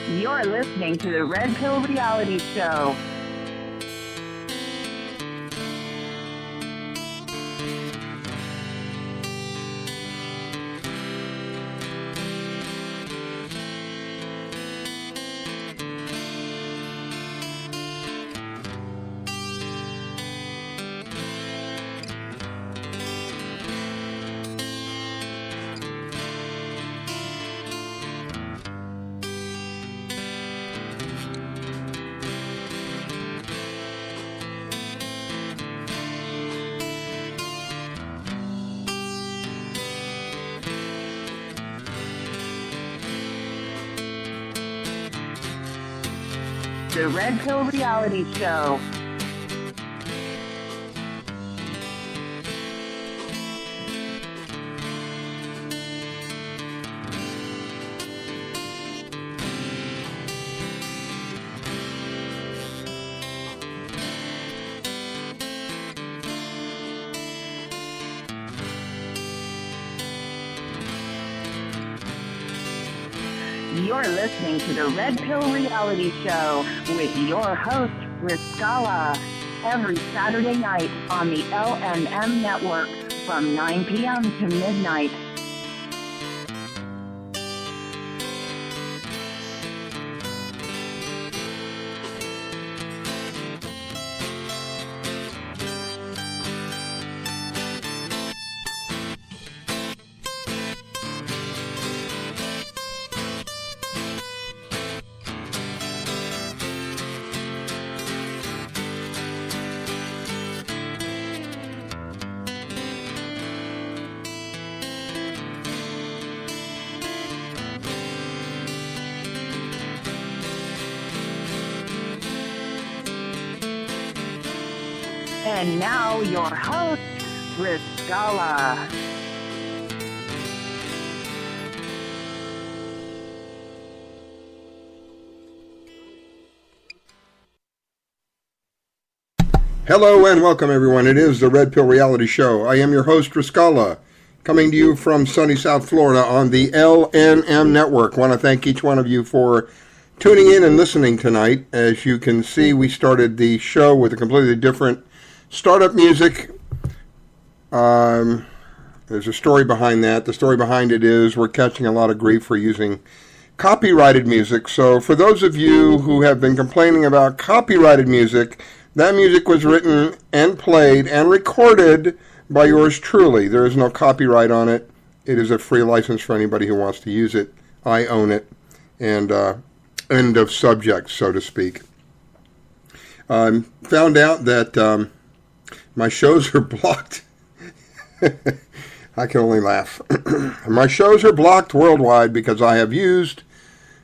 You're listening to the Red Pill Reality Show. The Red Pill Reality Show. You're listening to the Red Pill Reality Show with your host, Riscalla, every Saturday night on the LNM Network from 9 p.m. to midnight. And now your host, Riscalla. Hello and welcome everyone. It is the Red Pill Reality Show. I am your host, Riscalla, coming to you from sunny South Florida on the LNM Network. I want to thank each one of you for tuning in and listening tonight. As you can see, we started the show with a completely different startup music. There's a story behind that. The story behind it is we're catching a lot of grief for using copyrighted music. So for those of you who have been complaining about copyrighted music, that music was written and played and recorded by yours truly. There is no copyright on it. It is a free license for anybody who wants to use it. I own it. And end of subject, so to speak. Found out that my shows are blocked. I can only laugh. My shows are blocked worldwide because I have used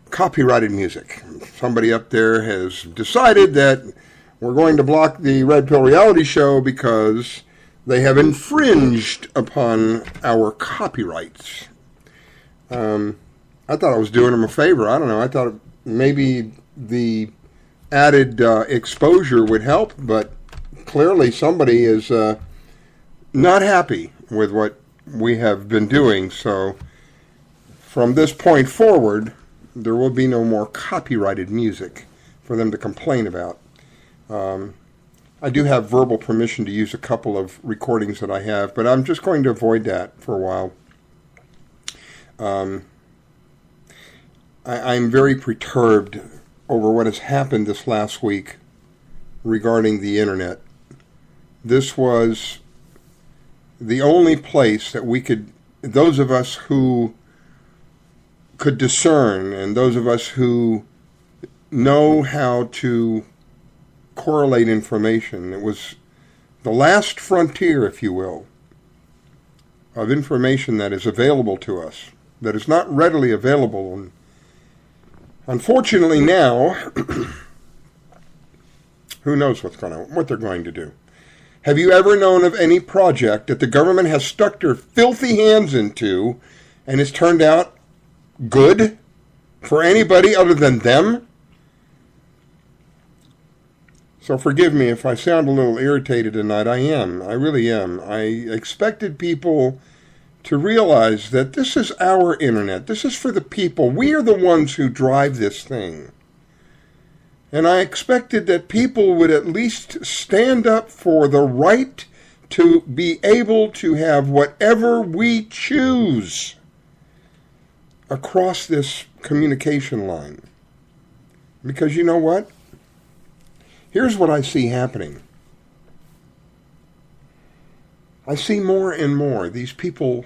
copyrighted music. Somebody up there has decided that we're going to block the Red Pill Reality Show because they have infringed upon our copyrights. I thought I was doing them a favor. I don't know. I thought maybe the added exposure would help, but clearly somebody is not happy with what we have been doing. So from this point forward, there will be no more copyrighted music for them to complain about. I do have verbal permission to use a couple of recordings that I have, but I'm just going to avoid that for a while. I'm very perturbed over what has happened this last week regarding the internet. This was the only place that we could, those of us who could discern and those of us who know how to correlate information, it was the last frontier, if you will, of information that is available to us, that is not readily available. And unfortunately now, who knows what they're going to do. Have you ever known of any project that the government has stuck their filthy hands into and has turned out good for anybody other than them? So forgive me if I sound a little irritated tonight. I am. I really am. I expected people to realize that this is our internet. This is for the people. We are the ones who drive this thing. And I expected that people would at least stand up for the right to be able to have whatever we choose across this communication line. Because you know what? Here's what I see happening. I see more and more these people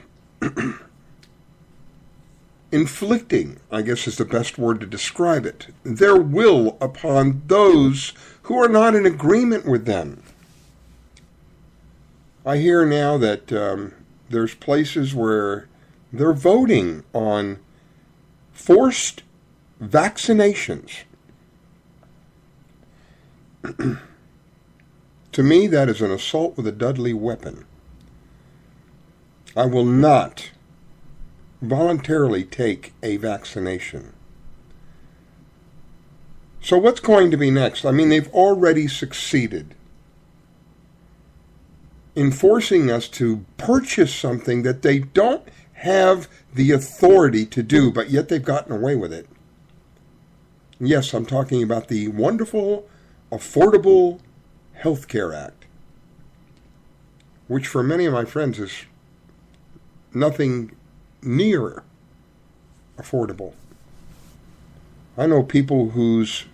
inflicting, I guess is the best word to describe it, their will upon those who are not in agreement with them. I hear now that there's places where they're voting on forced vaccinations. To me, that is an assault with a deadly weapon. I will not voluntarily take a vaccination. So what's going to be next? I mean, they've already succeeded in forcing us to purchase something that they don't have the authority to do, but yet they've gotten away with it. Yes, I'm talking about the wonderful, Affordable Health Care Act, which for many of my friends is nothing near affordable. I know people whose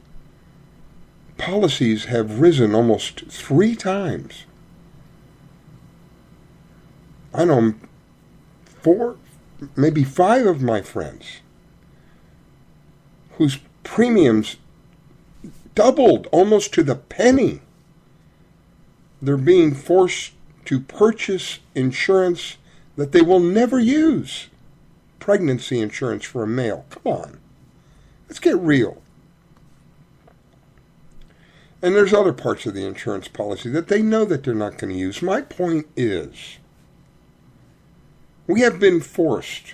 policies have risen almost 3 times. I know 4, maybe 5 of my friends whose premiums doubled almost to the penny. They're being forced to purchase insurance that they will never use. Pregnancy insurance for a male. Come on. Let's get real. And there's other parts of the insurance policy that they know that they're not going to use. My point is, we have been forced,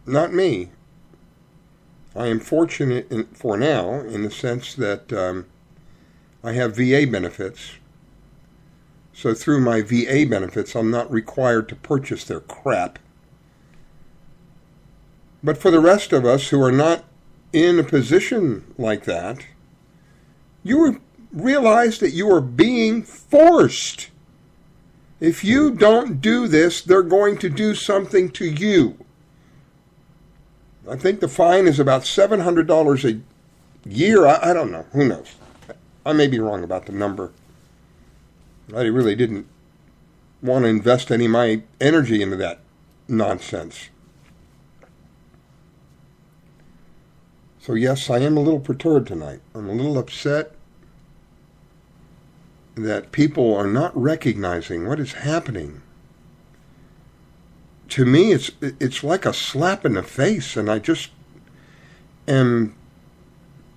not me. I am fortunate for now in the sense that I have VA benefits. So through my VA benefits, I'm not required to purchase their crap. But for the rest of us who are not in a position like that, you realize that you are being forced. If you don't do this, they're going to do something to you. I think the fine is about $700 a year. I don't know. Who knows? I may be wrong about the number. I really didn't want to invest any of my energy into that nonsense. So yes, I am a little perturbed tonight. I'm a little upset that people are not recognizing what is happening. To me, it's like a slap in the face, and I just am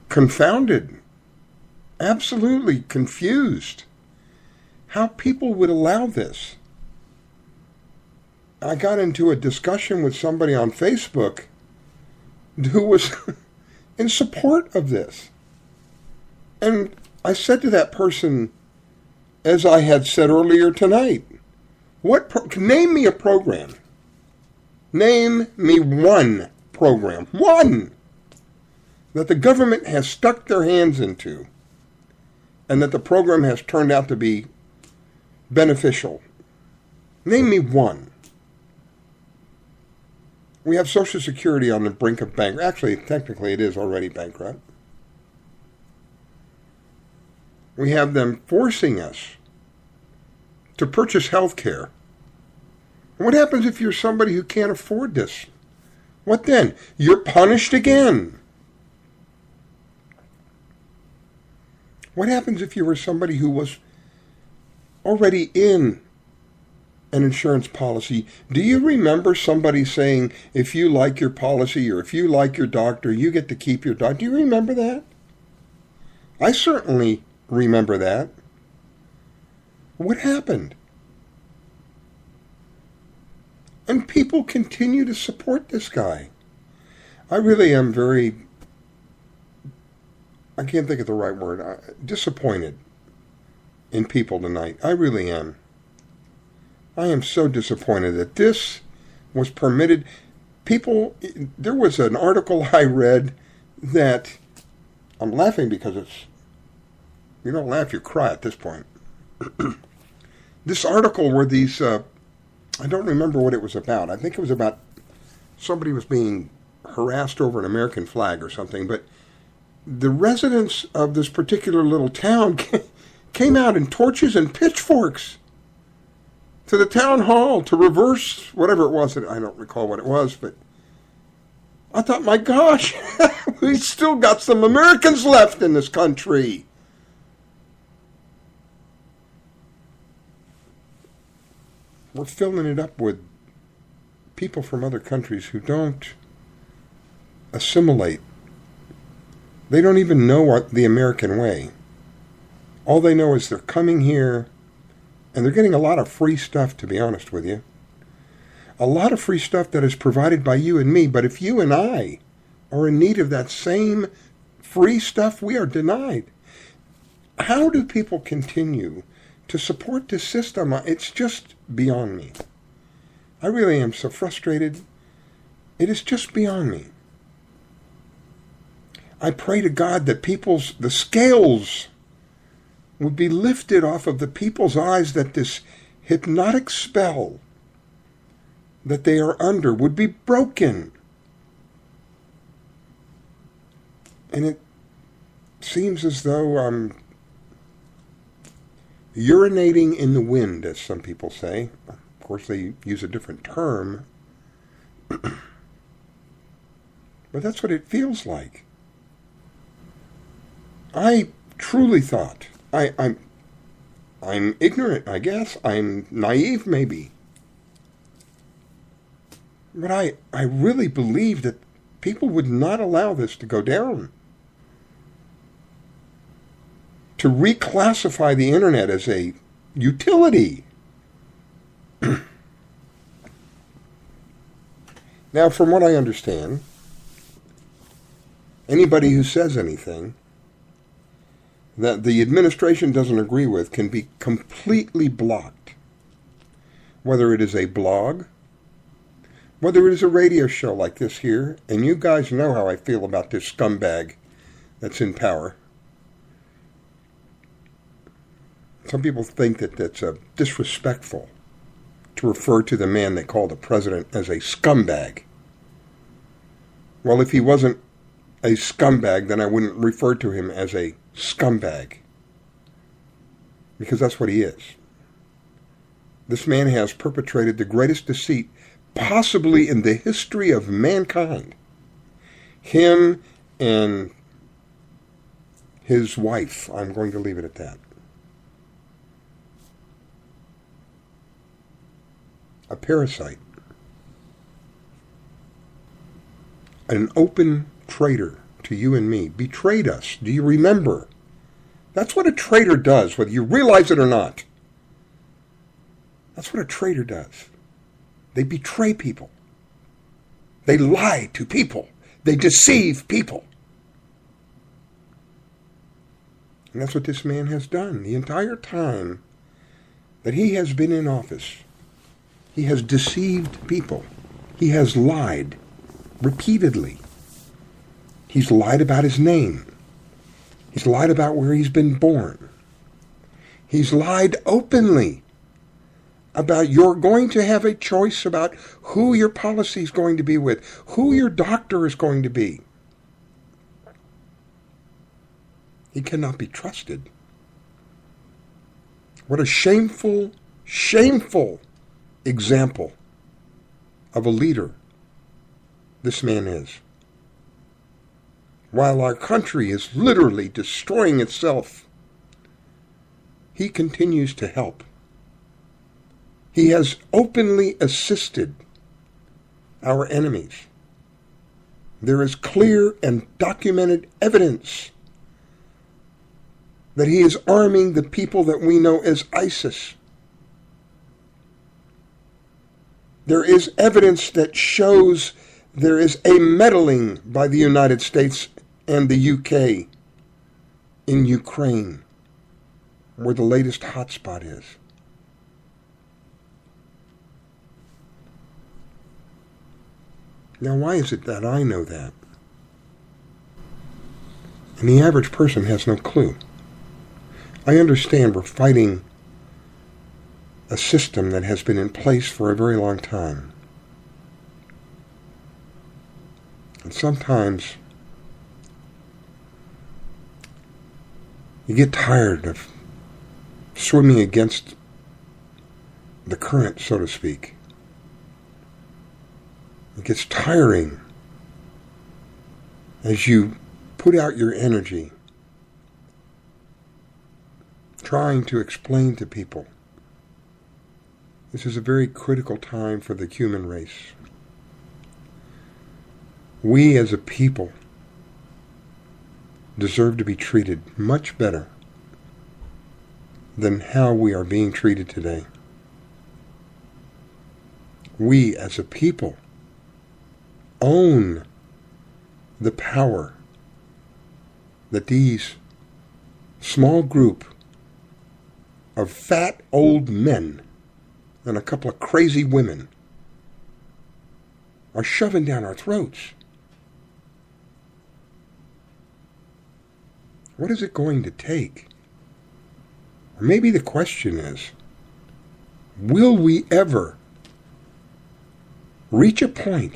confounded, absolutely confused, how people would allow this. I got into a discussion with somebody on Facebook who was in support of this. And I said to that person, as I had said earlier tonight, name me a program. Name me one program, one, that the government has stuck their hands into and that the program has turned out to be beneficial. Name me one. We have Social Security on the brink of bankruptcy. Actually, technically, it is already bankrupt. We have them forcing us to purchase health care. What happens if you're somebody who can't afford this? What then? You're punished again. What happens if you were somebody who was already in an insurance policy? Do you remember somebody saying, if you like your policy or if you like your doctor, you get to keep your doctor? Do you remember that? I certainly remember that. What happened? And people continue to support this guy. I really am I can't think of the right word, disappointed in people tonight. I really am. I am so disappointed that this was permitted. People, there was an article I read that, I'm laughing because you don't laugh, you cry at this point. This article where these, I don't remember what it was about. I think it was about somebody was being harassed over an American flag or something, but the residents of this particular little town came out in torches and pitchforks to the town hall to reverse whatever it was. I don't recall what it was, but I thought, my gosh, we still got some Americans left in this country. We're filling it up with people from other countries who don't assimilate. They don't even know the American way. All they know is they're coming here, and they're getting a lot of free stuff, to be honest with you. A lot of free stuff that is provided by you and me, but if you and I are in need of that same free stuff, we are denied. How do people continue to support this system? It's just beyond me. I really am so frustrated. It is just beyond me. I pray to God that the scales would be lifted off of the people's eyes, that this hypnotic spell that they are under would be broken. And it seems as though I'm urinating in the wind, as some people say. Of course, they use a different term. But that's what it feels like. I truly thought, I'm ignorant, I guess. I'm naive, maybe. But I really believe that people would not allow this to go down. To reclassify the internet as a utility. Now, from what I understand, anybody who says anything that the administration doesn't agree with can be completely blocked. Whether it is a blog, whether it is a radio show like this here, and you guys know how I feel about this scumbag that's in power. Some people think that that's disrespectful to refer to the man they call the president as a scumbag. Well, if he wasn't a scumbag, then I wouldn't refer to him as a scumbag. Because that's what he is. This man has perpetrated the greatest deceit possibly in the history of mankind. Him and his wife. I'm going to leave it at that. A parasite. An open traitor to you and me. Betrayed us. Do you remember? That's what a traitor does, whether you realize it or not. That's what a traitor does. They betray people. They lie to people. They deceive people. And that's what this man has done the entire time that he has been in office. He has deceived people. He has lied repeatedly. He's lied about his name. He's lied about where he's been born. He's lied openly about you're going to have a choice about who your policy is going to be with, who your doctor is going to be. He cannot be trusted. What a shameful, shameful example of a leader this man is. While our country is literally destroying itself, he continues to help. He has openly assisted our enemies. There is clear and documented evidence that he is arming the people that we know as ISIS. There is evidence that shows there is a meddling by the United States and the UK in Ukraine, where the latest hotspot is. Now, why is it that I know that? And the average person has no clue. I understand we're fighting a system that has been in place for a very long time. And sometimes you get tired of swimming against the current, so to speak. It gets tiring as you put out your energy trying to explain to people. This is a very critical time for the human race. We as a people deserve to be treated much better than how we are being treated today. We as a people own the power that these small group of fat old men and a couple of crazy women are shoving down our throats. What is it going to take? Or maybe the question is, will we ever reach a point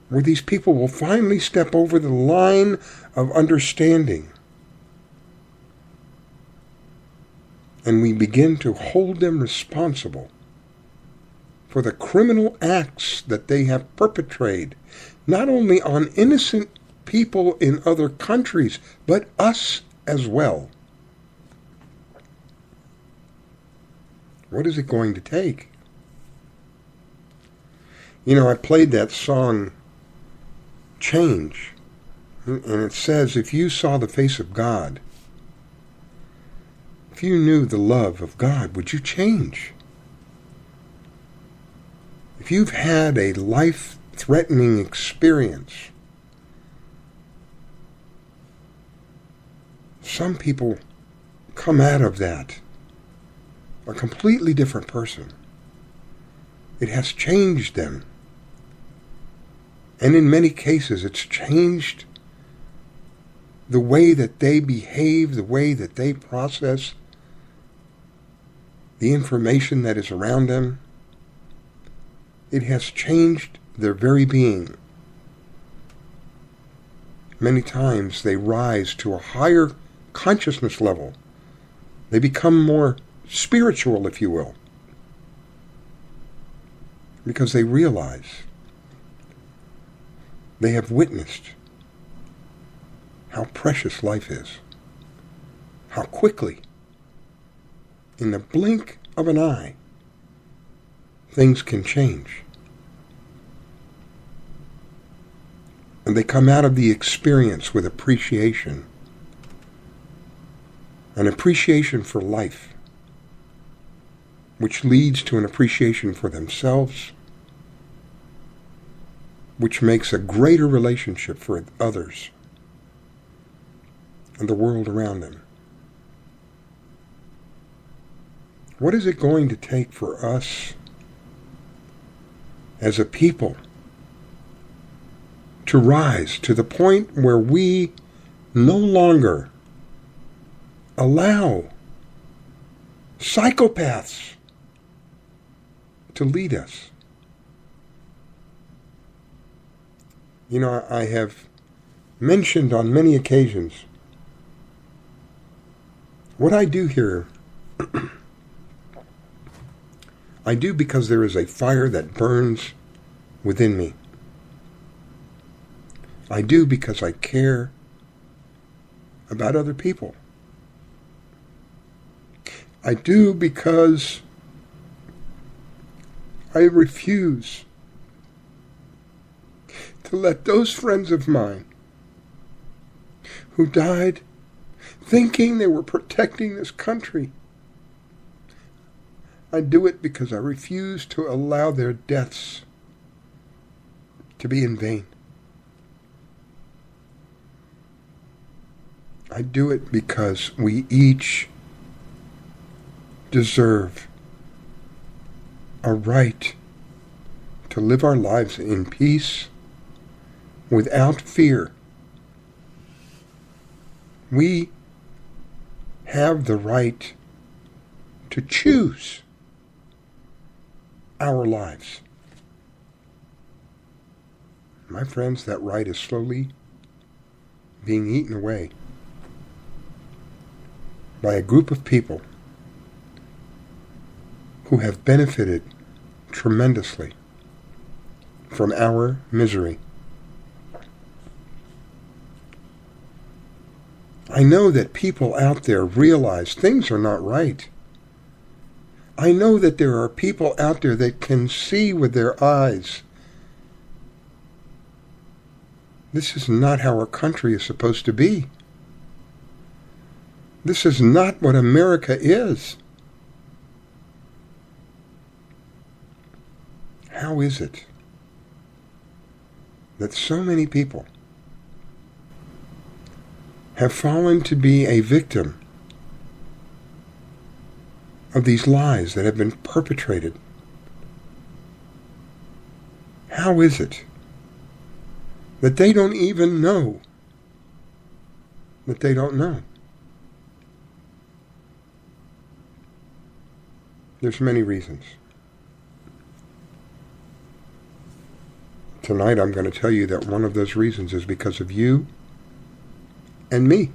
where these people will finally step over the line of understanding and we begin to hold them responsible for the criminal acts that they have perpetrated, not only on innocent people in other countries, but us as well? What is it going to take? You know, I played that song, Change, and it says, if you saw the face of God, if you knew the love of God, would you change? If you've had a life-threatening experience, some people come out of that a completely different person. It has changed them. And in many cases, it's changed the way that they behave, the way that they process the information that is around them. It has changed their very being. Many times they rise to a higher consciousness level. They become more spiritual, if you will, because they realize they have witnessed how precious life is, how quickly, in the blink of an eye, things can change. And they come out of the experience with appreciation, an appreciation for life, which leads to an appreciation for themselves, which makes a greater relationship for others and the world around them. What is it going to take for us as a people to rise to the point where we no longer allow psychopaths to lead us? You know, I have mentioned on many occasions what I do here. I do because there is a fire that burns within me. I do because I care about other people. I do because I refuse to let those friends of mine who died thinking they were protecting this country, I do it because I refuse to allow their deaths to be in vain. I do it because we each deserve a right to live our lives in peace without fear. We have the right to choose our lives. My friends, that right is slowly being eaten away by a group of people who have benefited tremendously from our misery. I know that people out there realize things are not right. I know that there are people out there that can see with their eyes. This is not how our country is supposed to be. This is not what America is. How is it that so many people have fallen to be a victim of these lies that have been perpetrated? How is it that they don't even know that they don't know? There's many reasons. Tonight I'm going to tell you that one of those reasons is because of you and me.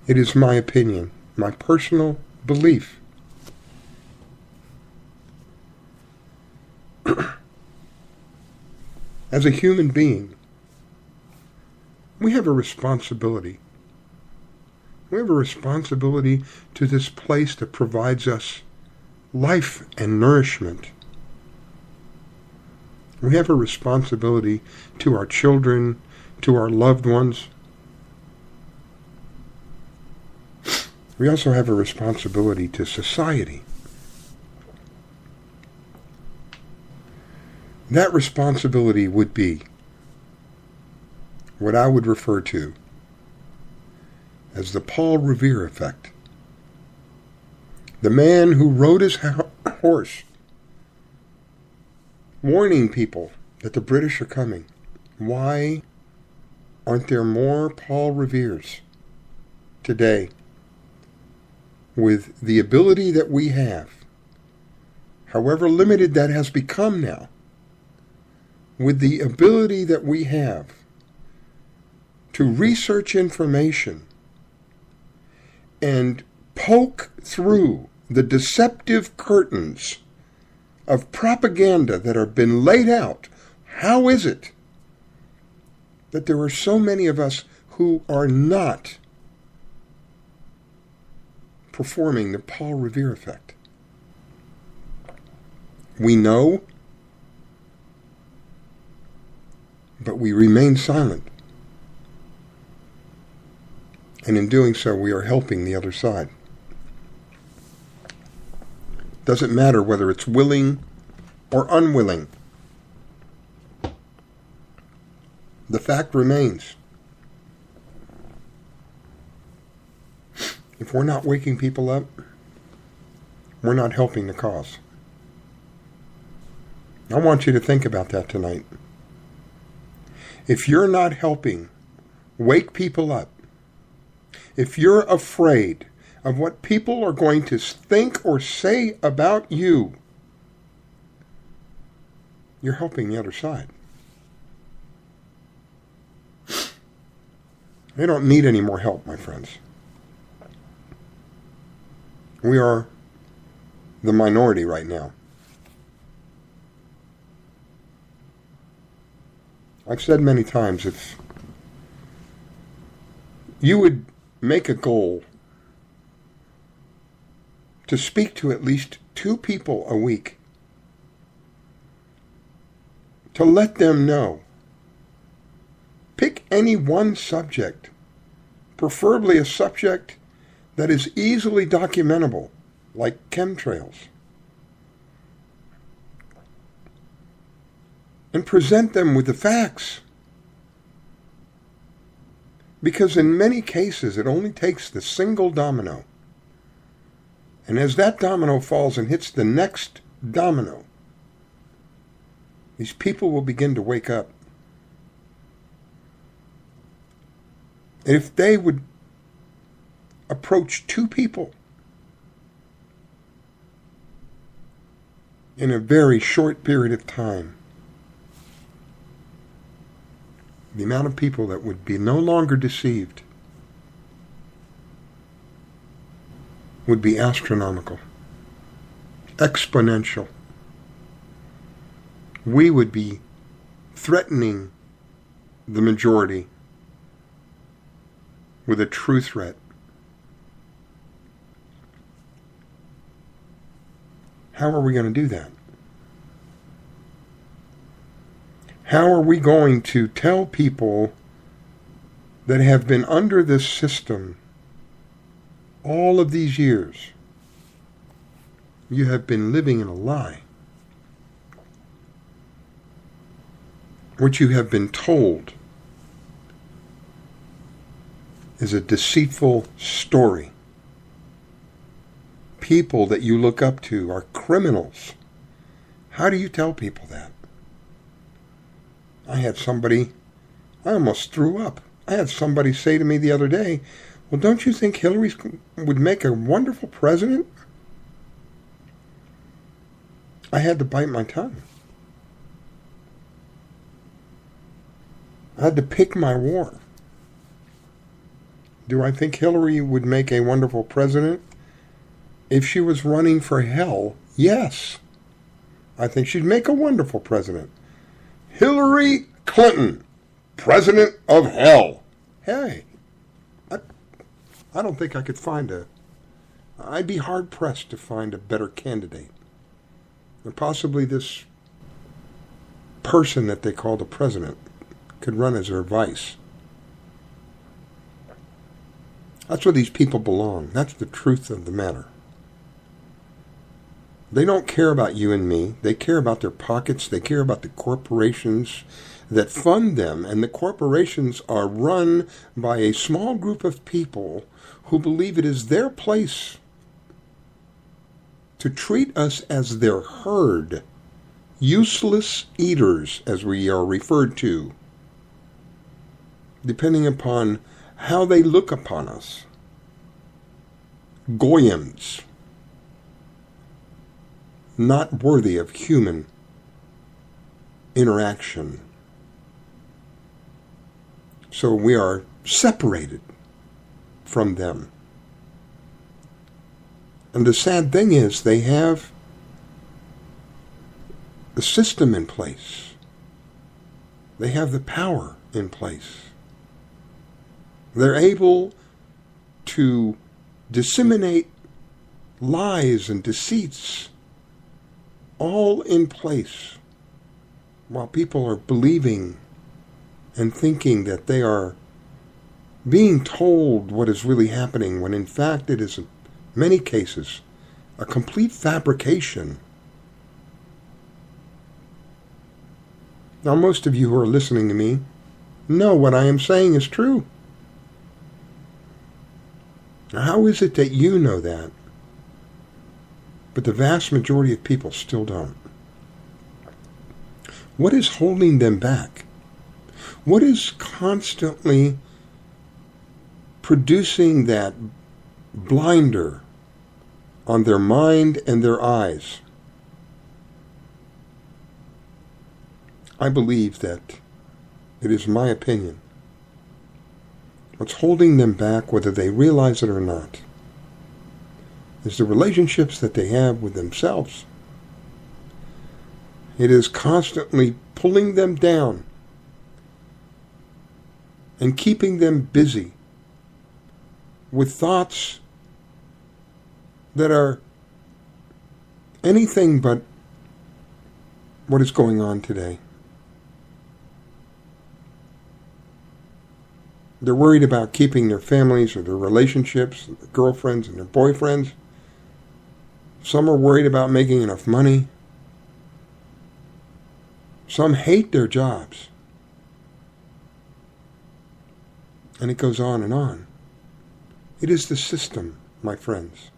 It is my opinion, my personal belief, as a human being, we have a responsibility. We have a responsibility to this place that provides us life and nourishment. We have a responsibility to our children, to our loved ones. We also have a responsibility to society. That responsibility would be what I would refer to as the Paul Revere effect. The man who rode his horse, warning people that the British are coming. Why aren't there more Paul Reveres today with the ability that we have, however limited that has become now, with the ability that we have to research information and poke through the deceptive curtains of propaganda that have been laid out? How is it that there are so many of us who are not performing the Paul Revere effect? We know, but we remain silent. And in doing so, we are helping the other side. Doesn't matter whether it's willing or unwilling. The fact remains. If we're not waking people up, we're not helping the cause. I want you to think about that tonight. If you're not helping wake people up, if you're afraid of what people are going to think or say about you, you're helping the other side. They don't need any more help, my friends. We are the minority right now. I've said many times, if you would make a goal to speak to at least 2 people a week, to let them know, pick any one subject, preferably a subject that is easily documentable, like chemtrails, and present them with the facts. Because in many cases, it only takes the single domino, And as that domino falls and hits the next domino, these people will begin to wake up. And if they would approach two people in a very short period of time, the amount of people that would be no longer deceived would be astronomical, exponential. We would be threatening the majority with a true threat. How are we going to do that? How are we going to tell people that have been under this system all of these years, you have been living in a lie? What you have been told is a deceitful story. People that you look up to are criminals. How do you tell people that? I had somebody, I almost threw up. I had somebody say to me the other day, well, don't you think Hillary would make a wonderful president? I had to bite my tongue. I had to pick my war. Do I think Hillary would make a wonderful president? If she was running for hell, yes. I think she'd make a wonderful president. Hillary Clinton, president of hell. Hey, I don't think I could find I'd be hard-pressed to find a better candidate. And possibly this person that they call the president could run as their vice. That's where these people belong. That's the truth of the matter. They don't care about you and me. They care about their pockets. They care about the corporations that fund them. And the corporations are run by a small group of people who believe it is their place to treat us as their herd, useless eaters, as we are referred to, depending upon how they look upon us. Goyams, not worthy of human interaction. So we are separated from them. And the sad thing is they have the system in place. They have the power in place. They're able to disseminate lies and deceits all in place while people are believing and thinking that they are being told what is really happening when in fact it is in many cases a complete fabrication. Now most of you who are listening to me know what I am saying is true. Now, how is it that you know that, but the vast majority of people still don't? What is holding them back? What is constantly producing that blinder on their mind and their eyes? I believe that it is my opinion. What's holding them back, whether they realize it or not, is the relationships that they have with themselves. It is constantly pulling them down and keeping them busy with thoughts that are anything but what is going on today. They're worried about keeping their families or their relationships, their girlfriends and their boyfriends. Some are worried about making enough money. Some hate their jobs. And it goes on and on. It is the system, my friends.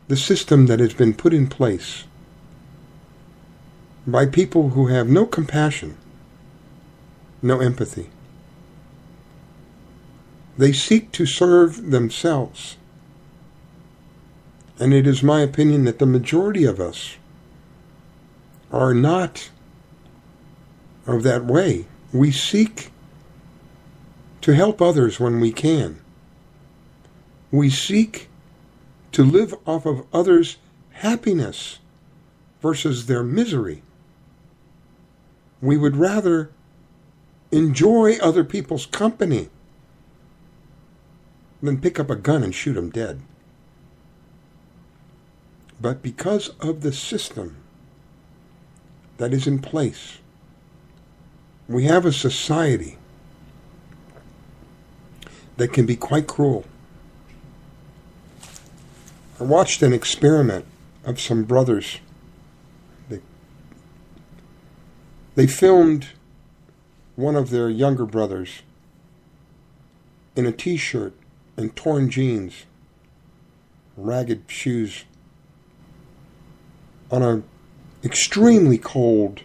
the system that has been put in place by people who have no compassion, no empathy. They seek to serve themselves. And it is my opinion that the majority of us are not of that way. We seek to help others when we can. We seek to live off of others' happiness versus their misery. We would rather enjoy other people's company than pick up a gun and shoot them dead. But because of the system that is in place, we have a society that can be quite cruel. I watched an experiment of some brothers. They filmed one of their younger brothers in a t-shirt and torn jeans, ragged shoes, on an extremely cold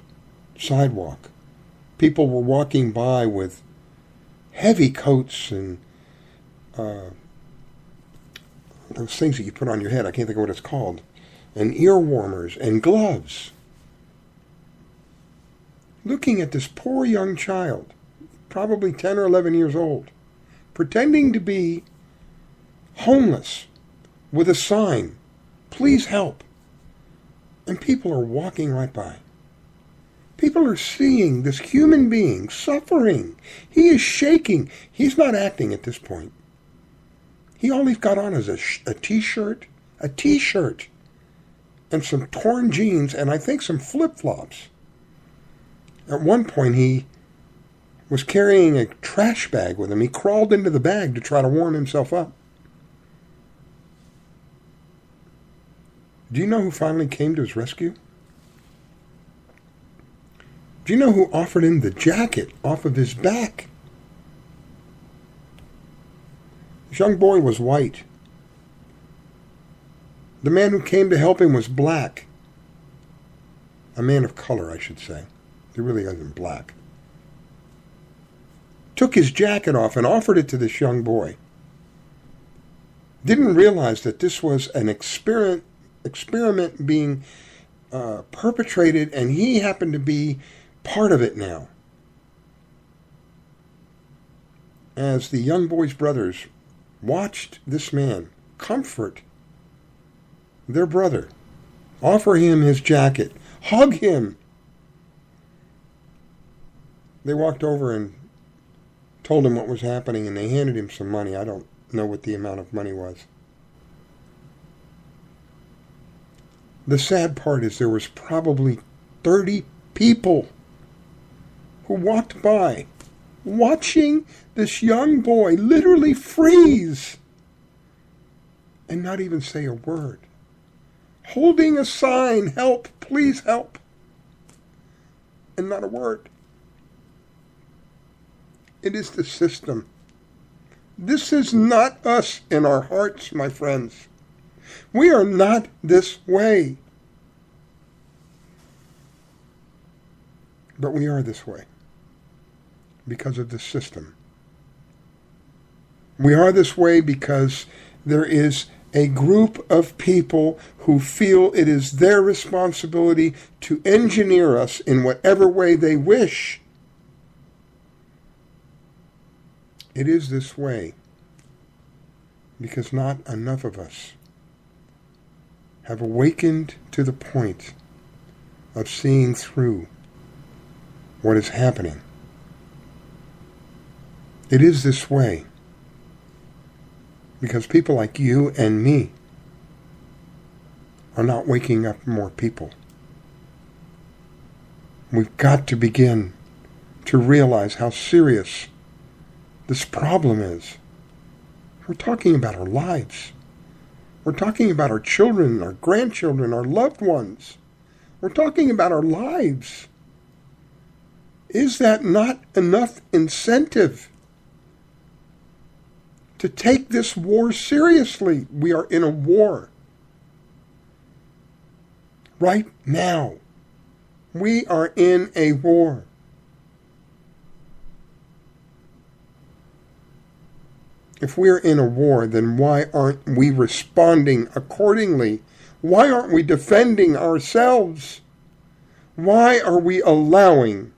sidewalk. People were walking by with heavy coats and those things that you put on your head, I can't think of what it's called, and ear warmers and gloves. Looking at this poor young child, probably 10 or 11 years old, pretending to be homeless with a sign, "Please help." And people are walking right by. People are seeing this human being suffering. He is shaking. He's not acting at this point. All he's got on is a t-shirt, and some torn jeans, and I think some flip-flops. At one point, he was carrying a trash bag with him. He crawled into the bag to try to warm himself up. Do you know who finally came to his rescue? Do you know who offered him the jacket off of his back? This young boy was white. The man who came to help him was black. A man of color, I should say. He really isn't black. Took his jacket off and offered it to this young boy. Didn't realize that this was an experiment being perpetrated, and he happened to be part of it now. As the young boy's brothers watched this man comfort their brother, offer him his jacket, hug him, they walked over and told him what was happening, and they handed him some money. I don't know what the amount of money was. The sad part is there was probably 30 people who walked by watching this young boy literally freeze and not even say a word. Holding a sign, "Help, please help," and not a word. It is the system. This is not us in our hearts, my friends. We are not this way. But we are this way because of the system. We are this way because there is a group of people who feel it is their responsibility to engineer us in whatever way they wish. It is this way because not enough of us have awakened to the point of seeing through what is happening. It is this way because people like you and me are not waking up more people. We've got to begin to realize how serious this problem is. We're talking about our lives. We're talking about our children, our grandchildren, our loved ones. We're talking about our lives. Is that not enough incentive to take this war seriously? We are in a war. right now. We are in a war. If we're in a war, then why aren't we responding accordingly? Why aren't we defending ourselves? Why are we allowing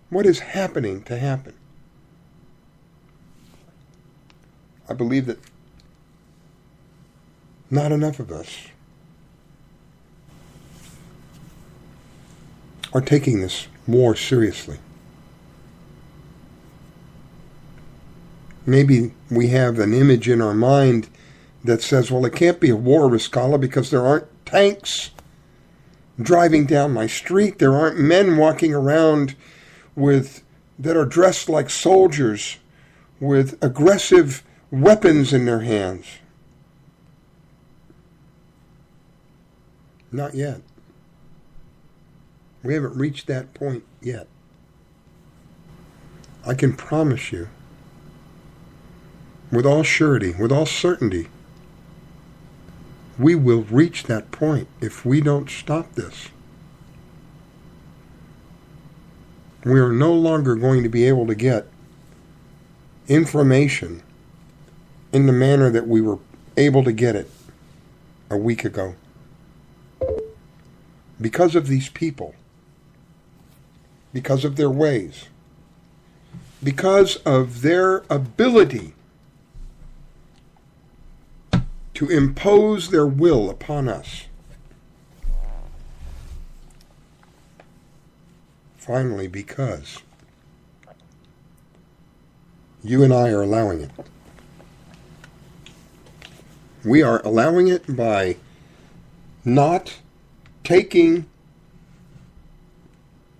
what is happening to happen? I believe that not enough of us are taking this war seriously. Maybe we have an image in our mind that says, well, it can't be a war, Riscalla, because there aren't tanks driving down my street. There aren't men walking around that are dressed like soldiers with aggressive weapons in their hands. Not yet. We haven't reached that point yet. I can promise you, with all surety, with all certainty, we will reach that point if we don't stop this. We are no longer going to be able to get information in the manner that we were able to get it a week ago. Because of these people, because of their ways, because of their ability to impose their will upon us. Finally, because you and I are allowing it. We are allowing it by not taking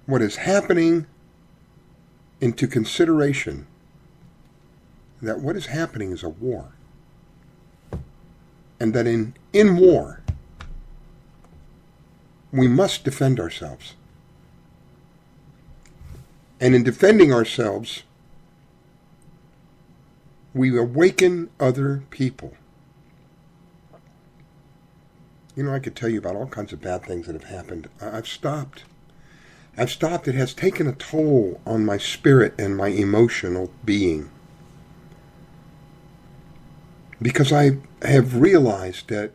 what is happening into consideration, that what is happening is a war. And that in war, we must defend ourselves. And in defending ourselves, we awaken other people. You know, I could tell you about all kinds of bad things that have happened. I've stopped. It has taken a toll on my spirit and my emotional being. Because I have realized that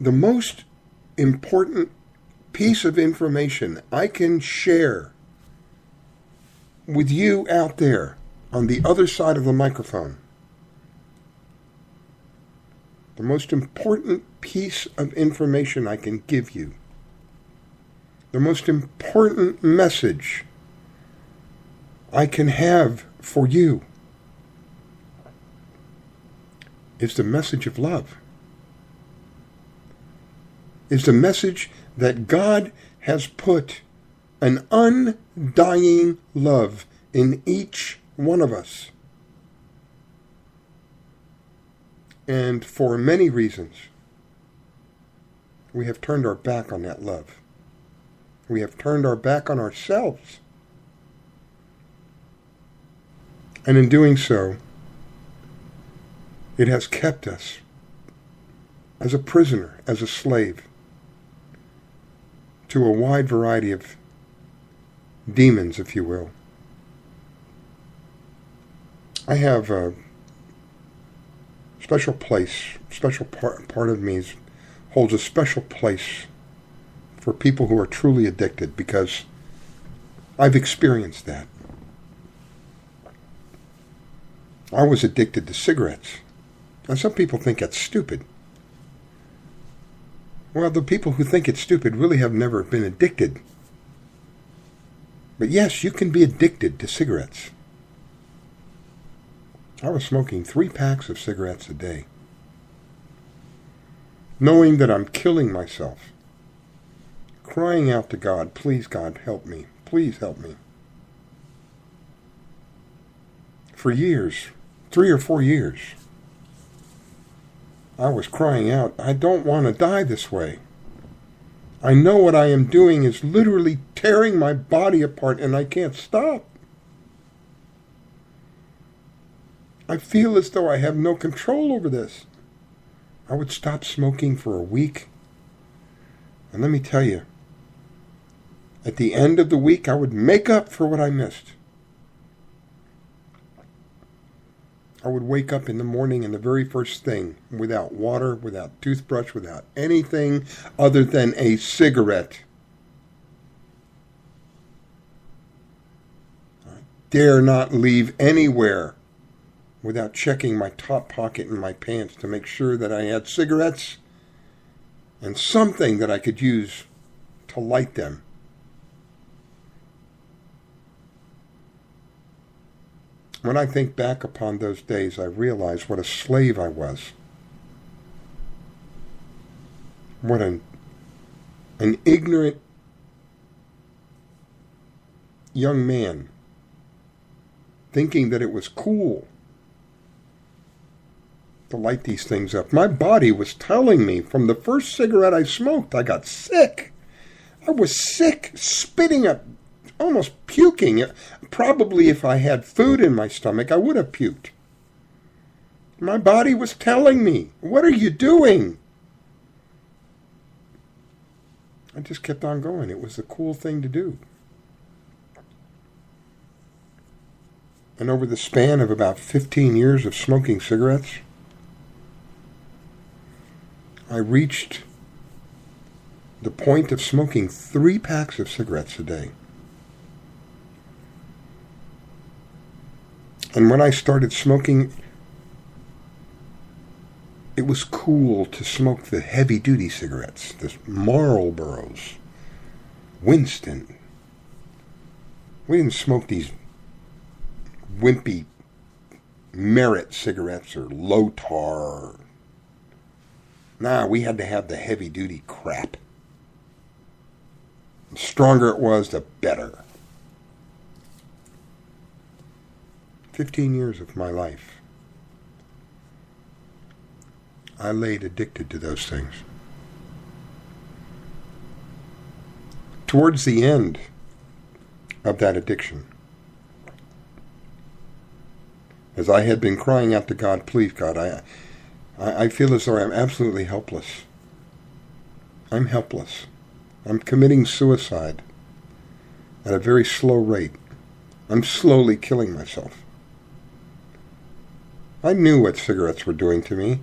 the most important piece of information I can share with you out there on the other side of the microphone, the most important piece of information I can give you, the most important message I can have for you, is the message of love. Is the message that God has put an undying love in each one of us. And for many reasons, we have turned our back on that love. We have turned our back on ourselves. And in doing so, it has kept us as a prisoner, as a slave, to a wide variety of demons, if you will. I have a special place, part of me holds a special place for people who are truly addicted, because I've experienced that. I was addicted to cigarettes. Now, some people think that's stupid. Well, the people who think it's stupid really have never been addicted. But yes, you can be addicted to cigarettes. I was smoking 3 packs of cigarettes a day, knowing that I'm killing myself, crying out to God, please God, help me, please help me. For years, 3 or 4 years, I was crying out, I don't want to die this way. I know what I am doing is literally tearing my body apart, and I can't stop. I feel as though I have no control over this. I would stop smoking for a week. And let me tell you, at the end of the week, I would make up for what I missed. I would wake up in the morning and the very first thing, without water, without toothbrush, without anything other than a cigarette. I dare not leave anywhere without checking my top pocket in my pants to make sure that I had cigarettes and something that I could use to light them. When I think back upon those days, I realize what a slave I was. What an ignorant young man, thinking that it was cool to light these things up. My body was telling me from the first cigarette I smoked, I got sick. I was sick, spitting up, almost puking. Probably if I had food in my stomach, I would have puked. My body was telling me, what are you doing? I just kept on going. It was the cool thing to do. And over the span of about 15 years of smoking cigarettes, I reached the point of smoking 3 packs of cigarettes a day. And when I started smoking, it was cool to smoke the heavy-duty cigarettes, the Marlboros, Winston. We didn't smoke these wimpy Merit cigarettes or low tar. Nah, we had to have the heavy-duty crap. The stronger it was, the better. 15 years of my life, I laid addicted to those things. Towards the end of that addiction, as I had been crying out to God, please God, I feel as though I'm absolutely helpless. I'm helpless. I'm committing suicide at a very slow rate. I'm slowly killing myself. I knew what cigarettes were doing to me.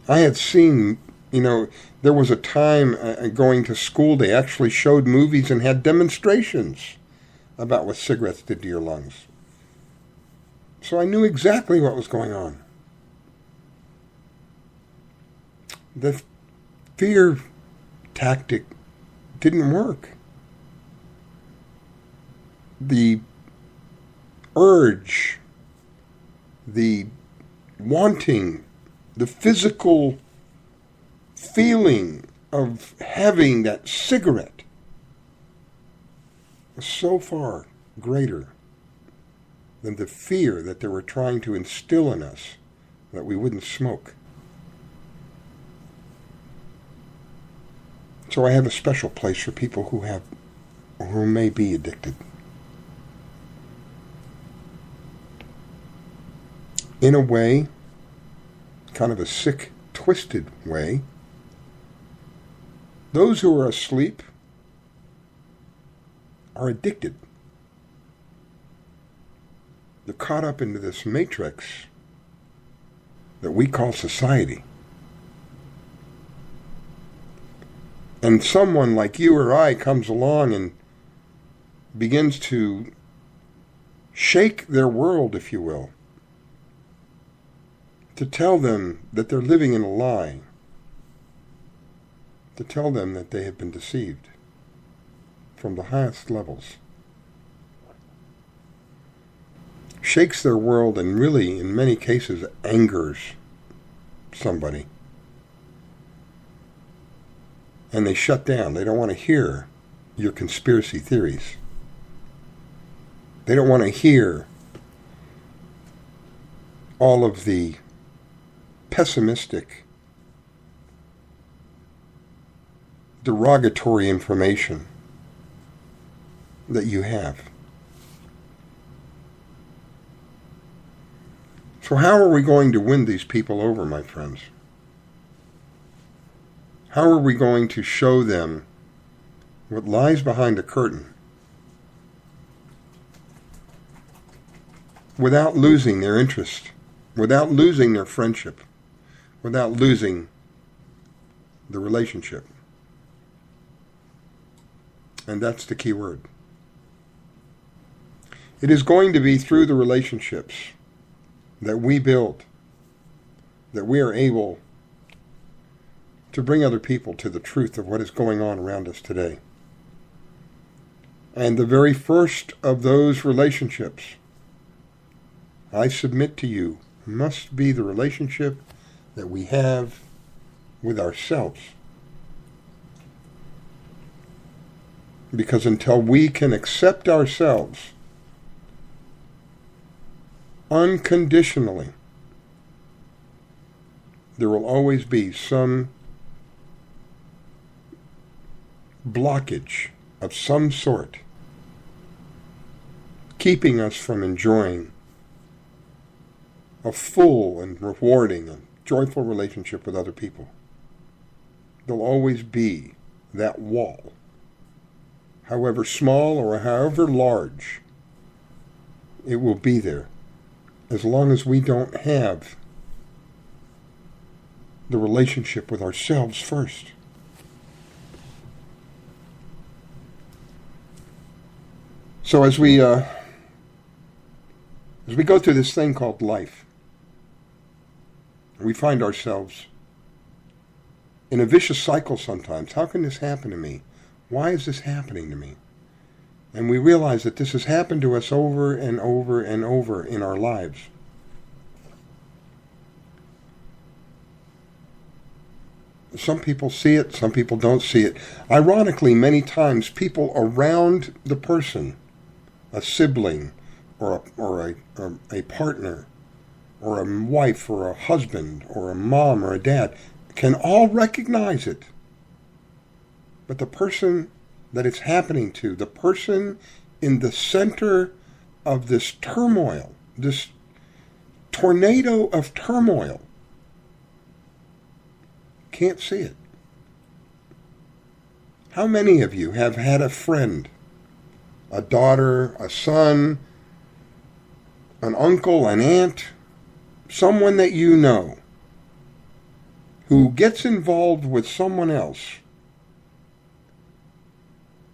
I had seen, there was a time going to school, they actually showed movies and had demonstrations about what cigarettes did to your lungs. So I knew exactly what was going on. The fear tactic didn't work. The urge, the wanting, the physical feeling of having that cigarette was so far greater than the fear that they were trying to instill in us that we wouldn't smoke. So I have a special place for people who may be addicted. In a way, kind of a sick, twisted way, those who are asleep are addicted. They're caught up into this matrix that we call society. And someone like you or I comes along and begins to shake their world, if you will, to tell them that they're living in a lie, to tell them that they have been deceived from the highest levels. Shakes their world and really, in many cases, angers somebody. And they shut down. They don't want to hear your conspiracy theories. They don't want to hear all of the pessimistic, derogatory information that you have. So how are we going to win these people over, my friends? How are we going to show them what lies behind the curtain without losing their interest, without losing their friendship, without losing the relationship? And that's the key word. It is going to be through the relationships that we build that we are able to bring other people to the truth of what is going on around us today. And the very first of those relationships, I submit to you, must be the relationship that we have with ourselves. Because until we can accept ourselves unconditionally, there will always be some blockage of some sort keeping us from enjoying a full and rewarding and joyful relationship with other people. There'll always be that wall, however small or however large, it will be there as long as we don't have the relationship with ourselves first. So as we go through this thing called life, we find ourselves in a vicious cycle sometimes. How can this happen to me? Why is this happening to me? And we realize that this has happened to us over and over and over in our lives. Some people see it, some people don't see it. Ironically, many times people around the person, a sibling or a partner or a wife or a husband or a mom or a dad, can all recognize it. But the person that it's happening to, the person in the center of this turmoil, this tornado of turmoil, can't see it. How many of you have had a friend, a daughter, a son, an uncle, an aunt, someone that you know, who gets involved with someone else,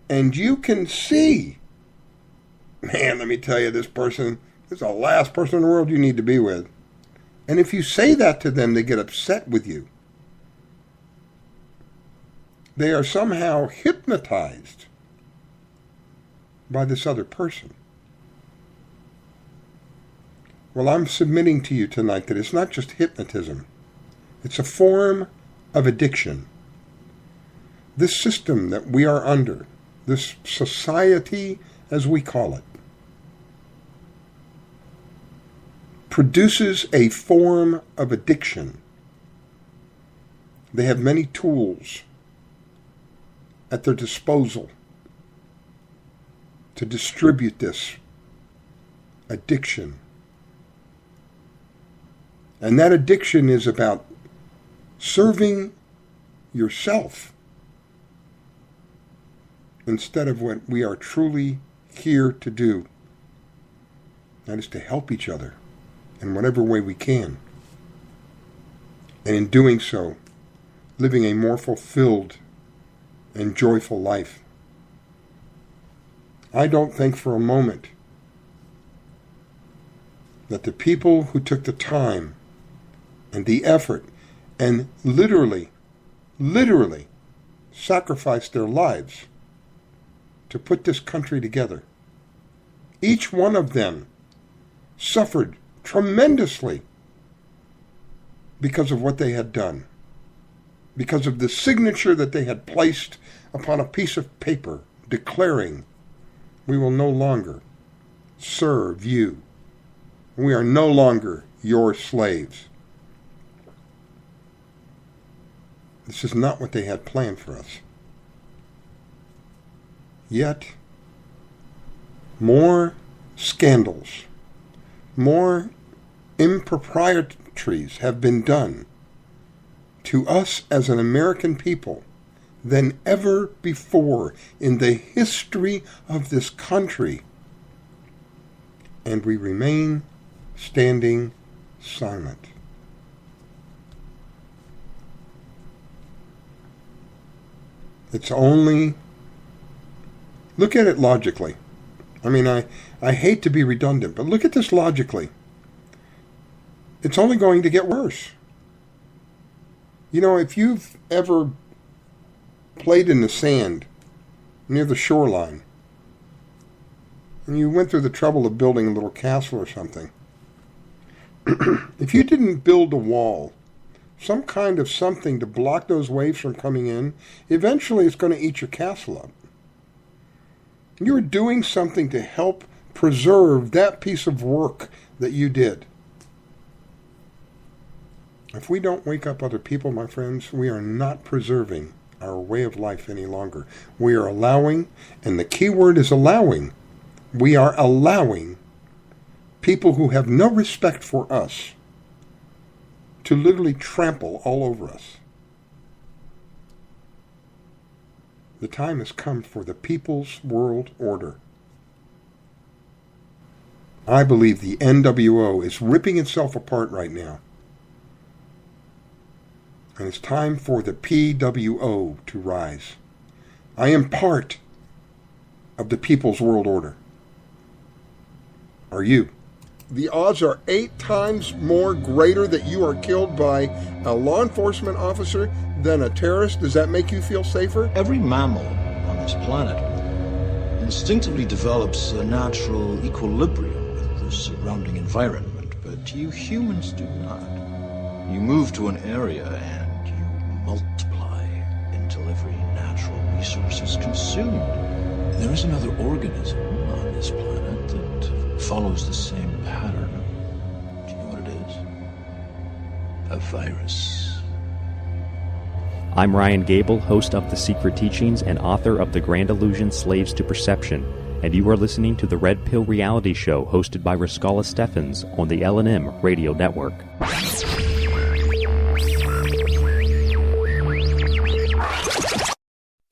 and you can see, man, let me tell you, this person is the last person in the world you need to be with. And if you say that to them, they get upset with you. They are somehow hypnotized by this other person. Well, I'm submitting to you tonight that it's not just hypnotism. It's a form of addiction. This system that we are under, this society as we call it, produces a form of addiction. They have many tools at their disposal to distribute this addiction. And that addiction is about serving yourself instead of what we are truly here to do. That is to help each other in whatever way we can. And in doing so, living a more fulfilled and joyful life. I don't think for a moment that the people who took the time and the effort and literally sacrificed their lives to put this country together, each one of them suffered tremendously because of what they had done, because of the signature that they had placed upon a piece of paper declaring, we will no longer serve you. We are no longer your slaves. This is not what they had planned for us. Yet, more scandals, more improprieties have been done to us as an American people than ever before in the history of this country. And we remain standing silent. It's only, look at it logically. I mean, I hate to be redundant, but look at this logically. It's only going to get worse. You know, if you've ever played in the sand near the shoreline, and you went through the trouble of building a little castle or something, if you didn't build a wall, some kind of something to block those waves from coming in, eventually it's going to eat your castle up. You're doing something to help preserve that piece of work that you did. If we don't wake up other people, my friends, we are not preserving our way of life any longer. We are allowing, and the key word is allowing, we are allowing people who have no respect for us to literally trample all over us. The time has come for the people's world order. I believe the NWO is ripping itself apart right now. And it's time for the PWO to rise. I am part of the people's world order. Are you? The odds are 8 times more greater that you are killed by a law enforcement officer than a terrorist. Does that make you feel safer? Every mammal on this planet instinctively develops a natural equilibrium with the surrounding environment, but you humans do not. You move to an area and you multiply until every natural resource is consumed. There is another organism on this planet that follows the same pattern. Do you know what it is? A virus. I'm Ryan Gable, host of The Secret Teachings and author of The Grand Illusion Slaves to Perception, and you are listening to the Red Pill Reality Show hosted by Riscalla Steffens on the L&M Radio Network.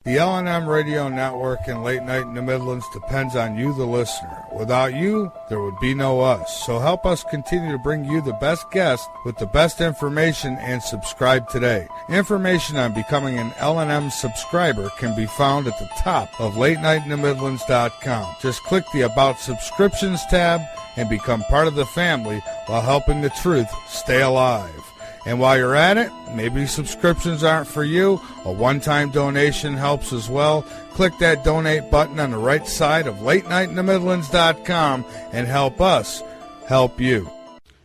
The L&M Radio Network and Late Night in the Midlands depends on you, the listener. Without you, there would be no us. So help us continue to bring you the best guests with the best information and subscribe today. Information on becoming an L&M subscriber can be found at the top of LateNightInTheMidlands.com. Just click the About Subscriptions tab and become part of the family while helping the truth stay alive. And while you're at it, maybe subscriptions aren't for you. A one-time donation helps as well. Click that donate button on the right side of LateNightInTheMidlands.com and help us help you.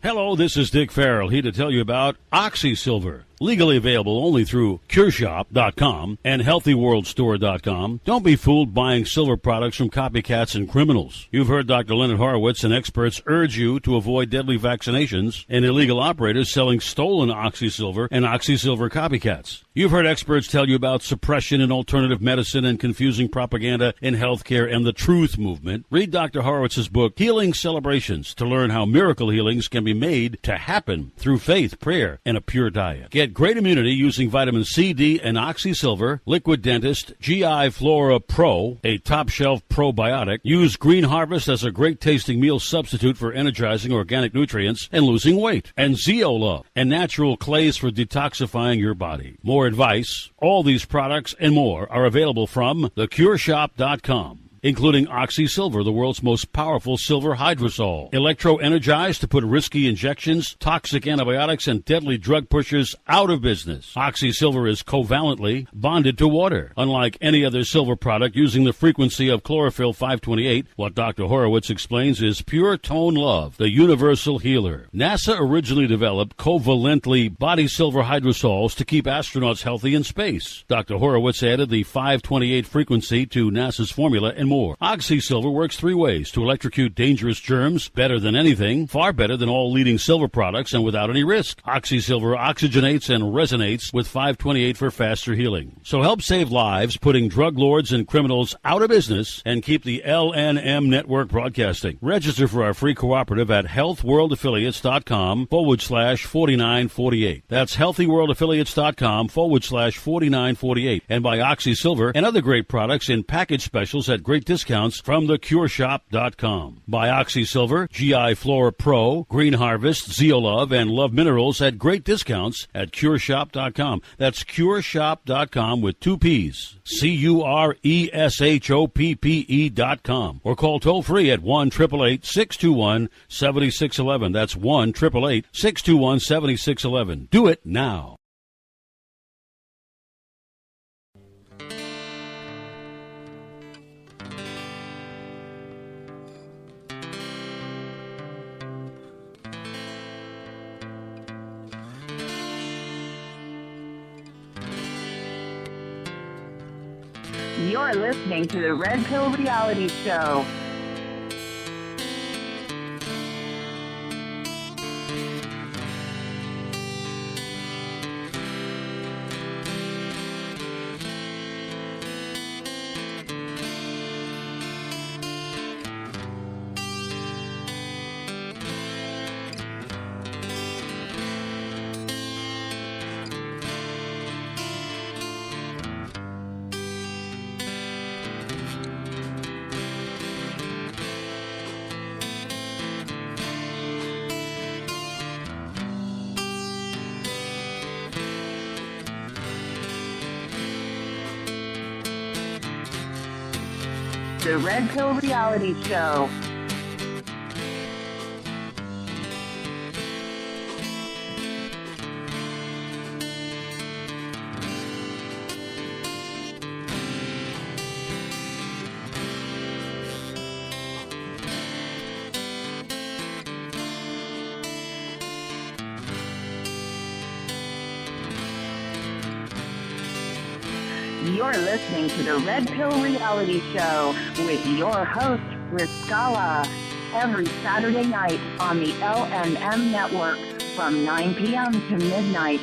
Hello, this is Dick Farrell, here to tell you about OxySilver. Legally available only through CureShop.com and HealthyWorldStore.com. Don't be fooled buying silver products from copycats and criminals. You've heard Dr. Leonard Horowitz and experts urge you to avoid deadly vaccinations and illegal operators selling stolen OxySilver and OxySilver copycats. You've heard experts tell you about suppression in alternative medicine and confusing propaganda in healthcare and the truth movement. Read Dr. Horowitz's book, Healing Celebrations, to learn how miracle healings can be made to happen through faith, prayer, and a pure diet. Get great immunity using vitamin C, D, and OxySilver, Liquid Dentist, GI Flora Pro, a top-shelf probiotic. Use Green Harvest as a great-tasting meal substitute for energizing organic nutrients and losing weight. And Zeola, and natural clays for detoxifying your body. More advice, all these products and more are available from theCureShop.com. Including OxySilver, the world's most powerful silver hydrosol. Electro-energized to put risky injections, toxic antibiotics, and deadly drug pushers out of business. OxySilver is covalently bonded to water. Unlike any other silver product using the frequency of chlorophyll 528, what Dr. Horowitz explains is pure tone love, the universal healer. NASA originally developed covalently body silver hydrosols to keep astronauts healthy in space. Dr. Horowitz added the 528 frequency to NASA's formula and more. OxySilver works 3 ways to electrocute dangerous germs better than anything, far better than all leading silver products, and without any risk. OxySilver oxygenates and resonates with 528 for faster healing. So help save lives, putting drug lords and criminals out of business, and keep the LNM network broadcasting. Register for our free cooperative at healthworldaffiliates.com/4948. That's healthyworldaffiliates.com/4948. And buy OxySilver and other great products in package specials at great discounts from theCureShop.com. Buy OxySilver, GI Flora Pro, Green Harvest, Zeolove, and Love Minerals at great discounts at CureShop.com. That's CureShop.com with 2 P's. CureShoppe.com. Or call toll free at 1-888-621-7611. That's 1-888-621-7611. Do it now. You're listening to the Red Pill Reality Show. The Red Pill Reality Show. You're listening to the Red Pill Reality Show with your host, Riscalla, every Saturday night on the LNM Network from 9 p.m. to midnight.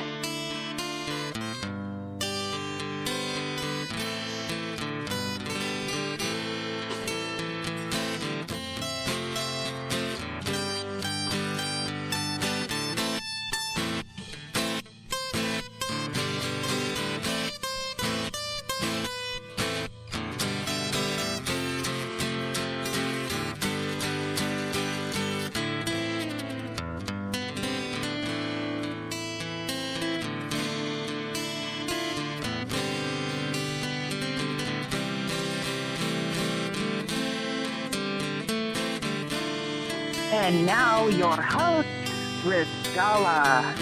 And now your host, Riscalla.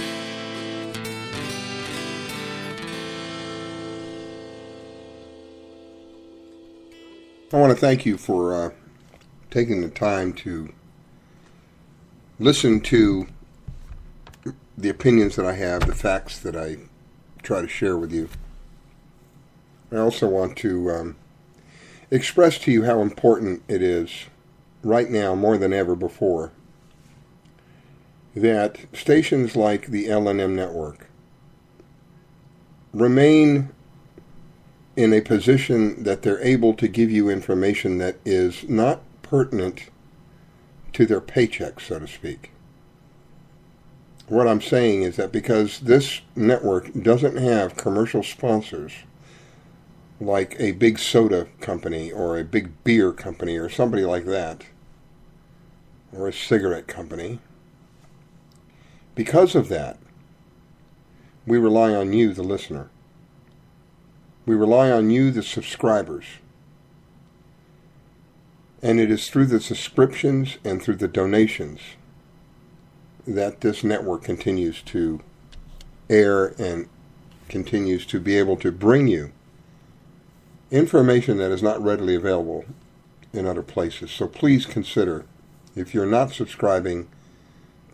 I want to thank you for taking the time to listen to the opinions that I have, the facts that I try to share with you. I also want to express to you how important it is right now, more than ever before, that stations like the LNM network remain in a position that they're able to give you information that is not pertinent to their paycheck, so to speak. What I'm saying is that because this network doesn't have commercial sponsors like a big soda company or a big beer company or somebody like that, or a cigarette company, because of that, we rely on you, the listener. We rely on you, the subscribers. And it is through the subscriptions and through the donations that this network continues to air and continues to be able to bring you information that is not readily available in other places. So please consider, if you're not subscribing,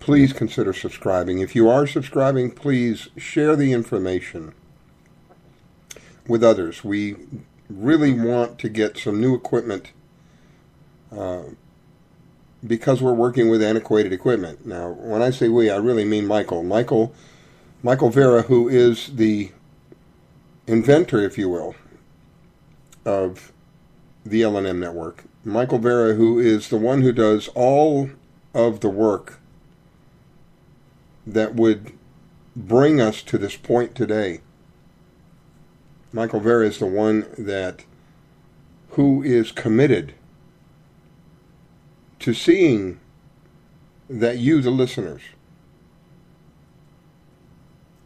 please consider subscribing. If you are subscribing, please share the information with others. We really want to get some new equipment because we're working with antiquated equipment. Now, when I say we, I really mean Michael. Michael Vera, who is the inventor, if you will, of the L&M network. Michael Vera, who is the one who does all of the work that would bring us to this point today. Michael Vera is the one who is committed to seeing that you, the listeners,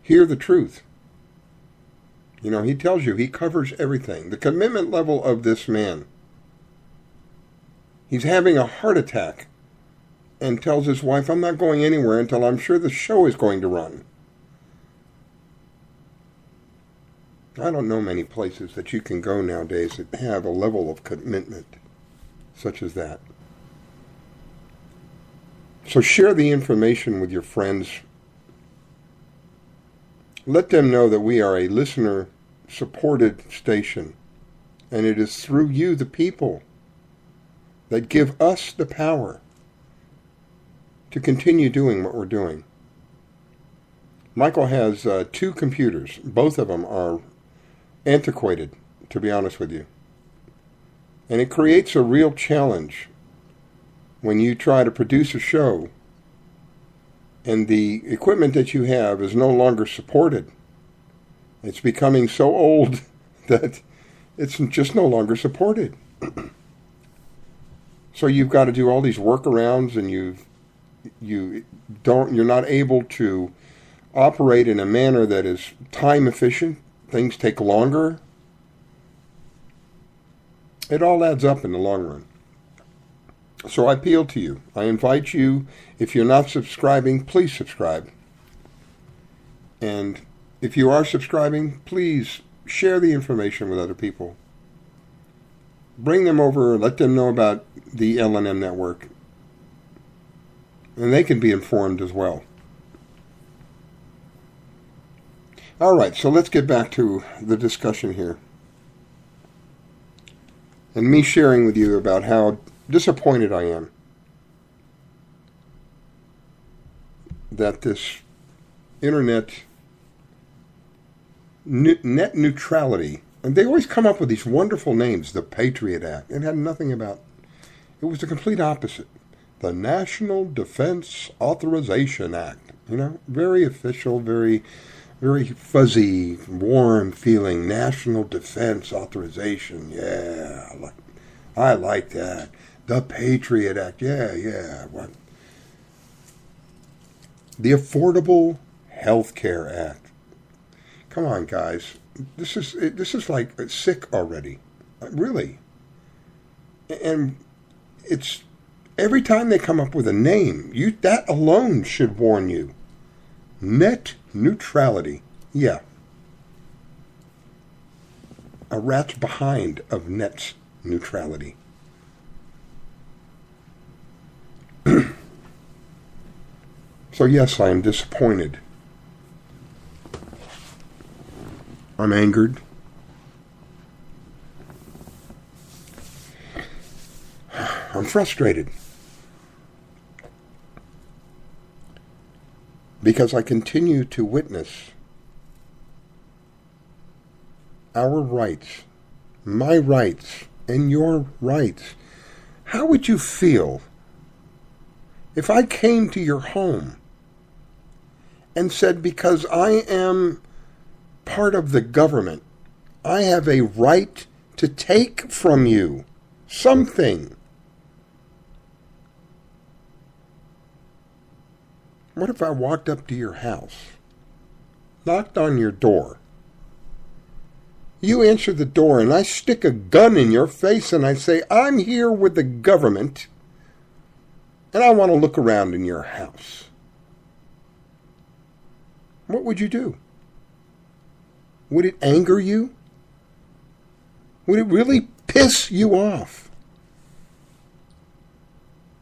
hear the truth. You know, he tells you, he covers everything. The commitment level of this man. He's having a heart attack and tells his wife, I'm not going anywhere until I'm sure the show is going to run. I don't know many places that you can go nowadays that have a level of commitment such as that. So share the information with your friends. Let them know that we are a listener-supported station, and it is through you, the people, that give us the power to continue doing what we're doing. Michael has 2 computers. Both of them are antiquated, to be honest with you. And it creates a real challenge when you try to produce a show and the equipment that you have is no longer supported. It's becoming so old that it's just no longer supported. So you've got to do all these workarounds, and you're not able to operate in a manner that is time efficient. Things take longer. It all adds up in the long run. So I appeal to you. I invite you, if you're not subscribing, please subscribe. And if you are subscribing, please share the information with other people. Bring them over, let them know about the L&M network. And they can be informed as well. All right, so let's get back to the discussion here. And me sharing with you about how disappointed I am that this internet net neutrality, and they always come up with these wonderful names, the Patriot Act. It had nothing about, it was the complete opposite. The National Defense Authorization Act. You know, very official, very fuzzy, warm feeling. National Defense Authorization. Yeah, I like that. The Patriot Act. Yeah. What? The Affordable Health Care Act. Come on, guys. This is like sick already. Really. And it's every time they come up with a name, that alone should warn you. Net neutrality. Yeah. A rat's behind of net neutrality. So yes, I am disappointed. I'm angered. I'm frustrated. Because I continue to witness our rights, my rights, and your rights. How would you feel if I came to your home and said, because I am part of the government, I have a right to take from you something? What if I walked up to your house, knocked on your door, you answer the door, and I stick a gun in your face and I say, I'm here with the government and I want to look around in your house? What would you do? Would it anger you? Would it really piss you off?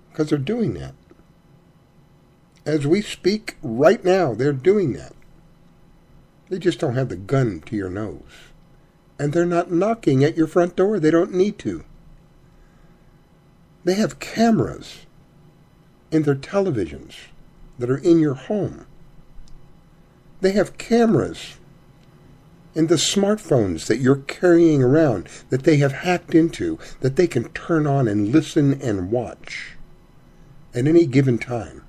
Because they're doing that. As we speak right now, they're doing that. They just don't have the gun to your nose. And they're not knocking at your front door. They don't need to. They have cameras in their televisions that are in your home. They have cameras in the smartphones that you're carrying around that they have hacked into, that they can turn on and listen and watch at any given time.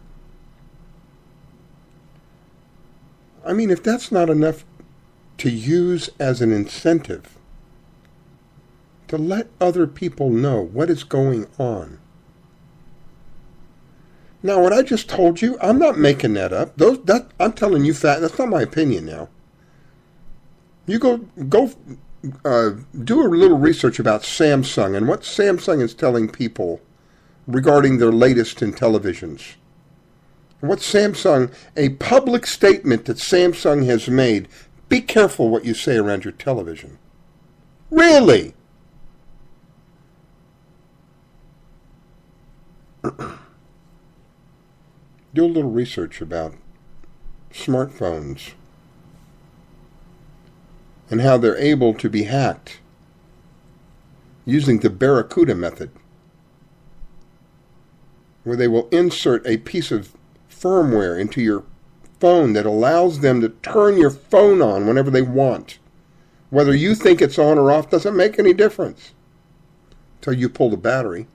I mean, if that's not enough to use as an incentive to let other people know what is going on. Now, what I just told you, I'm not making that up. I'm telling you that's not my opinion now. You go do a little research about Samsung and what Samsung is telling people regarding their latest in televisions. What Samsung, a public statement that Samsung has made, be careful what you say around your television. Really? Do a little research about smartphones and how they're able to be hacked using the Barracuda method, where they will insert a piece of firmware into your phone that allows them to turn your phone on whenever they want. Whether you think it's on or off doesn't make any difference until you pull the battery.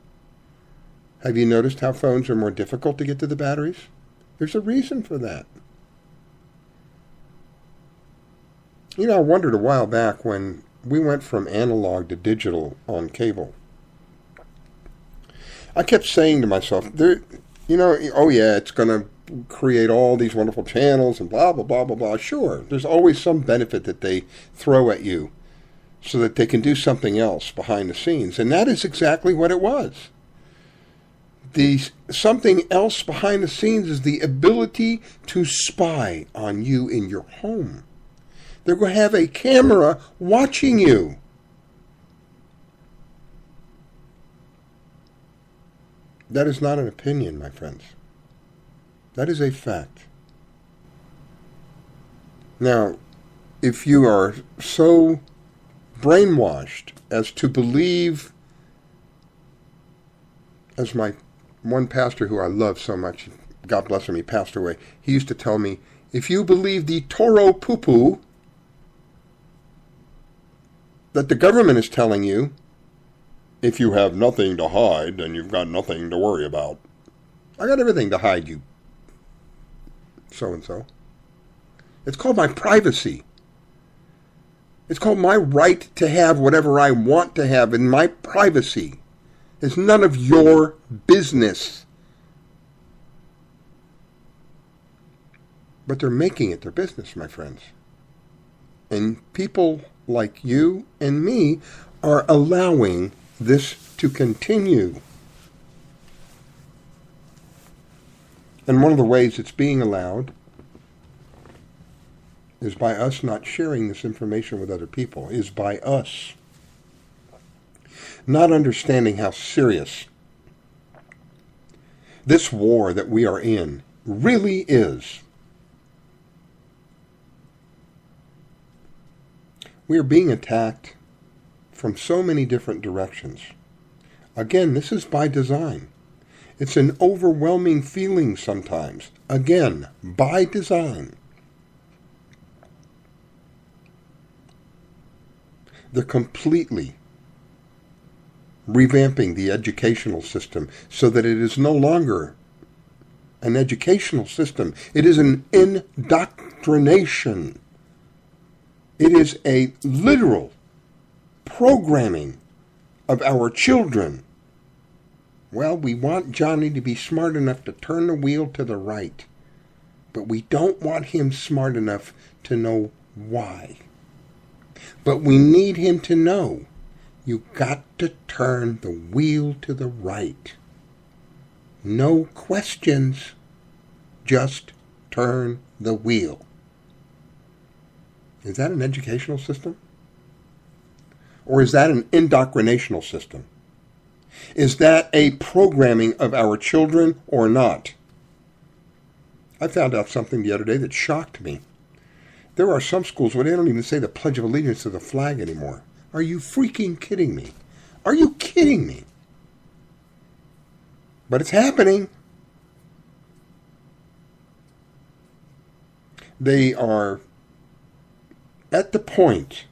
Have you noticed how phones are more difficult to get to the batteries? There's a reason for that. You know, I wondered a while back when we went from analog to digital on cable. I kept saying to myself, oh yeah, it's going to create all these wonderful channels and blah, blah, blah, blah, blah. Sure, there's always some benefit that they throw at you so that they can do something else behind the scenes. And that is exactly what it was. The something else behind the scenes is the ability to spy on you in your home. They're going to have a camera watching you. That is not an opinion, my friends. That is a fact. Now, if you are so brainwashed as to believe, as my one pastor who I love so much, God bless him, he passed away, he used to tell me, if you believe the Toro poo-poo that the government is telling you, if you have nothing to hide, then you've got nothing to worry about. I got everything to hide, you so-and-so. It's called my privacy. It's called my right to have whatever I want to have in my privacy. It's none of your business. But they're making it their business, my friends. And people like you and me are allowing this to continue. And one of the ways it's being allowed is by us not sharing this information with other people, is by us not understanding how serious this war that we are in really is. We are being attacked from so many different directions. Again, this is by design. It's an overwhelming feeling sometimes. Again, by design. They're completely revamping the educational system so that it is no longer an educational system. It is an indoctrination. It is a literal programming of our children. Well, we want Johnny to be smart enough to turn the wheel to the right, but we don't want him smart enough to know why. But we need him to know, you got to turn the wheel to the right. No questions, just turn the wheel. Is that an educational system? Or is that an indoctrinational system? Is that a programming of our children or not? I found out something the other day that shocked me. There are some schools where they don't even say the Pledge of Allegiance to the flag anymore. Are you freaking kidding me? Are you kidding me? But it's happening. They are at the point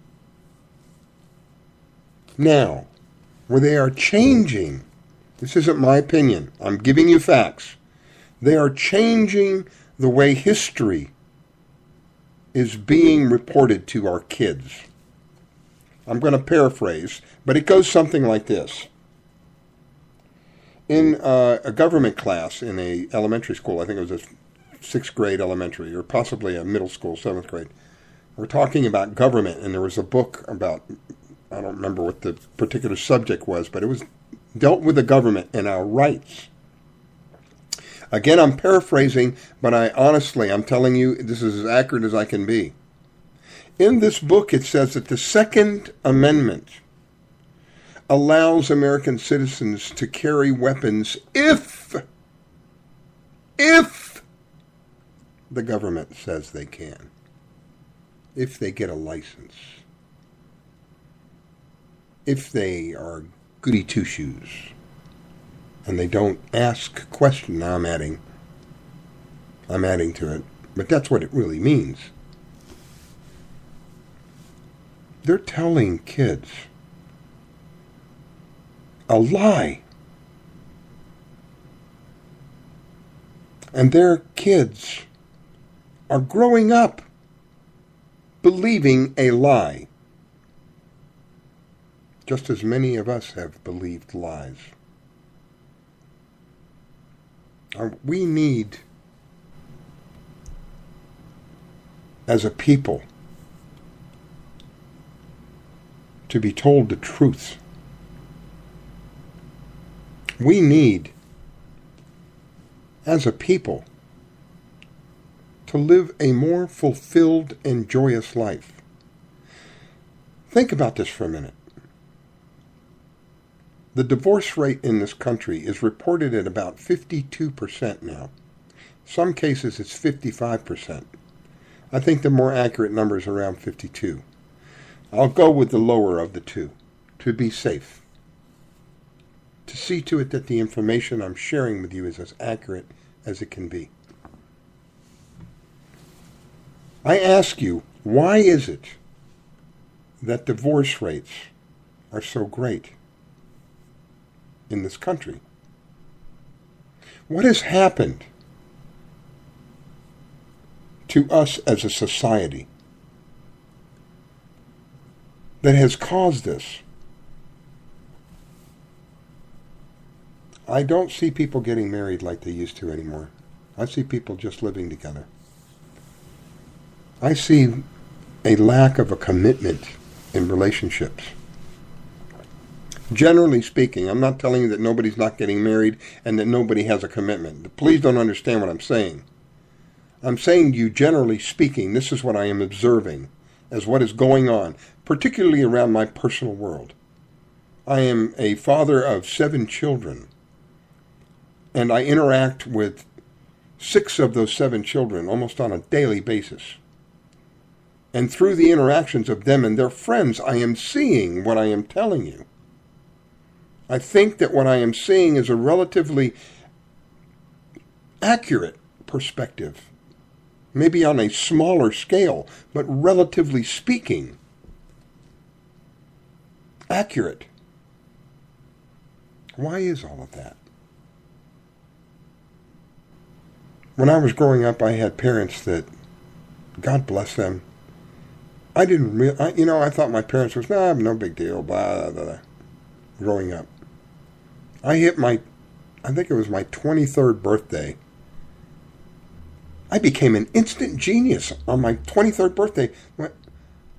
now where they are changing. This isn't my opinion. I'm giving you facts. They are changing the way history is being reported to our kids. I'm going to paraphrase, but it goes something like this. In a government class in a elementary school, I think it was a 6th grade elementary, or possibly a middle school, 7th grade, we're talking about government, and there was a book about, I don't remember what the particular subject was, but it was dealt with the government and our rights. Again, I'm paraphrasing, but I'm telling you, this is as accurate as I can be. In this book, it says that the Second Amendment allows American citizens to carry weapons if the government says they can, if they get a license, if they are goody two-shoes, and they don't ask questions. Now I'm adding to it, but that's what it really means. They're telling kids a lie. And their kids are growing up believing a lie, just as many of us have believed lies. We need, as a people, to be told the truth. We need, as a people, to live a more fulfilled and joyous life. Think about this for a minute. The divorce rate in this country is reported at about 52% now. Some cases it's 55%. I think the more accurate number is around 52. I'll go with the lower of the two, to be safe. To see to it that the information I'm sharing with you is as accurate as it can be. I ask you, why is it that divorce rates are so great in this country? What has happened to us as a society that has caused this? I don't see people getting married like they used to anymore. I see people just living together. I see a lack of a commitment in relationships. Generally speaking, I'm not telling you that nobody's not getting married and that nobody has a commitment. Please don't understand what I'm saying. I'm saying to you, generally speaking, this is what I am observing as what is going on, particularly around my personal world. I am a father of 7 children, and I interact with 6 of those 7 children almost on a daily basis. And through the interactions of them and their friends, I am seeing what I am telling you. I think that what I am seeing is a relatively accurate perspective. Maybe on a smaller scale, but relatively speaking, accurate. Why is all of that? When I was growing up, I had parents that, God bless them, I thought my parents was, no big deal, blah, blah, blah, growing up. I think it was my 23rd birthday. I became an instant genius on my 23rd birthday. Went,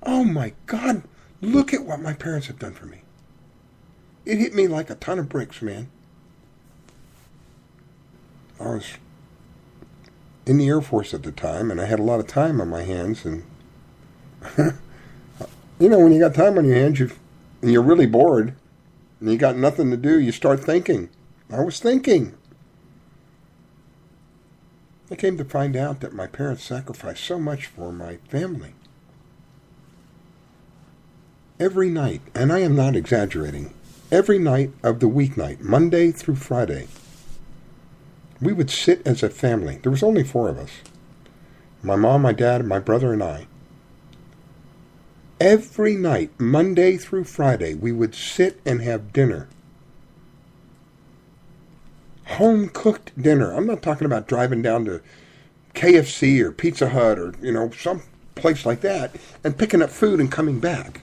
oh my God, look at what my parents have done for me. It hit me like a ton of bricks, man. I was in the Air Force at the time, and I had a lot of time on my hands, and when you got time on your hands, and you're really bored, and you got nothing to do, you start thinking. I was thinking. I came to find out that my parents sacrificed so much for my family. Every night, and I am not exaggerating, every night of the weeknight, Monday through Friday, We would sit as a family. There was only 4 of us. My mom, my dad, my brother, and I. Every night, Monday through Friday, we would sit and have dinner. Home-cooked dinner. I'm not talking about driving down to KFC or Pizza Hut or, some place like that and picking up food and coming back.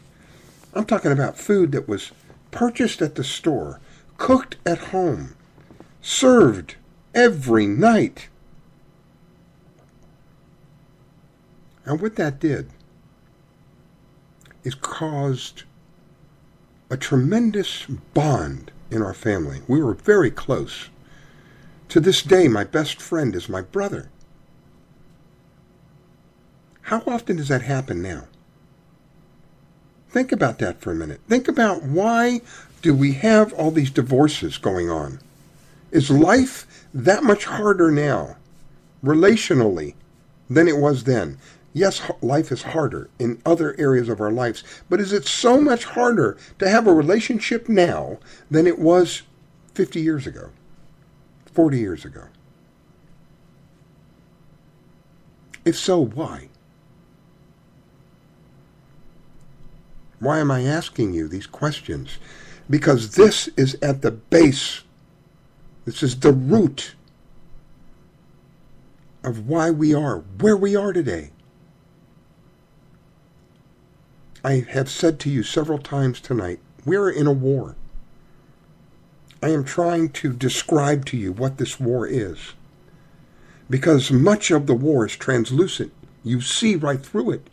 I'm talking about food that was purchased at the store, cooked at home, served every night. And what that did is caused a tremendous bond in our family. We were very close. To this day, my best friend is my brother. How often does that happen now? Think about that for a minute. Think about, why do we have all these divorces going on? Is life that much harder now, relationally, than it was then? Yes, life is harder in other areas of our lives, but is it so much harder to have a relationship now than it was 50 years ago, 40 years ago? If so, why? Why am I asking you these questions? Because this is at the base. This is the root of why we are where we are today. I have said to you several times tonight, we're in a war. I am trying to describe to you what this war is. Because much of the war is translucent. You see right through it.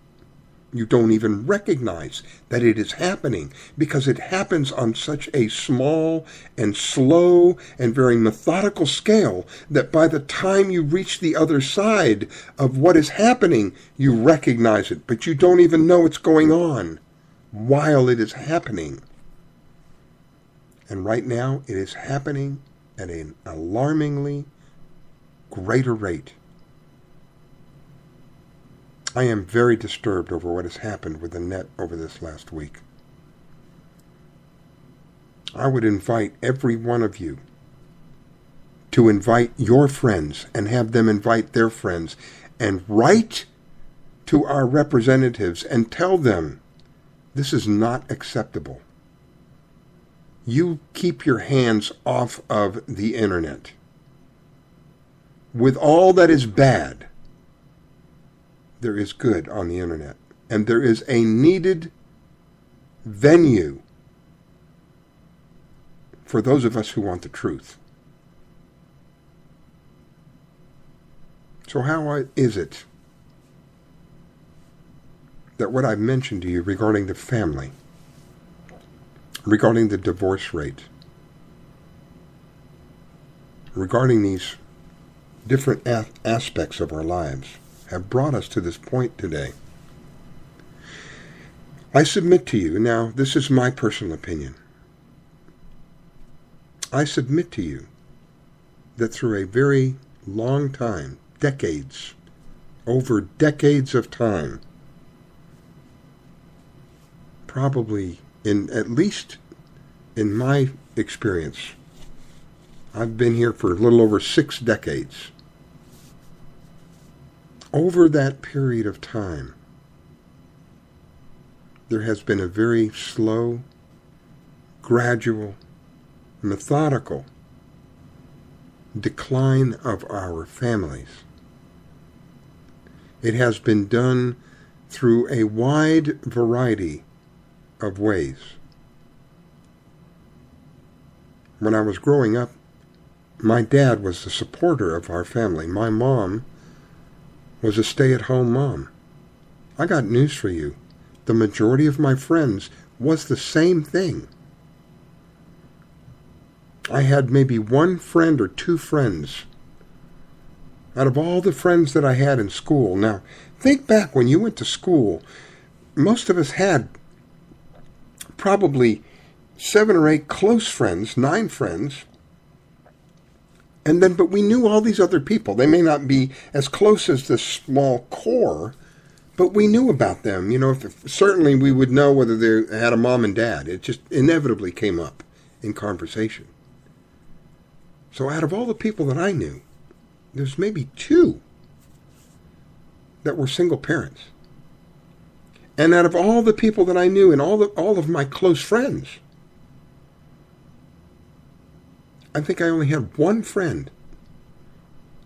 You don't even recognize that it is happening, because it happens on such a small and slow and very methodical scale that by the time you reach the other side of what is happening, you recognize it, but you don't even know it's going on while it is happening. And right now, it is happening at an alarmingly greater rate. I am very disturbed over what has happened with the net over this last week. I would invite every one of you to invite your friends and have them invite their friends and write to our representatives and tell them this is not acceptable. You keep your hands off of the internet. With all that is bad, there is good on the internet, and there is a needed venue for those of us who want the truth. So how is it that what I've mentioned to you regarding the family, regarding the divorce rate, regarding these different aspects of our lives, have brought us to this point today? I submit to you, now this is my personal opinion, I submit to you that through a very long time, decades, over decades of time, probably at least in my experience, I've been here for a little over 6 decades. Over that period of time, there has been a very slow, gradual, methodical decline of our families. It has been done through a wide variety of ways. When I was growing up, my dad was the supporter of our family. My mom was a stay-at-home mom. I got news for you. The majority of my friends was the same thing. I had maybe 1 friend or 2 friends out of all the friends that I had in school. Now, think back when you went to school, most of us had probably 7 or 8 close friends, 9 friends, but we knew all these other people. They may not be as close as the small core, but we knew about them. Certainly we would know whether they had a mom and dad. It just inevitably came up in conversation. So out of all the people that I knew, there's maybe 2 that were single parents. And out of all the people that I knew and all of my close friends, I think I only had one friend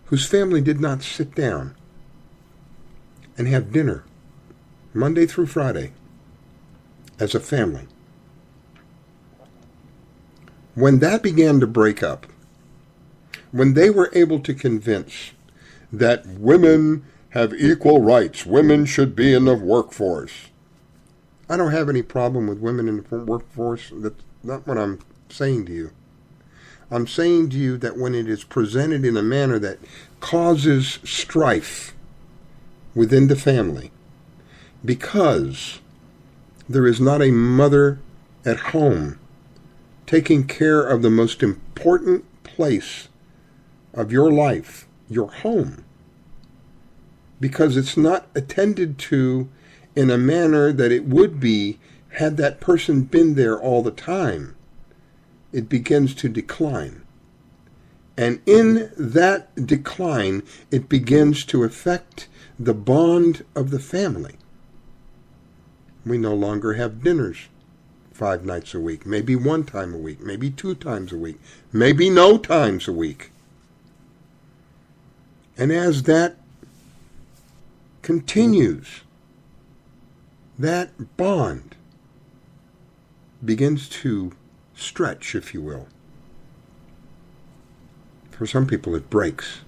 whose family did not sit down and have dinner Monday through Friday as a family. When that began to break up, when they were able to convince that women have equal rights, women should be in the workforce. I don't have any problem with women in the workforce. That's not what I'm saying to you. I'm saying to you that when it is presented in a manner that causes strife within the family, because there is not a mother at home taking care of the most important place of your life, your home, because it's not attended to in a manner that it would be had that person been there all the time, it begins to decline. And in that decline, it begins to affect the bond of the family. We no longer have dinners 5 nights a week, maybe 1 time a week, maybe 2 times a week, maybe no times a week. And as that continues, that bond begins to stretch, if you will. For some people, it breaks.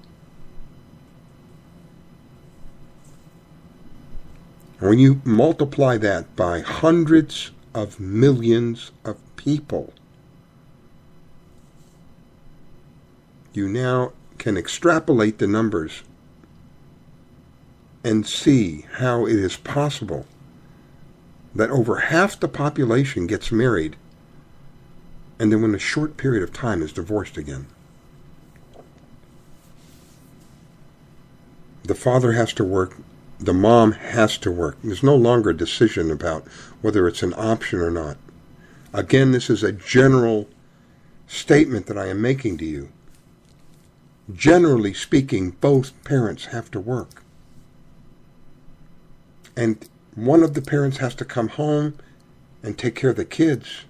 And when you multiply that by hundreds of millions of people, you now can extrapolate the numbers and see how it is possible that over half the population gets married and then within a short period of time is divorced again. The father has to work. The mom has to work. There's no longer a decision about whether it's an option or not. Again, this is a general statement that I am making to you. Generally speaking, both parents have to work. And one of the parents has to come home and take care of the kids.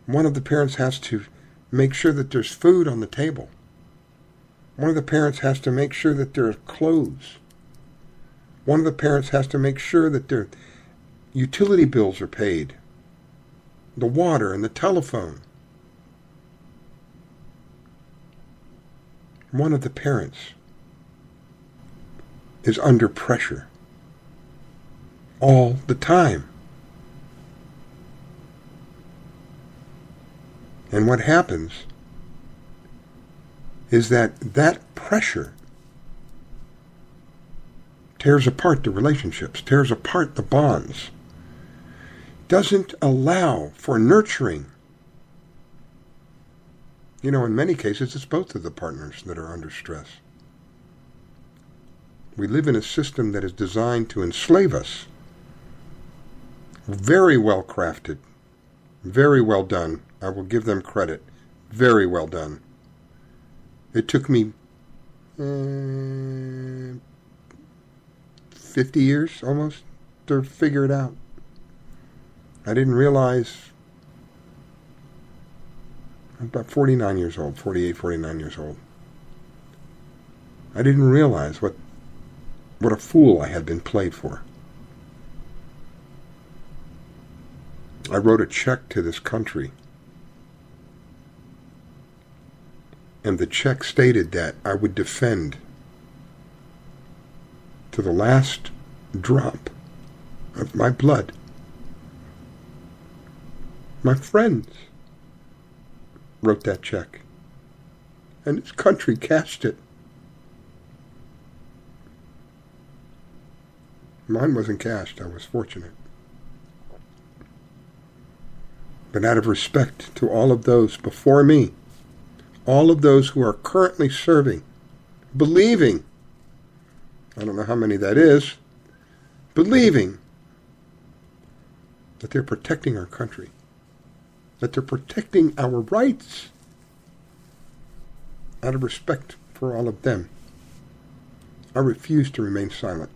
One of the parents has to make sure that there's food on the table. One of the parents has to make sure that there are clothes. One of the parents has to make sure that their utility bills are paid, the water and the telephone. One of the parents is under pressure all the time. And what happens is that pressure tears apart the relationships, tears apart the bonds, doesn't allow for nurturing. You know, in many cases, it's both of the partners that are under stress. We live in a system that is designed to enslave us. Very well crafted, very well done. I will give them credit. Very well done. It took me 50 years almost to figure it out. I didn't realize. I'm about 49 years old, 48, 49 years old. I didn't realize what a fool I had been played for. I wrote a check to this country, and the check stated that I would defend to the last drop of my blood my friends wrote that check, and this country cashed it. Mine wasn't cashed. I was fortunate. But out of respect to all of those before me, all of those who are currently serving, believing, I don't know how many that is, believing that they're protecting our country, that they're protecting our rights, out of respect for all of them. I refuse to remain silent.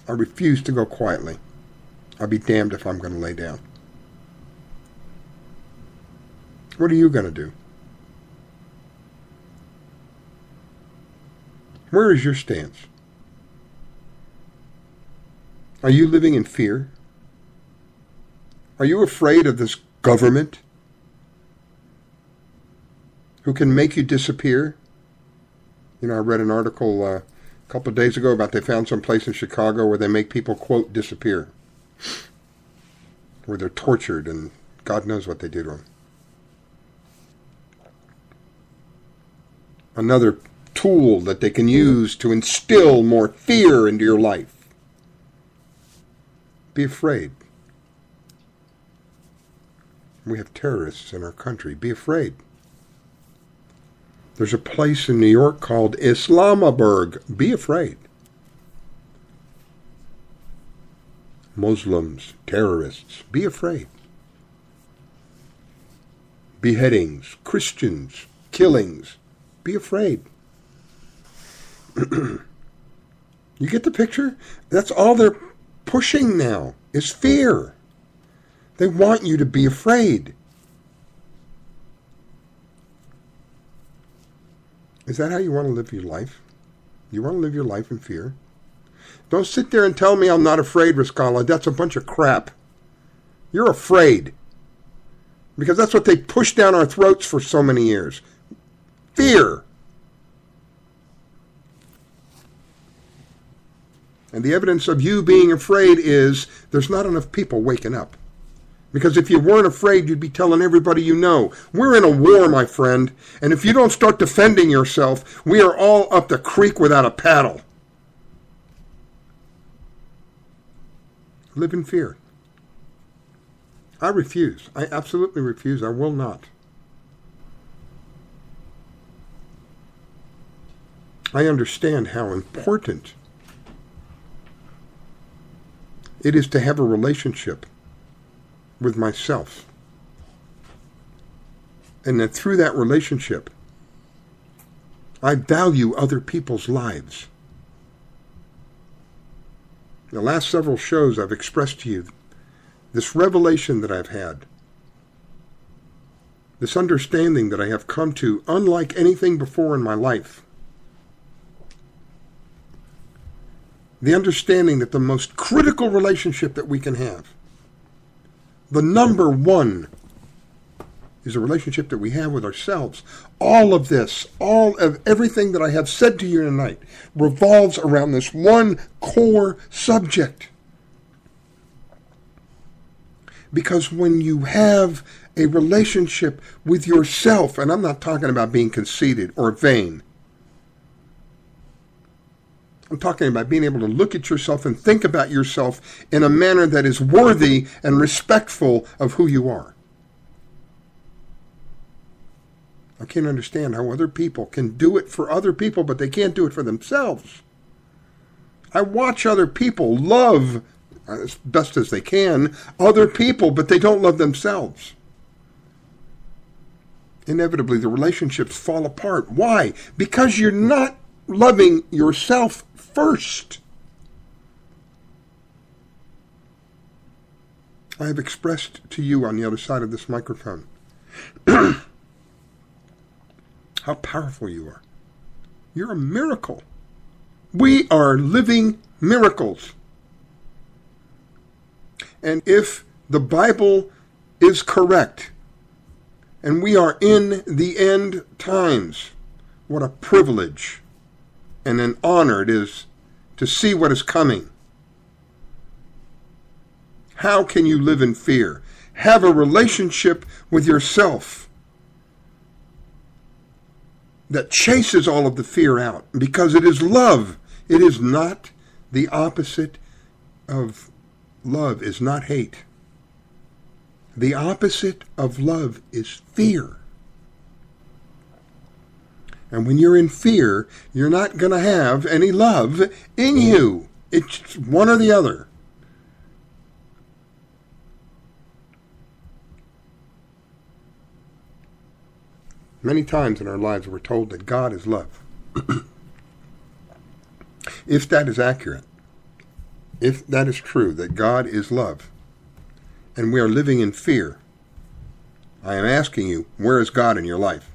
I refuse to go quietly. I'll be damned if I'm going to lay down. What are you going to do? Where is your stance? Are you living in fear? Are you afraid of this government who can make you disappear? You know, I read an article a couple of days ago about they found some place in Chicago where they make people, quote, disappear. Where they're tortured and God knows what they do to them. Another tool that they can use to instill more fear into your life. Be afraid. We have terrorists in our country. Be afraid. There's a place in New York called Islamabad. Be afraid. Muslims, terrorists. Be afraid. Beheadings, Christians, killings. Be afraid. You get the picture? That's all they're pushing now, is fear. They want you to be afraid. Is that how you want to live your life? You want to live your life in fear? Don't sit there and tell me I'm not afraid, Riscalla. That's a bunch of crap. You're afraid. Because that's what they pushed down our throats for so many years. Fear. And the evidence of you being afraid is there's not enough people waking up. Because if you weren't afraid, you'd be telling everybody you know. We're in a war, my friend. And if you don't start defending yourself, we are all up the creek without a paddle. Live in fear. I refuse. I absolutely refuse. I will not. I understand how important it is to have a relationship with myself. And that through that relationship, I value other people's lives. The last several shows I've expressed to you this revelation that I've had, this understanding that I have come to unlike anything before in my life. The understanding that the most critical relationship that we can have, the number one, is a relationship that we have with ourselves. All of this, all of everything that I have said to you tonight revolves around this one core subject. Because when you have a relationship with yourself, and I'm not talking about being conceited or vain, I'm talking about being able to look at yourself and think about yourself in a manner that is worthy and respectful of who you are. I can't understand how other people can do it for other people, but they can't do it for themselves. I watch other people love, as best as they can, other people, but they don't love themselves. Inevitably, the relationships fall apart. Why? Because you're not loving yourself first. I have expressed to you on the other side of this microphone how powerful you are. You're a miracle. We are living miracles. And if the Bible is correct, and we are in the end times, what a privilege and an honor it is to see what is coming. How can you live in fear? Have a relationship with yourself that chases all of the fear out, because it is love. It is not the opposite of love, is not hate. The opposite of love is fear. And when you're in fear, you're not going to have any love in you. It's one or the other. Many times in our lives we're told that God is love. If that is accurate, if that is true, that God is love, and we are living in fear, I am asking you, where is God in your life?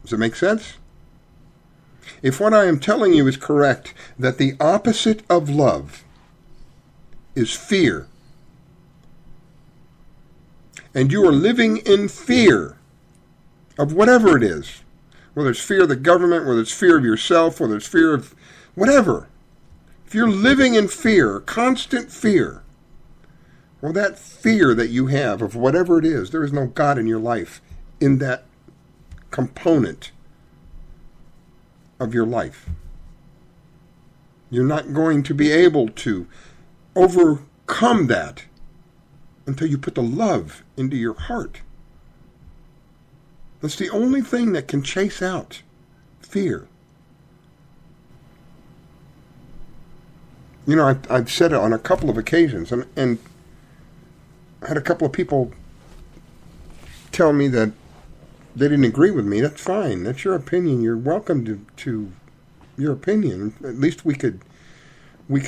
Does it make sense? If what I am telling you is correct, that the opposite of love is fear, and you are living in fear of whatever it is, whether it's fear of the government, whether it's fear of yourself, whether it's fear of whatever, if you're living in fear, constant fear, well, that fear that you have of whatever it is, there is no God in your life in that component of your life. You're not going to be able to overcome that until you put the love into your heart. That's the only thing that can chase out fear. You know, I've said it on a couple of occasions, and I had a couple of people tell me that they didn't agree with me. That's fine. That's your opinion. You're welcome to your opinion. At least we could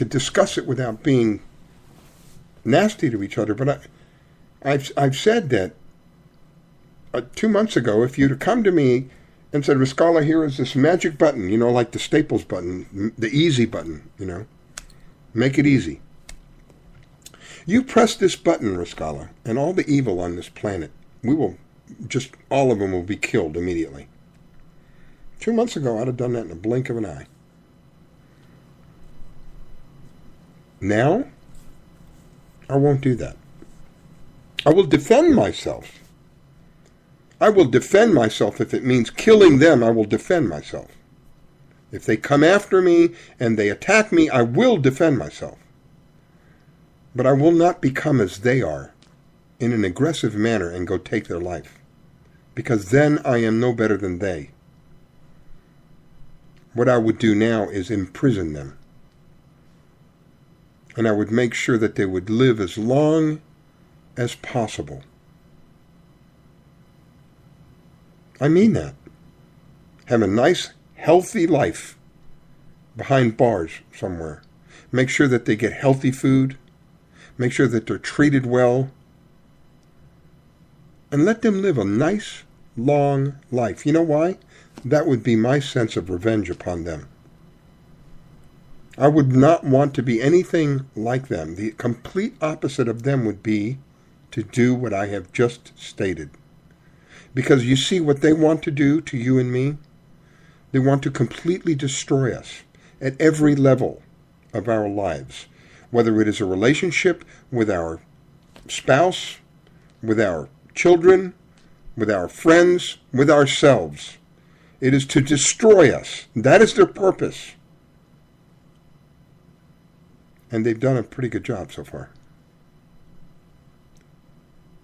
discuss it without being nasty to each other. But I've said that 2 months ago, if you'd have come to me and said, Riscalla, here is this magic button, you know, like the Staples button, the easy button, you know, make it easy. You press this button, Riscalla, and all the evil on this planet, all of them will be killed immediately. 2 months ago, I'd have done that in a blink of an eye. Now, I won't do that. I will defend myself. I will defend myself. If it means killing them, I will defend myself. If they come after me and they attack me, I will defend myself. But I will not become as they are in an aggressive manner and go take their life. Because then I am no better than they. What I would do now is imprison them. And I would make sure that they would live as long as possible. I mean that. Have a nice, healthy life behind bars somewhere. Make sure that they get healthy food. Make sure that they're treated well. And let them live a nice, long life. You know why? That would be my sense of revenge upon them. I would not want to be anything like them. The complete opposite of them would be to do what I have just stated. Because you see what they want to do to you and me? They want to completely destroy us at every level of our lives. Whether it is a relationship with our spouse, with our children, with our friends, with ourselves. It is to destroy us. That is their purpose. And they've done a pretty good job so far.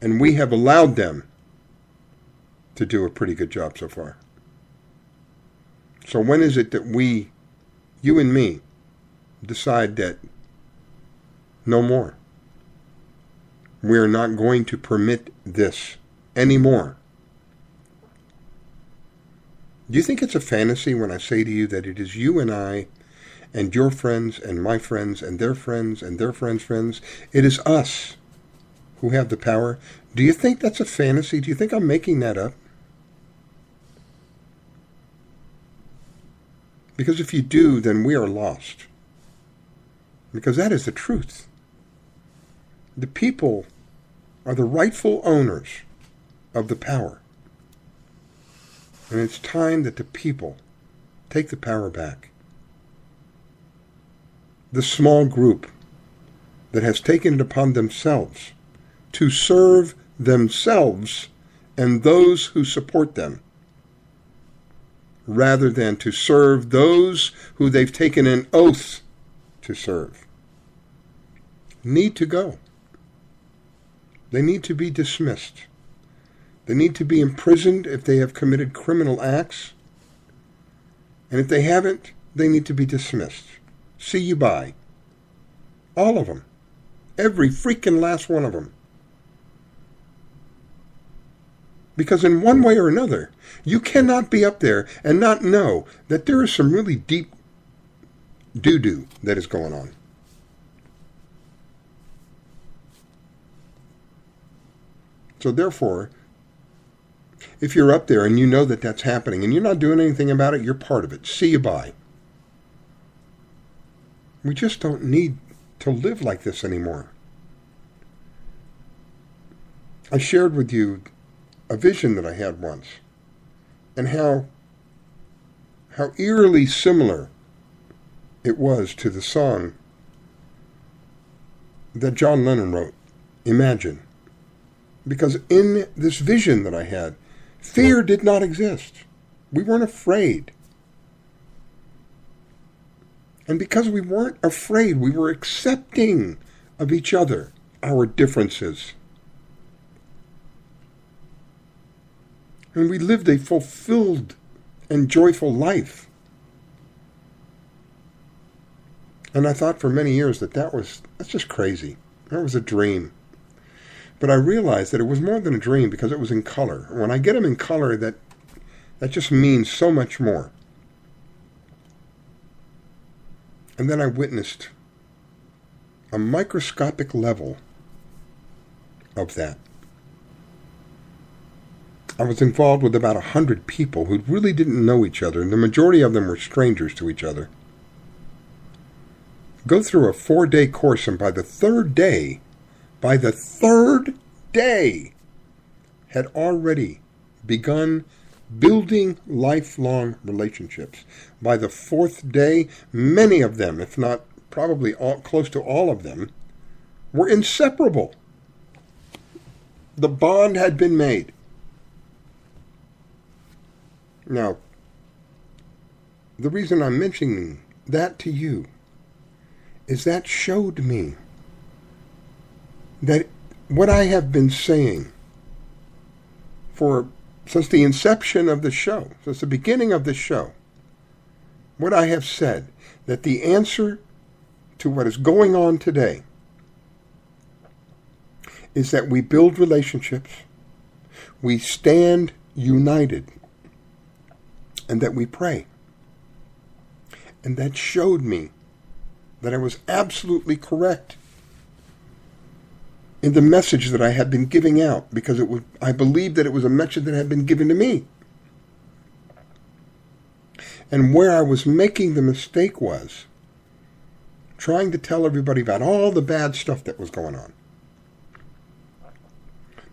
And we have allowed them to do a pretty good job so far. So when is it that we, you and me, decide that no more? We are not going to permit this anymore. Do you think it's a fantasy when I say to you that it is you and I and your friends and my friends and their friends and their friends' friends? It is us who have the power. Do you think that's a fantasy? Do you think I'm making that up? Because if you do, then we are lost. Because that is the truth. The people are the rightful owners of the power. And it's time that the people take the power back. The small group that has taken it upon themselves to serve themselves and those who support them, rather than to serve those who they've taken an oath to serve, need to go. They need to be dismissed. They need to be imprisoned if they have committed criminal acts. And if they haven't, they need to be dismissed. See you bye. All of them. Every freaking last one of them. Because in one way or another, you cannot be up there and not know that there is some really deep doo-doo that is going on. So therefore, if you're up there and you know that that's happening and you're not doing anything about it, you're part of it. See you bye. We just don't need to live like this anymore. I shared with you a vision that I had once, and how eerily similar it was to the song that John Lennon wrote, Imagine. Because in this vision that I had, fear did not exist. We weren't afraid. And because we weren't afraid, we were accepting of each other, our differences. And we lived a fulfilled and joyful life. And I thought for many years that's just crazy. That was a dream. But I realized that it was more than a dream because it was in color. When I get them in color, that just means so much more. And then I witnessed a microscopic level of that. I was involved with about 100 people who really didn't know each other, and the majority of them were strangers to each other. Go through a 4-day course, and by the third day, had already begun building lifelong relationships. By the 4th day, many of them, if not probably close to all of them, were inseparable. The bond had been made. Now, the reason I'm mentioning that to you is that showed me that what I have been saying since the inception of the show, since the beginning of the show, what I have said, that the answer to what is going on today is that we build relationships, we stand united, and that we pray. And that showed me that I was absolutely correct in the message that I had been giving out, because I believed that it was a message that had been given to me. And where I was making the mistake was trying to tell everybody about all the bad stuff that was going on.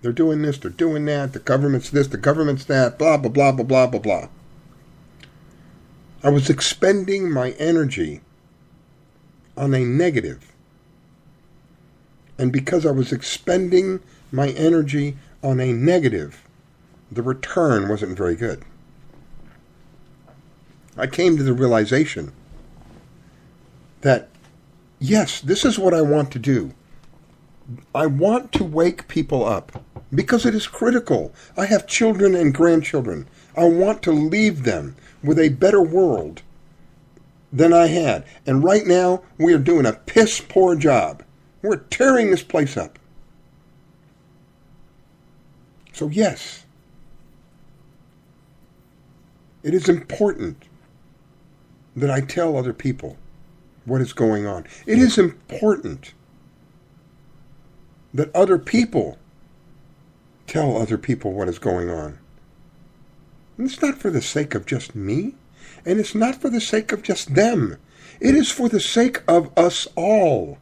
They're doing this, they're doing that, the government's this, the government's that, blah, blah, blah, blah, blah, blah, blah. I was expending my energy on a negative. And because I was expending my energy on a negative, the return wasn't very good. I came to the realization that, yes, this is what I want to do. I want to wake people up because it is critical. I have children and grandchildren. I want to leave them with a better world than I had. And right now, we are doing a piss-poor job. We're tearing this place up. So yes, it is important that I tell other people what is going on. It is important that other people tell other people what is going on. And it's not for the sake of just me, and it's not for the sake of just them. It is for the sake of us all.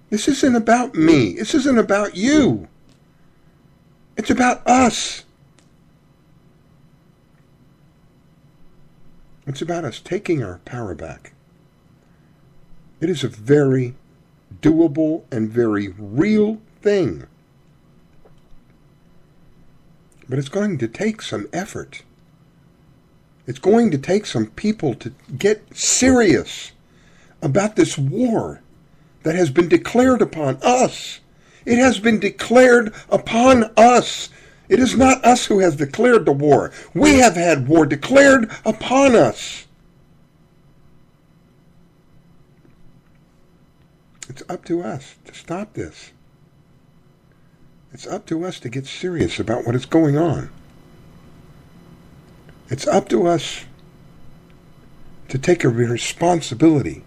This isn't about me. This isn't about you. It's about us. It's about us taking our power back. It is a very doable and very real thing. But it's going to take some effort. It's going to take some people to get serious about this war that has been declared upon us. It has been declared upon us. It is not us who has declared the war. We have had war declared upon us. It's up to us to stop this. It's up to us to get serious about what is going on. It's up to us to take a responsibility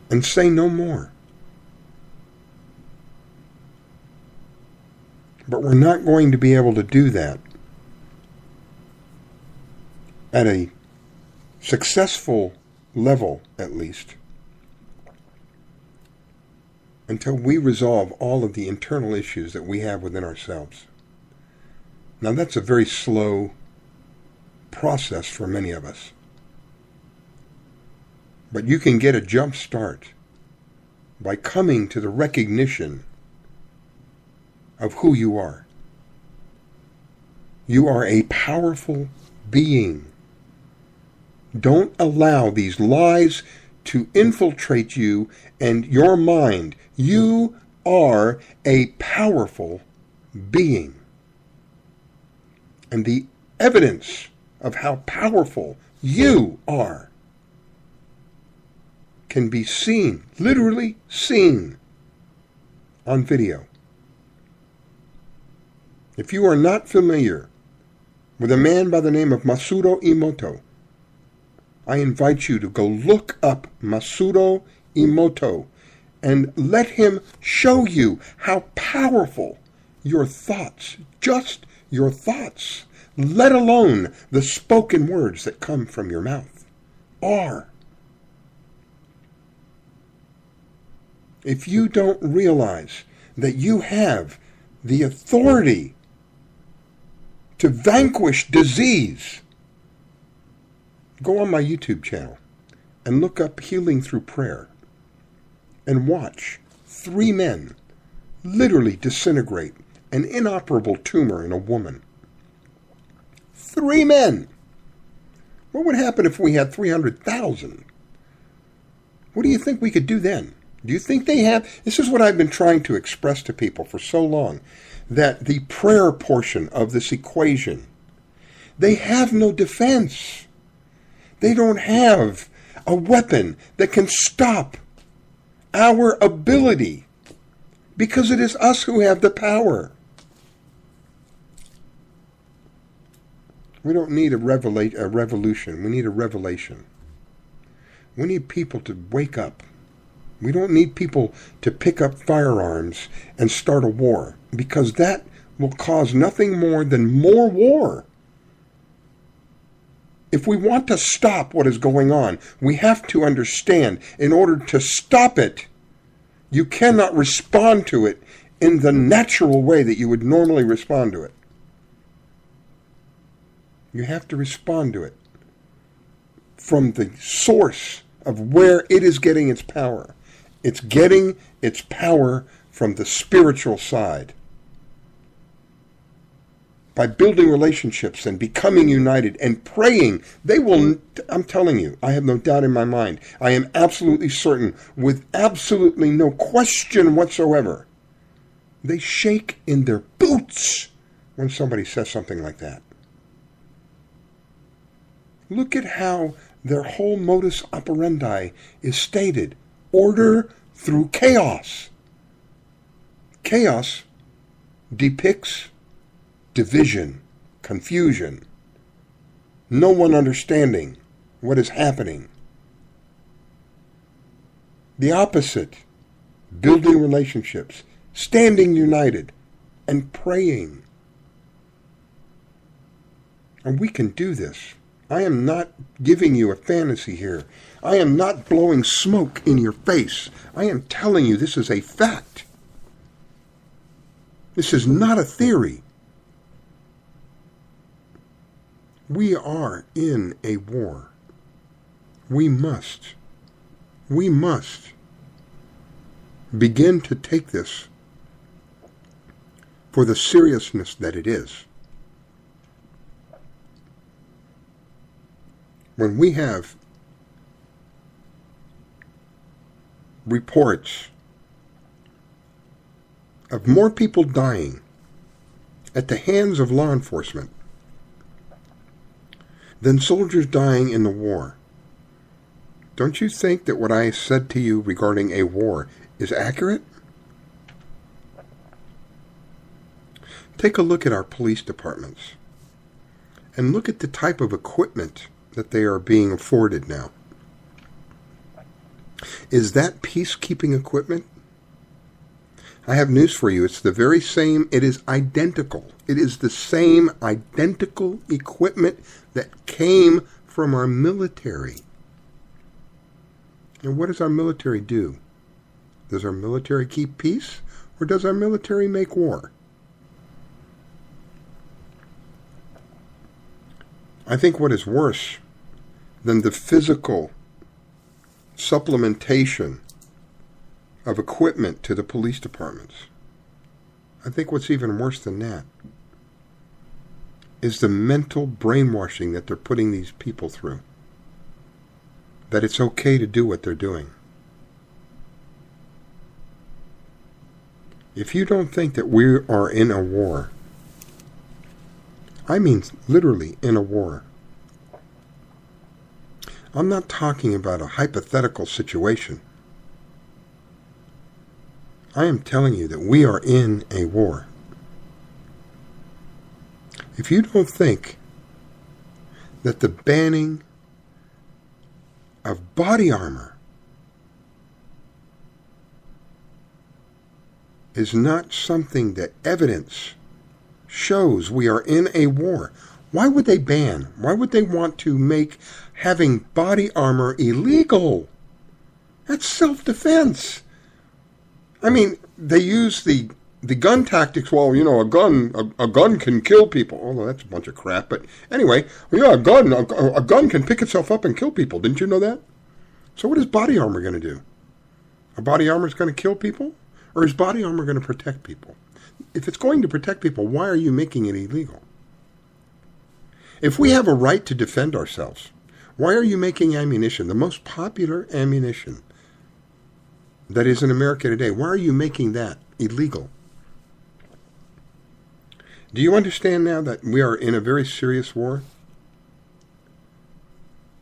and say no more. But we're not going to be able to do that at a successful level, at least, until we resolve all of the internal issues that we have within ourselves. Now, that's a very slow process for many of us. But you can get a jump start by coming to the recognition of who you are. You are a powerful being. Don't allow these lies to infiltrate you and your mind. You are a powerful being. And the evidence of how powerful you are can be seen, literally seen, on video. If you are not familiar with a man by the name of Masaru Emoto, I invite you to go look up Masaru Emoto and let him show you how powerful your thoughts, just your thoughts, let alone the spoken words that come from your mouth, are. If you don't realize that you have the authority to vanquish disease, go on my YouTube channel and look up Healing Through Prayer and watch 3 men literally disintegrate an inoperable tumor in a woman. 3 men! What would happen if we had 300,000? What do you think we could do then? Do you think they have? This is what I've been trying to express to people for so long, that the prayer portion of this equation, they have no defense. They don't have a weapon that can stop our ability, because it is us who have the power. We don't need a revolution. We need a revelation. We need people to wake up. We don't need people to pick up firearms and start a war, because that will cause nothing more than more war. If we want to stop what is going on, we have to understand, in order to stop it, you cannot respond to it in the natural way that you would normally respond to it. You have to respond to it from the source of where it is getting its power. It's getting its power from the spiritual side. By building relationships and becoming united and praying, they will, I'm telling you, I have no doubt in my mind, I am absolutely certain, with absolutely no question whatsoever, they shake in their boots when somebody says something like that. Look at how their whole modus operandi is stated. Order through chaos. Chaos depicts division, confusion, no one understanding what is happening. The opposite, building relationships, standing united, and praying. And we can do this. I am not giving you a fantasy here. I am not blowing smoke in your face. I am telling you this is a fact. This is not a theory. We are in a war. We must begin to take this for the seriousness that it is. When we have reports of more people dying at the hands of law enforcement than soldiers dying in the war, don't you think that what I said to you regarding a war is accurate? Take a look at our police departments and look at the type of equipment that they are being afforded now. Is that peacekeeping equipment? I have news for you. It's the very same. It is identical. It is the same identical equipment that came from our military. And what does our military do? Does our military keep peace, or does our military make war? I think what is worse than the physical supplementation of equipment to the police departments, I think what's even worse than that is the mental brainwashing that they're putting these people through. That it's okay to do what they're doing. If you don't think that we are in a war, I mean literally in a war. I'm not talking about a hypothetical situation. I am telling you that we are in a war. If you don't think that the banning of body armor is not something that evidence shows we are in a war, why would they ban? Why would they want to make having body armor illegal? That's self-defense. I mean, they use the gun tactics. Well, you know, a gun can kill people. Although that's a bunch of crap. But anyway, yeah, a gun can pick itself up and kill people. Didn't you know that? So what is body armor going to do? A body armor is going to kill people? Or is body armor going to protect people? If it's going to protect people, why are you making it illegal? If we have a right to defend ourselves, why are you making ammunition, the most popular ammunition that is in America today, why are you making that illegal? Do you understand now that we are in a very serious war?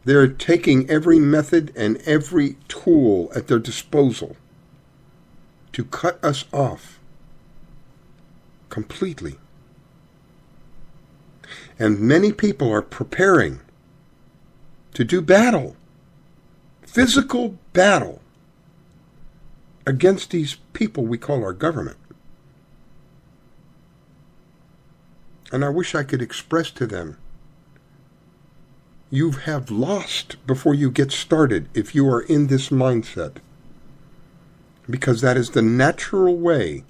They're taking every method and every tool at their disposal to cut us off completely. And many people are preparing to do battle, physical battle, against these people we call our government. And I wish I could express to them, you have lost before you get started if you are in this mindset. Because that is the natural way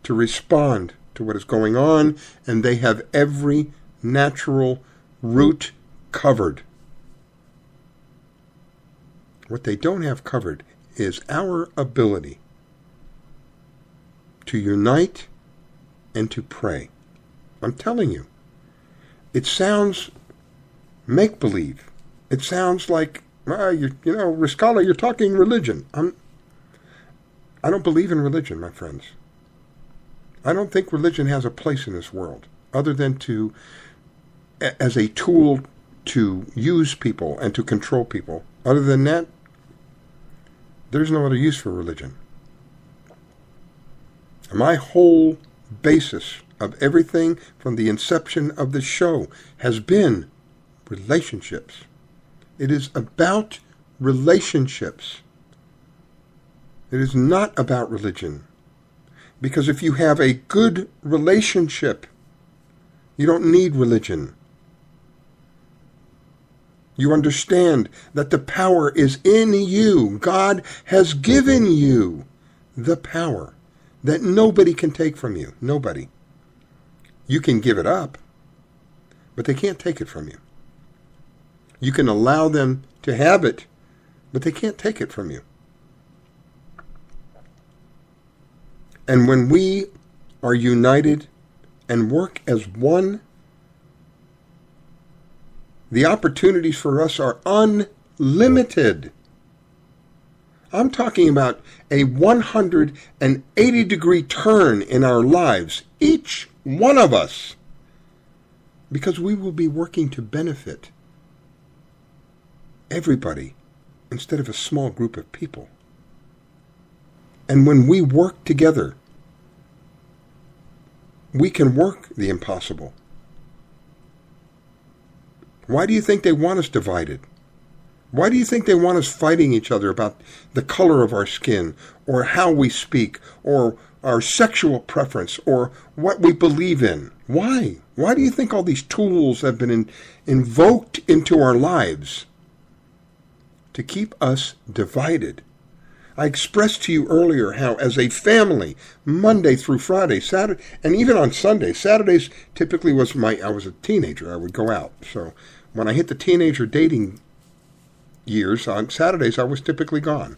to respond to what is going on, and they have every natural route covered. What they don't have covered is our ability to unite and to pray. I'm telling you, it sounds make-believe. It sounds like, Riscalla, you're talking religion. I don't believe in religion, my friends. I don't think religion has a place in this world other than as a tool to use people and to control people. Other than that, there's no other use for religion. My whole basis of everything from the inception of the show has been relationships. It is about relationships. It is not about religion. Because if you have a good relationship, you don't need religion. You understand that the power is in you. God has given you the power that nobody can take from you. Nobody. You can give it up, but they can't take it from you. You can allow them to have it, but they can't take it from you. And when we are united and work as one, the opportunities for us are unlimited. I'm talking about a 180-degree turn in our lives, each one of us, because we will be working to benefit everybody instead of a small group of people. And when we work together, we can work the impossible. Why do you think they want us divided? Why do you think they want us fighting each other about the color of our skin, or how we speak, or our sexual preference, or what we believe in? Why? Why do you think all these tools have been invoked into our lives? To keep us divided. I expressed to you earlier how, as a family, Monday through Friday, Saturday, and even on Sunday, Saturdays typically I was a teenager, I would go out. So when I hit the teenager dating years, on Saturdays I was typically gone.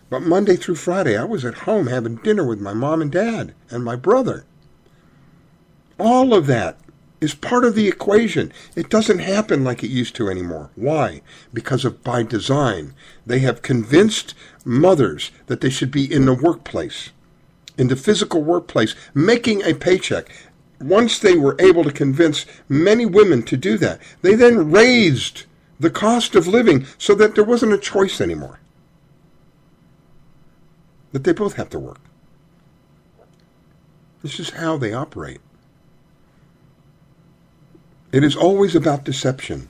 But Monday through Friday, I was at home having dinner with my mom and dad and my brother. All of that is part of the equation. It doesn't happen like it used to anymore. Why? Because of by design. They have convinced mothers that they should be in the workplace, in the physical workplace, making a paycheck. Once they were able to convince many women to do that, they then raised the cost of living so that there wasn't a choice anymore. That they both have to work. This is how they operate. It is always about deception.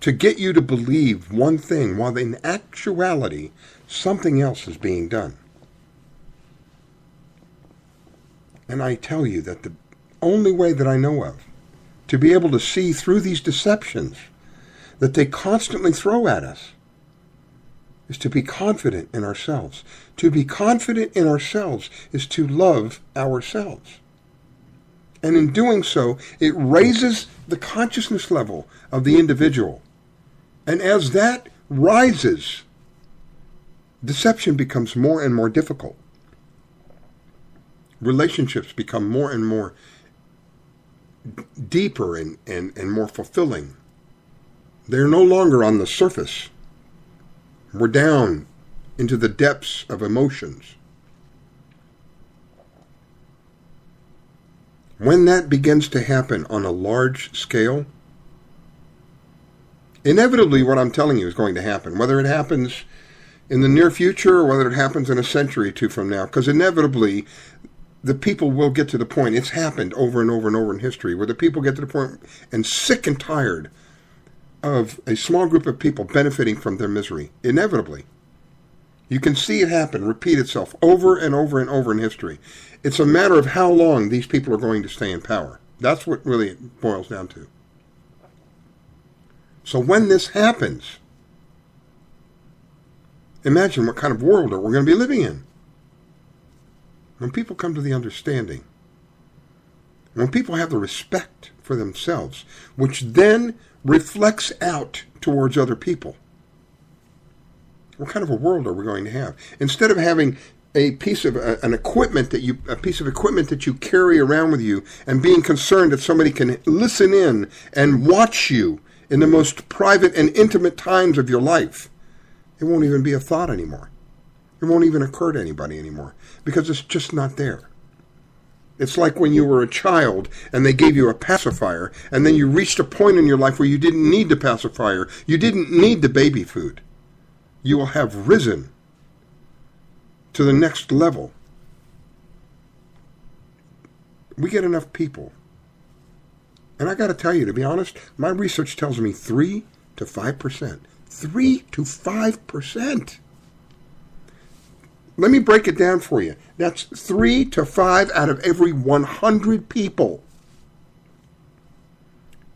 To get you to believe one thing while in actuality something else is being done. And I tell you that the only way that I know of to be able to see through these deceptions that they constantly throw at us is to be confident in ourselves. To be confident in ourselves is to love ourselves. And in doing so, it raises the consciousness level of the individual. And as that rises, deception becomes more and more difficult. Relationships become more and more deeper and more fulfilling. They're no longer on the surface. We're down into the depths of emotions. When that begins to happen on a large scale, inevitably what I'm telling you is going to happen, whether it happens in the near future or whether it happens in a century or two from now, because inevitably the people will get to the point, it's happened over and over and over in history, where the people get to the point and sick and tired of a small group of people benefiting from their misery. Inevitably. You can see it happen, repeat itself over and over and over in history. It's a matter of how long these people are going to stay in power. That's what really it boils down to. So when this happens, imagine what kind of world we're going to be living in. When people come to the understanding, when people have the respect for themselves, which then reflects out towards other people, what kind of a world are we going to have? Instead of having a piece of equipment that you carry around with you and being concerned that somebody can listen in and watch you in the most private and intimate times of your life, it won't even be a thought anymore. It won't even occur to anybody anymore because it's just not there. It's like when you were a child and they gave you a pacifier and then you reached a point in your life where you didn't need the pacifier. You didn't need the baby food. You will have risen to the next level. We get enough people. And I got to tell you, to be honest, my research tells me 3 to 5%. 3 to 5%. Let me break it down for you. That's 3 to 5 out of every 100 people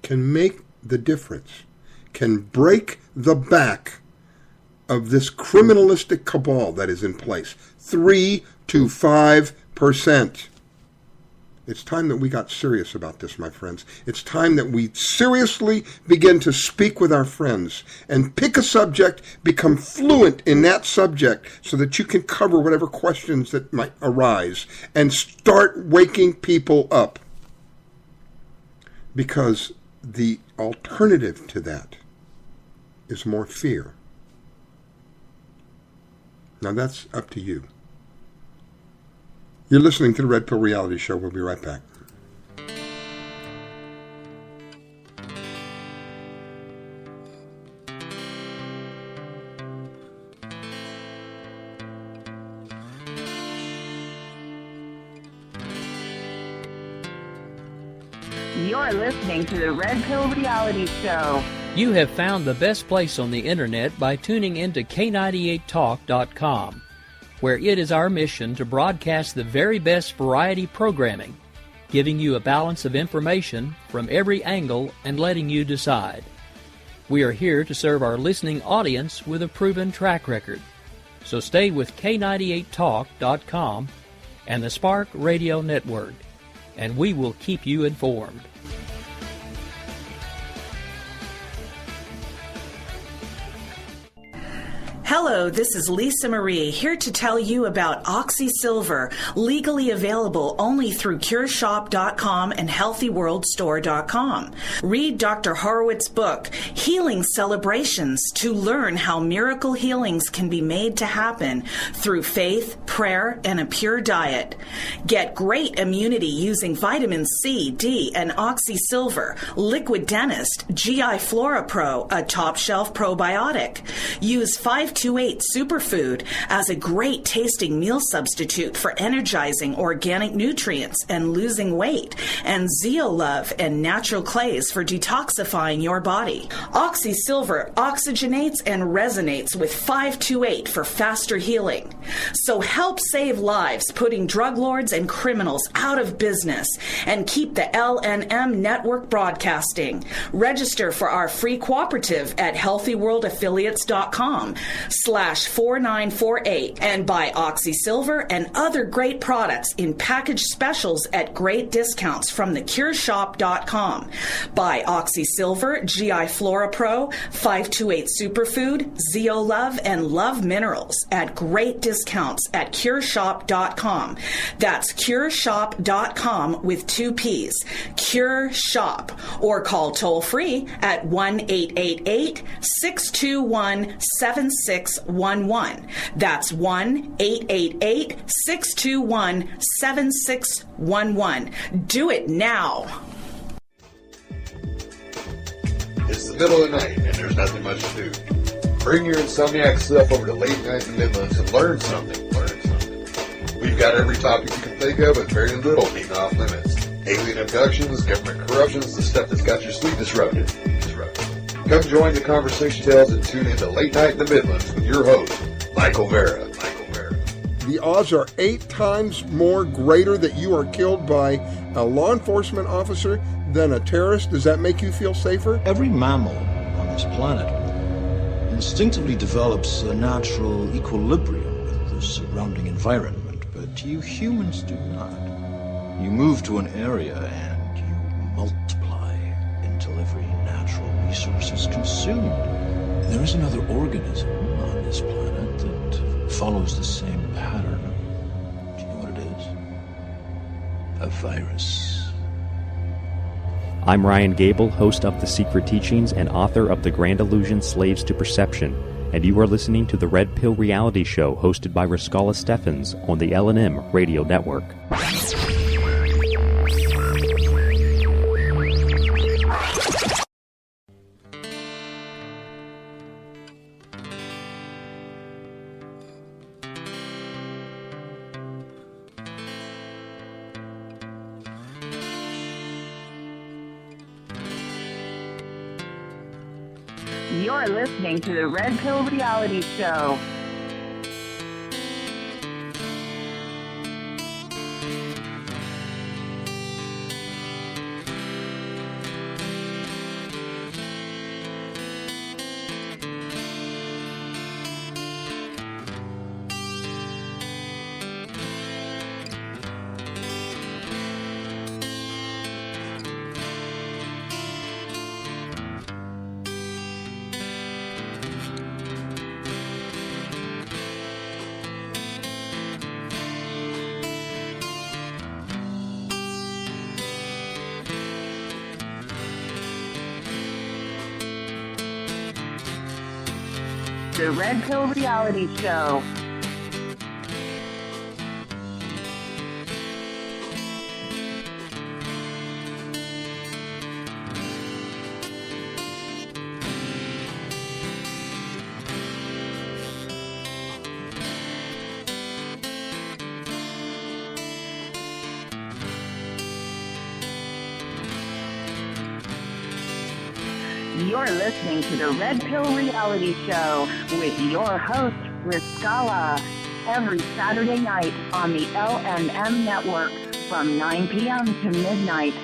can make the difference, can break the back of this criminalistic cabal that is in place. 3 to 5%. It's time that we got serious about this, my friends. It's time that we seriously begin to speak with our friends and pick a subject, become fluent in that subject so that you can cover whatever questions that might arise and start waking people up. Because the alternative to that is more fear. Now that's up to you. You're listening to the Red Pill Reality Show. We'll be right back. You're listening to the Red Pill Reality Show. You have found the best place on the internet by tuning into K98Talk.com, where it is our mission to broadcast the very best variety programming, giving you a balance of information from every angle and letting you decide. We are here to serve our listening audience with a proven track record. So stay with K98Talk.com and the Spark Radio Network, and we will keep you informed. Hello, this is Lisa Marie, here to tell you about OxySilver, legally available only through CureShop.com and HealthyWorldStore.com. Read Dr. Horowitz's book, Healing Celebrations, to learn how miracle healings can be made to happen through faith, prayer, and a pure diet. Get great immunity using vitamin C, D, and OxySilver, Liquid Dentist, GI Flora Pro, a top-shelf probiotic. Use 528 Superfood as a great tasting meal substitute for energizing organic nutrients and losing weight, and Zeolove and natural clays for detoxifying your body. OxySilver oxygenates and resonates with 528 for faster healing. So help save lives, putting drug lords and criminals out of business, and keep the LNM network broadcasting. Register for our free cooperative at healthyworldaffiliates.com/4948 and buy OxySilver and other great products in package specials at great discounts from theCureShop.com. Buy OxySilver, GI Flora Pro, 528 Superfood, Zeolove, and Love Minerals at great discounts at CureShop.com. That's CureShop.com with 2 P's. Cure Shop. Or call toll free at 1-888-621-7611. That's 1-888-621-7611. Do it now. It's the middle of the night and there's nothing much to do. Bring your insomniac self over to Late Night in the Midlands and learn something. We've got every topic you can think of with very little being off limits. Alien abductions, government corruptions, the stuff that's got your sleep disrupted. Come join the conversation tales and tune into Late Night in the Midlands with your host, Michael Vera. The odds are 8 times more greater that you are killed by a law enforcement officer than a terrorist. Does that make you feel safer? Every mammal on this planet instinctively develops a natural equilibrium with the surrounding environment, but you humans do not. You move to an area and you multiply until every natural resource is consumed. There is another organism on this planet that follows the same pattern. Do you know what it is? A virus. I'm Ryan Gable, host of The Secret Teachings and author of The Grand Illusion Slaves to Perception, and you are listening to the Red Pill Reality Show hosted by Riscalla Steffens on the L&M Radio Network. You're listening to the Red Pill Reality Show. The Red Pill Reality Show. You're listening to the Red Pill Reality Show with your host, Riscalla, every Saturday night on the LNM Network from 9 p.m. to midnight.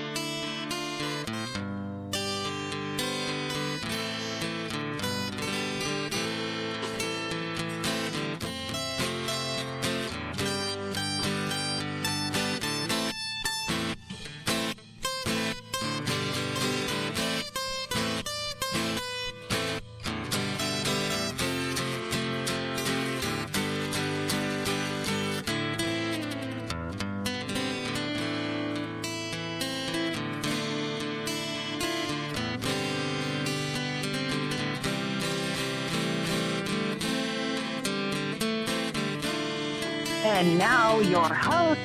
And now your host,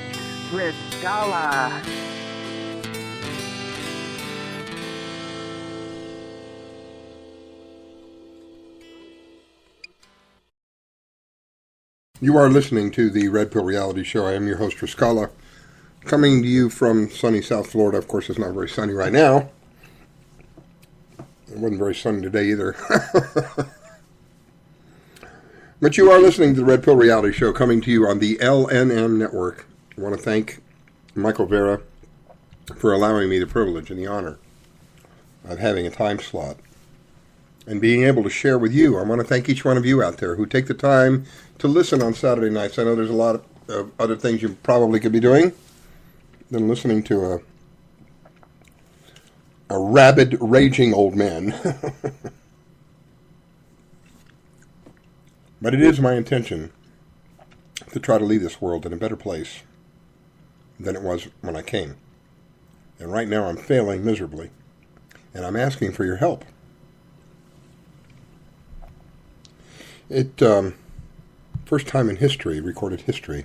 Riscalla. You are listening to the Red Pill Reality Show. I am your host, Riscalla, coming to you from sunny South Florida. Of course, it's not very sunny right now. It wasn't very sunny today either. But you are listening to the Red Pill Reality Show, coming to you on the LNM Network. I want to thank Michael Vera for allowing me the privilege and the honor of having a time slot and being able to share with you. I want to thank each one of you out there who take the time to listen on Saturday nights. I know there's a lot of other things you probably could be doing than listening to a rabid, raging old man. But it is my intention to try to leave this world in a better place than it was when I came. And right now I'm failing miserably. And I'm asking for your help. First time in history, recorded history,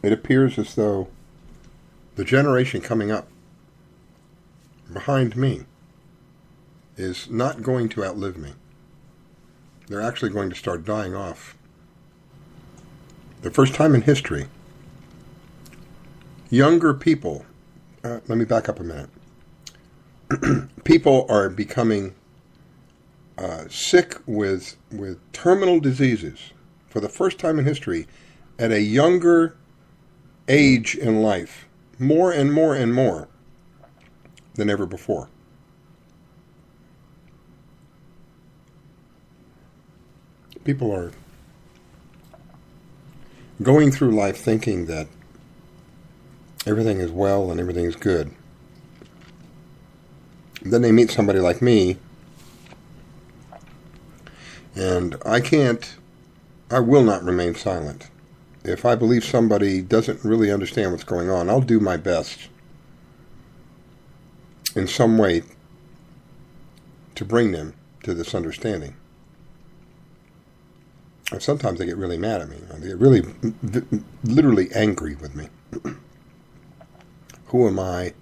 it appears as though the generation coming up behind me is not going to outlive me. They're actually going to start dying off. The first time in history, younger people, let me back up a minute. People are becoming sick with terminal diseases for the first time in history at a younger age in life, more and more and more than ever before. People are going through life thinking that everything is well and everything is good. Then they meet somebody like me, and I will not remain silent. If I believe somebody doesn't really understand what's going on, I'll do my best in some way to bring them to this understanding. And sometimes they get really mad at me. They get really, literally angry with me. Who am I?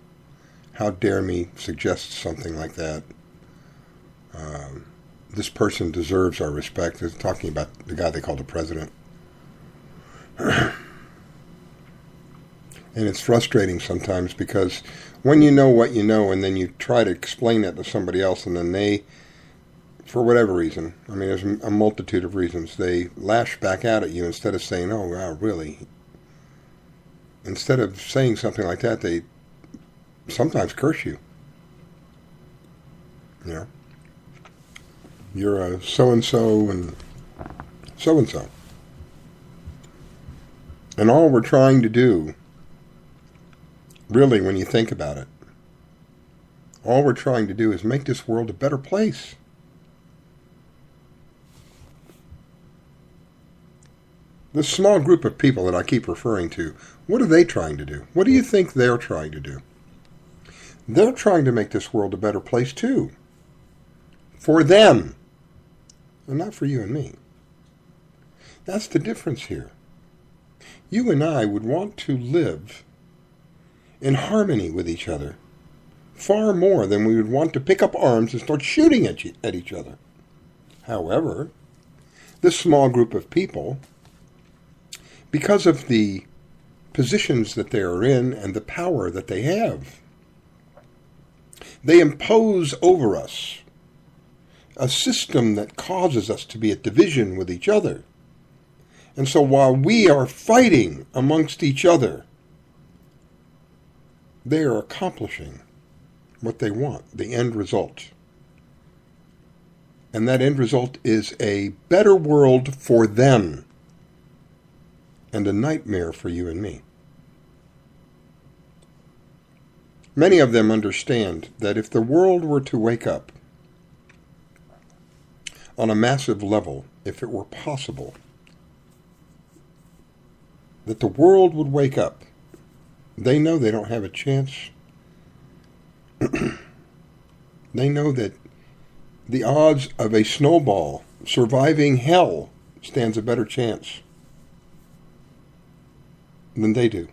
How dare me suggest something like that? This person deserves our respect. They're talking about the guy they call the president. And it's frustrating sometimes because when you know what you know and then you try to explain that to somebody else and then they, for whatever reason, I mean, there's a multitude of reasons, they lash back out at you instead of saying, oh, wow, really? Instead of saying something like that, they sometimes curse you. You know? You're a so-and-so and so-and-so. And all we're trying to do, really, when you think about it, all we're trying to do is make this world a better place. This small group of people that I keep referring to, what are they trying to do? What do you think they're trying to do? They're trying to make this world a better place too. For them. And not for you and me. That's the difference here. You and I would want to live in harmony with each other far more than we would want to pick up arms and start shooting at each other. However, this small group of people, because of the positions that they are in and the power that they have, they impose over us a system that causes us to be at division with each other. And so while we are fighting amongst each other, they are accomplishing what they want, the end result. And that end result is a better world for them and a nightmare for you and me. Many of them understand that if the world were to wake up on a massive level, if it were possible, that the world would wake up, they know they don't have a chance. They know that the odds of a snowball surviving hell stands a better chance than they do.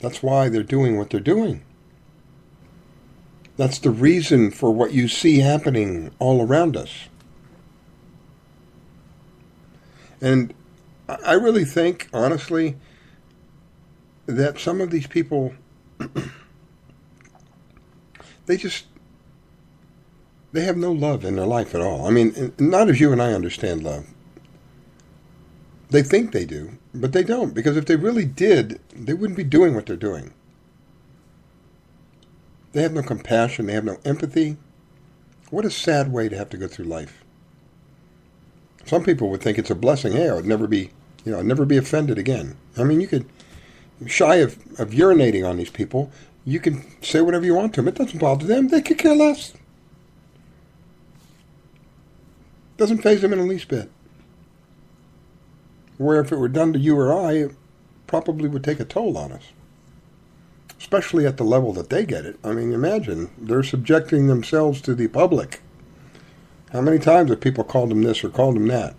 That's why they're doing what they're doing. That's the reason for what you see happening all around us. And I really think, honestly, that some of these people, they have no love in their life at all. I mean, not as you and I understand love. They think they do, but they don't, because if they really did, they wouldn't be doing what they're doing. They have no compassion. They have no empathy. What a sad way to have to go through life. Some people would think it's a blessing. Hey, I'd never be offended again. I mean, you could, shy of urinating on these people, you can say whatever you want to them. It doesn't bother them. They could care less. Doesn't faze them in the least bit. Where if it were done to you or I, it probably would take a toll on us. Especially at the level that they get it. I mean, imagine, they're subjecting themselves to the public. How many times have people called them this or called them that?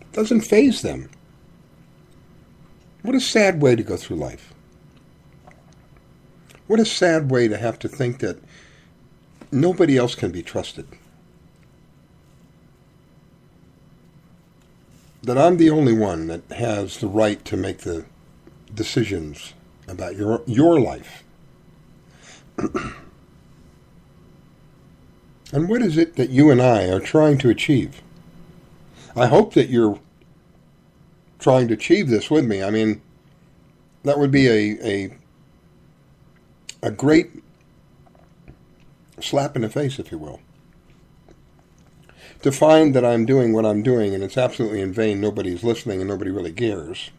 It doesn't faze them. What a sad way to go through life. What a sad way to have to think that nobody else can be trusted. That I'm the only one that has the right to make the decisions about your life. And what is it that you and I are trying to achieve? I hope that you're trying to achieve this with me. I mean, that would be a great slap in the face, if you will. To find that I'm doing what I'm doing and it's absolutely in vain, nobody's listening and nobody really cares.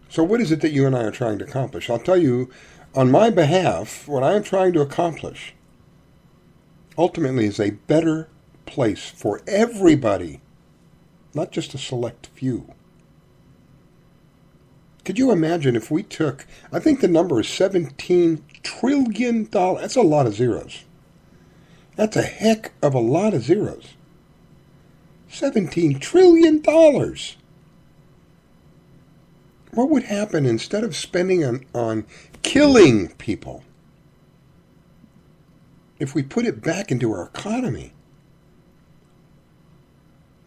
So what is it that you and I are trying to accomplish? I'll tell you, on my behalf, what I am trying to accomplish ultimately is a better place for everybody, not just a select few. Could you imagine if we took, I think the number is $17 trillion. That's a lot of zeros. That's a heck of a lot of zeros. $17 trillion. What would happen instead of spending on killing people if we put it back into our economy?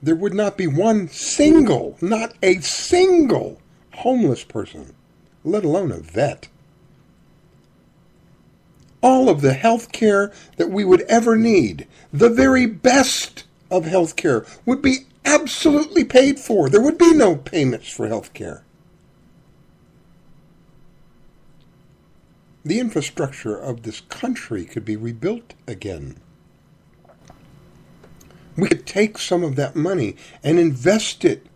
There would not be not a single homeless person, let alone a vet. All of the health care that we would ever need, the very best of health care, would be absolutely paid for. There would be no payments for health care. The infrastructure of this country could be rebuilt again. We could take some of that money and invest it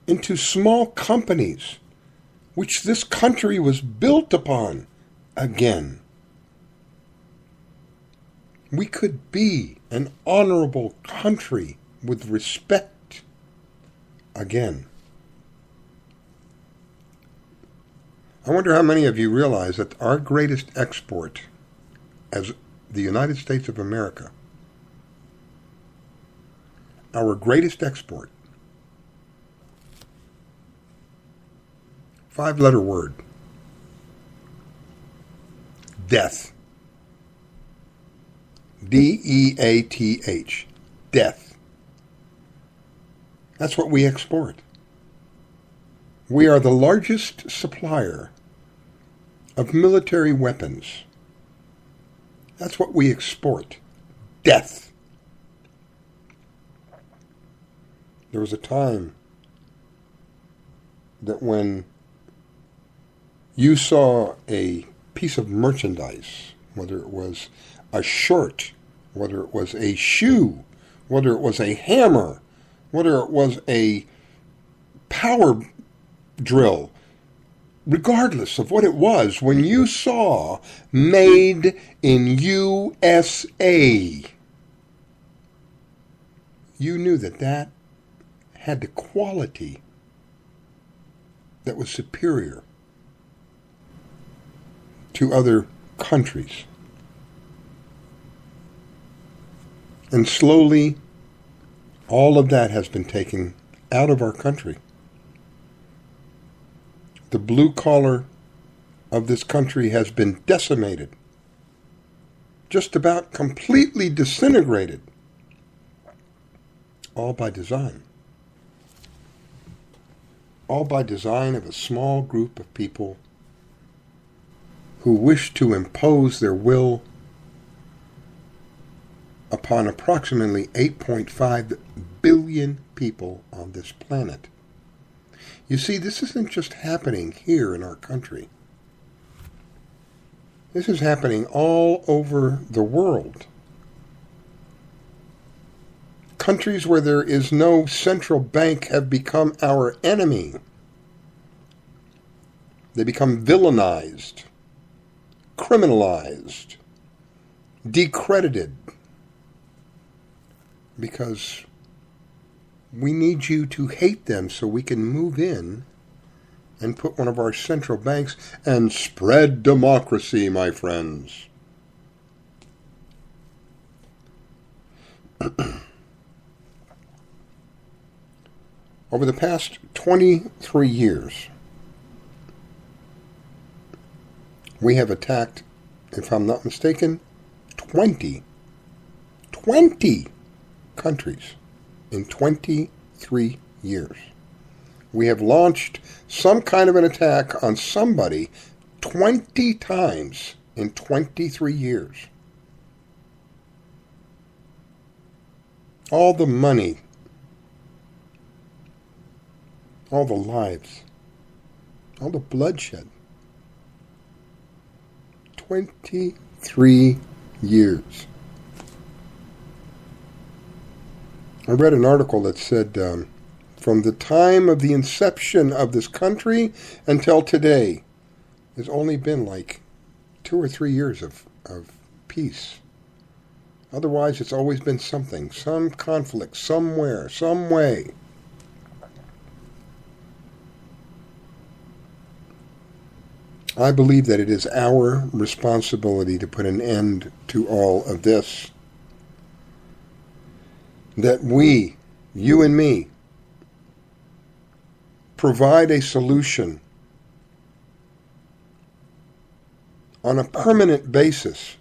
into small companies, which this country was built upon again. We could be an honorable country with respect again. I wonder how many of you realize that our greatest export as the United States of America, our greatest export, 5-letter word, death. D-E-A-T-H. Death. That's what we export. We are the largest supplier of military weapons. That's what we export. Death. There was a time that when you saw a piece of merchandise, whether it was a shirt, whether it was a shoe, whether it was a hammer, whether it was a power drill, regardless of what it was, when you saw made in USA, you knew that that had the quality that was superior to other countries. And slowly, all of that has been taken out of our country. The blue collar of this country has been decimated, just about completely disintegrated, all by design. All by design of a small group of people who wish to impose their will upon approximately 8.5 billion people on this planet. You see, this isn't just happening here in our country. This is happening all over the world. Countries where there is no central bank have become our enemy. They become villainized, criminalized, decredited, because we need you to hate them so we can move in and put one of our central banks and spread democracy, my friends. Over the past 23 years, we have attacked, if I'm not mistaken, 20 countries in 23 years. We have launched some kind of an attack on somebody 20 times in 23 years. All the money, all the lives, all the bloodshed. 23 years. I read an article that said from the time of the inception of this country until today, there's only been like 2 or 3 years of peace. Otherwise, it's always been something, some conflict, somewhere, some way. I believe that it is our responsibility to put an end to all of this. That we, you and me, provide a solution on a permanent basis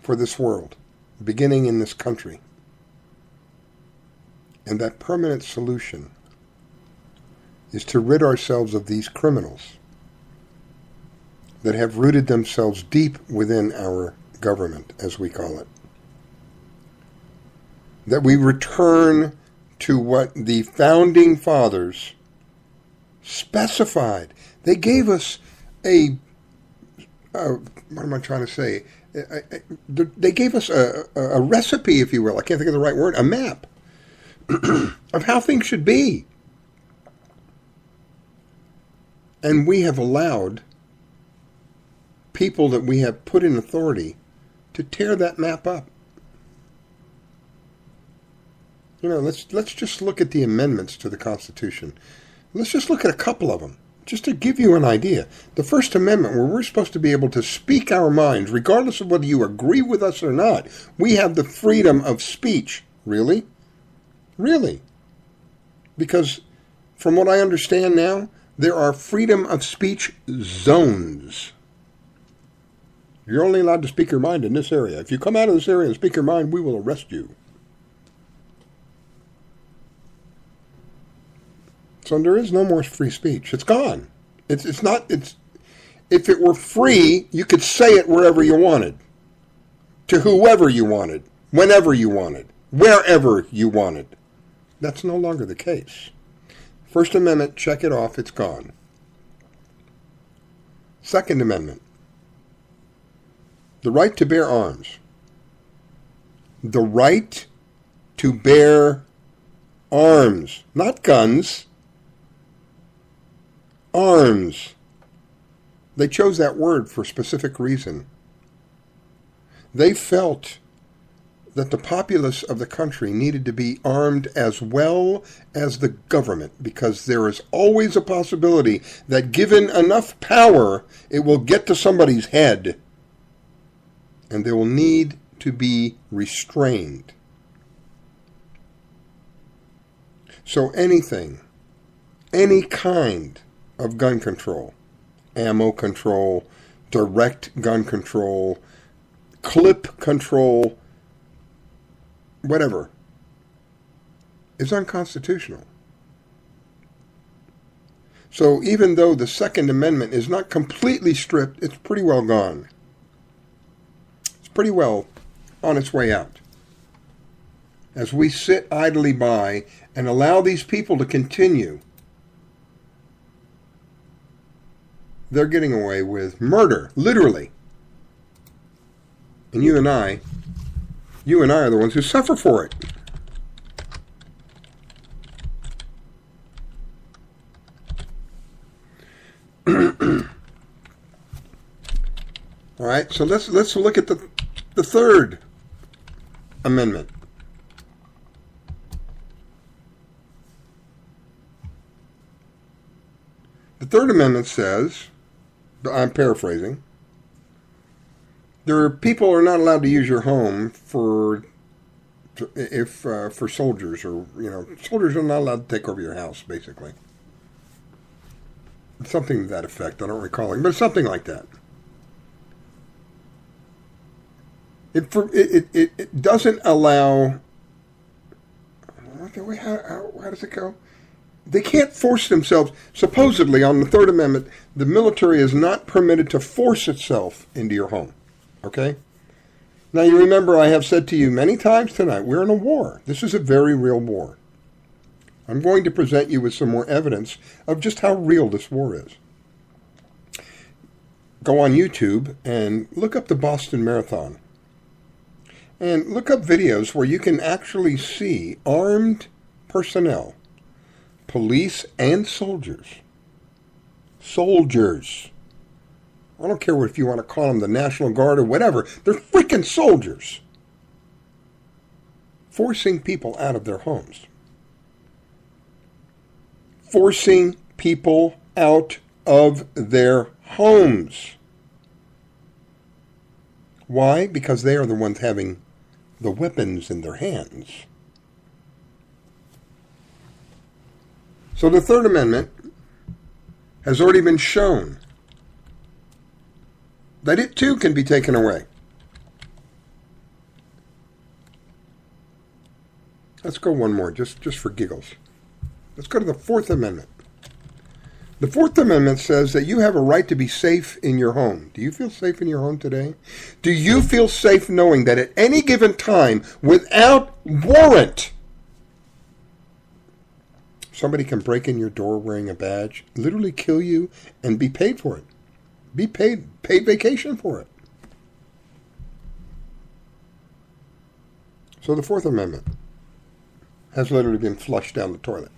for this world, beginning in this country. And that permanent solution is to rid ourselves of these criminals that have rooted themselves deep within our government, as we call it. That we return to what the founding fathers specified. They gave us what am I trying to say? They gave us a recipe, if you will. I can't think of the right word. A map of how things should be. And we have allowed people that we have put in authority to tear that map up. You know, let's just look at the amendments to the Constitution. Let's just look at a couple of them, just to give you an idea. The First Amendment, where we're supposed to be able to speak our minds, regardless of whether you agree with us or not. We have the freedom of speech. Really? Really? Because from what I understand now, there are freedom of speech zones. You're only allowed to speak your mind in this area. If you come out of this area and speak your mind, we will arrest you. So there is no more free speech. It's gone. It's not. It's if it were free, you could say it wherever you wanted, to whoever you wanted, whenever you wanted, wherever you wanted. That's no longer the case. First Amendment, check it off. It's gone. Second Amendment, the right to bear arms. The right to bear arms, not guns. Arms. They chose that word for a specific reason. They felt that the populace of the country needed to be armed as well as the government, because there is always a possibility that given enough power, it will get to somebody's head, and they will need to be restrained. So anything, any kind of gun control, ammo control, direct gun control, clip control, whatever, is unconstitutional. So even though the Second Amendment is not completely stripped, it's pretty well gone. It's pretty well on its way out. As we sit idly by and allow these people to continue, they're getting away with murder, literally. And you and I are the ones who suffer for it. All right, so let's look at the Third Amendment. The Third Amendment says, I'm paraphrasing, people are not allowed to use your home for soldiers, or soldiers are not allowed to take over your house, basically. Something to that effect. I don't recall it, but something like that. It doesn't allow. How does it go? They can't force themselves. Supposedly, on the Third Amendment, the military is not permitted to force itself into your home. Okay? Now, you remember I have said to you many times tonight, we're in a war. This is a very real war. I'm going to present you with some more evidence of just how real this war is. Go on YouTube and look up the Boston Marathon. And look up videos where you can actually see armed personnel, police and soldiers. Soldiers. I don't care if you want to call them the National Guard or whatever. They're freaking soldiers. Forcing people out of their homes. Forcing people out of their homes. Why? Because they are the ones having the weapons in their hands. So the Third Amendment has already been shown that it too can be taken away. Let's go one more, just for giggles. Let's go to the Fourth Amendment. The Fourth Amendment says that you have a right to be safe in your home. Do you feel safe in your home today? Do you feel safe knowing that at any given time, without warrant, somebody can break in your door wearing a badge, literally kill you, and be paid for it? Be paid vacation for it. So the Fourth Amendment has literally been flushed down the toilet.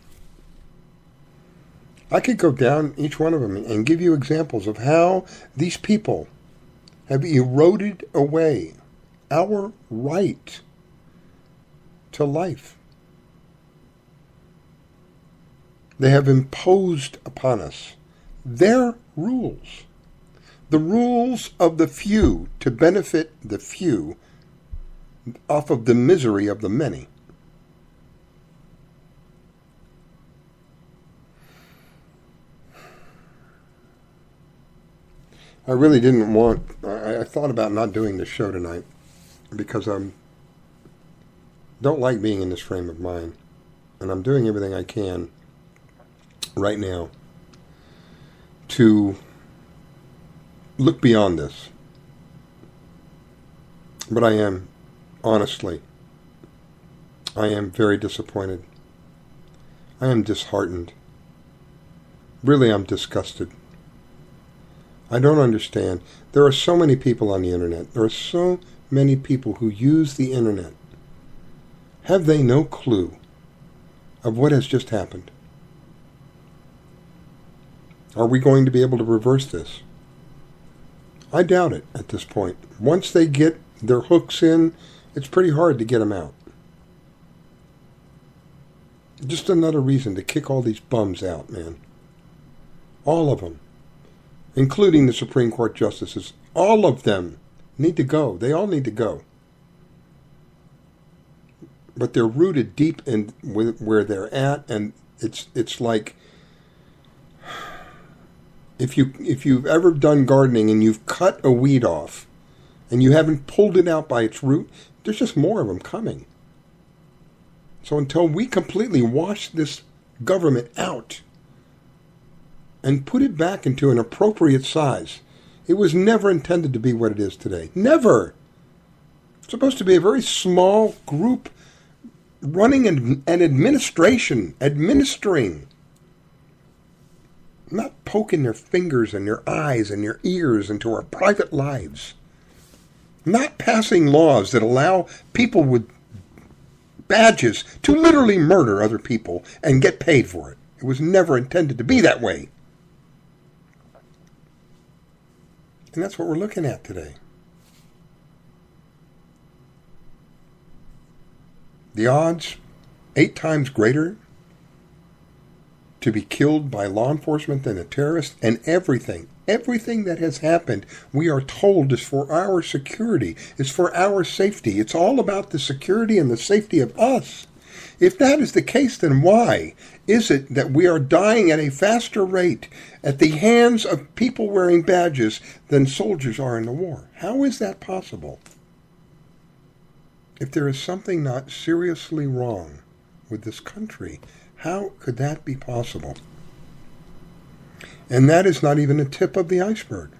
I could go down each one of them and give you examples of how these people have eroded away our right to life. They have imposed upon us their rules. The rules of the few to benefit the few off of the misery of the many. I really didn't I thought about not doing this show tonight because I don't like being in this frame of mind. And I'm doing everything I can right now to look beyond this. But I am, honestly, I am very disappointed. I am disheartened. Really, I'm disgusted. I don't understand. There are so many people on the internet. There are so many people who use the internet. Have they no clue of what has just happened? Are we going to be able to reverse this? I doubt it at this point. Once they get their hooks in, it's pretty hard to get them out. Just another reason to kick all these bums out, man. All of them. Including the Supreme Court justices. All of them need to go. They all need to go. But they're rooted deep in where they're at, and it's like if you've ever done gardening and you've cut a weed off and you haven't pulled it out by its root, there's just more of them coming. So until we completely wash this government out and put it back into an appropriate size, it was never intended to be what it is today. Never. It's supposed to be a very small group running an administration, administering. Not poking their fingers and their eyes and their ears into our private lives. Not passing laws that allow people with badges to literally murder other people and get paid for it. It was never intended to be that way. And that's what we're looking at today. The odds, 8 times greater to be killed by law enforcement than a terrorist, and everything that has happened, we are told, is for our security, is for our safety. It's all about the security and the safety of us. If that is the case, then why is it that we are dying at a faster rate at the hands of people wearing badges than soldiers are in the war? How is that possible? If there is something not seriously wrong with this country, how could that be possible? And that is not even the tip of the iceberg.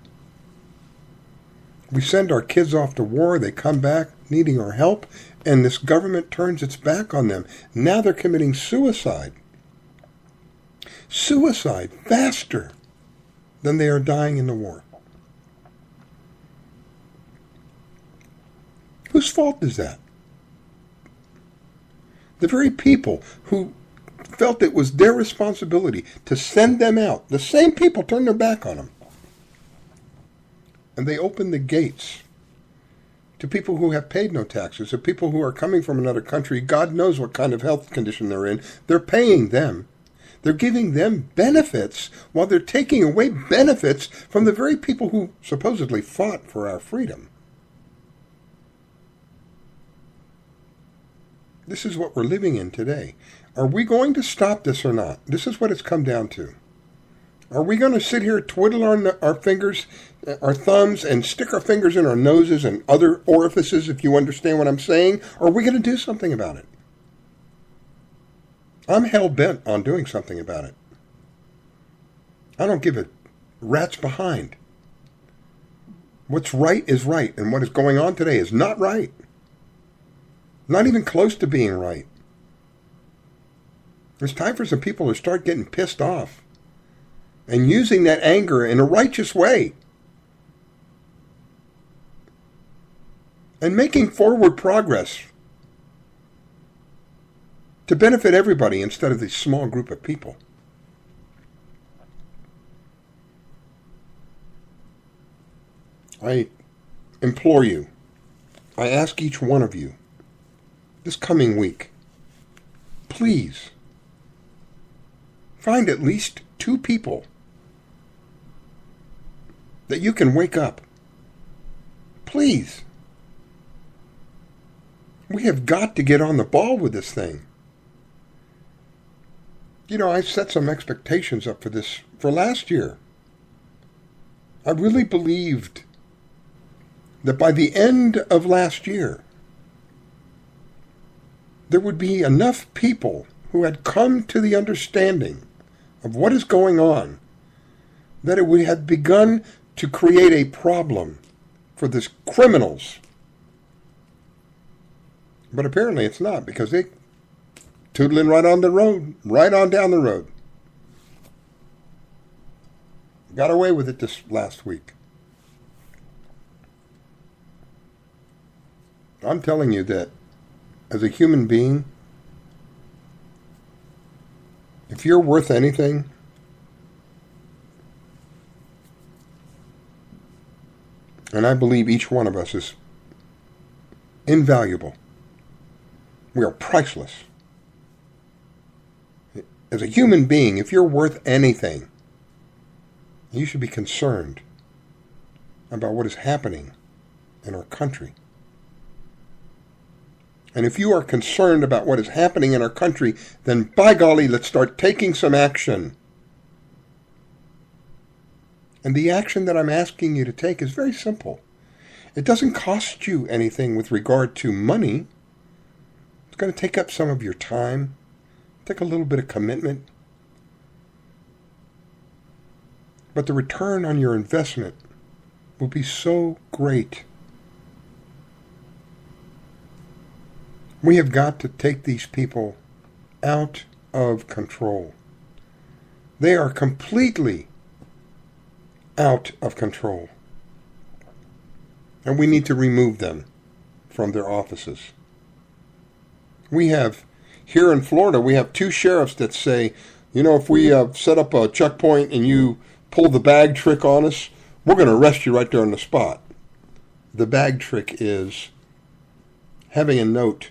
We send our kids off to war, they come back needing our help, and this government turns its back on them. Now they're committing suicide. Suicide faster than they are dying in the war. Whose fault is that? The very people who felt it was their responsibility to send them out, the same people turned their back on them. And they opened the gates to people who have paid no taxes, to people who are coming from another country. God knows what kind of health condition they're in. They're paying them. They're giving them benefits while they're taking away benefits from the very people who supposedly fought for our freedom. This is what we're living in today. Are we going to stop this or not? This is what it's come down to. Are we going to sit here, twiddle our fingers, our thumbs, and stick our fingers in our noses and other orifices, if you understand what I'm saying? Or are we going to do something about it? I'm hell-bent on doing something about it. I don't give a rat's behind. What's right is right, and what is going on today is not right. Not even close to being right. It's time for some people to start getting pissed off and using that anger in a righteous way and making forward progress to benefit everybody instead of this small group of people. I implore you, I ask each one of you, this coming week, please find at least 2 people that you can wake up. Please. We have got to get on the ball with this thing. You know, I set some expectations up for this for last year. I really believed that by the end of last year, there would be enough people who had come to the understanding of what is going on that it would have begun to create a problem for these criminals. But apparently it's not, because they tootling right on the road, right on down the road. Got away with it this last week. I'm telling you that as a human being, if you're worth anything, and I believe each one of us is invaluable, we are priceless. As a human being, if you're worth anything, you should be concerned about what is happening in our country. And if you are concerned about what is happening in our country, then by golly, let's start taking some action. And the action that I'm asking you to take is very simple. It doesn't cost you anything with regard to money. It's going to take up some of your time, take a little bit of commitment. But the return on your investment will be so great. We have got to take these people out of control. They are completely out of control. And we need to remove them from their offices. We have, here in Florida, we have 2 sheriffs that say, if we set up a checkpoint and you pull the bag trick on us, we're going to arrest you right there on the spot. The bag trick is having a note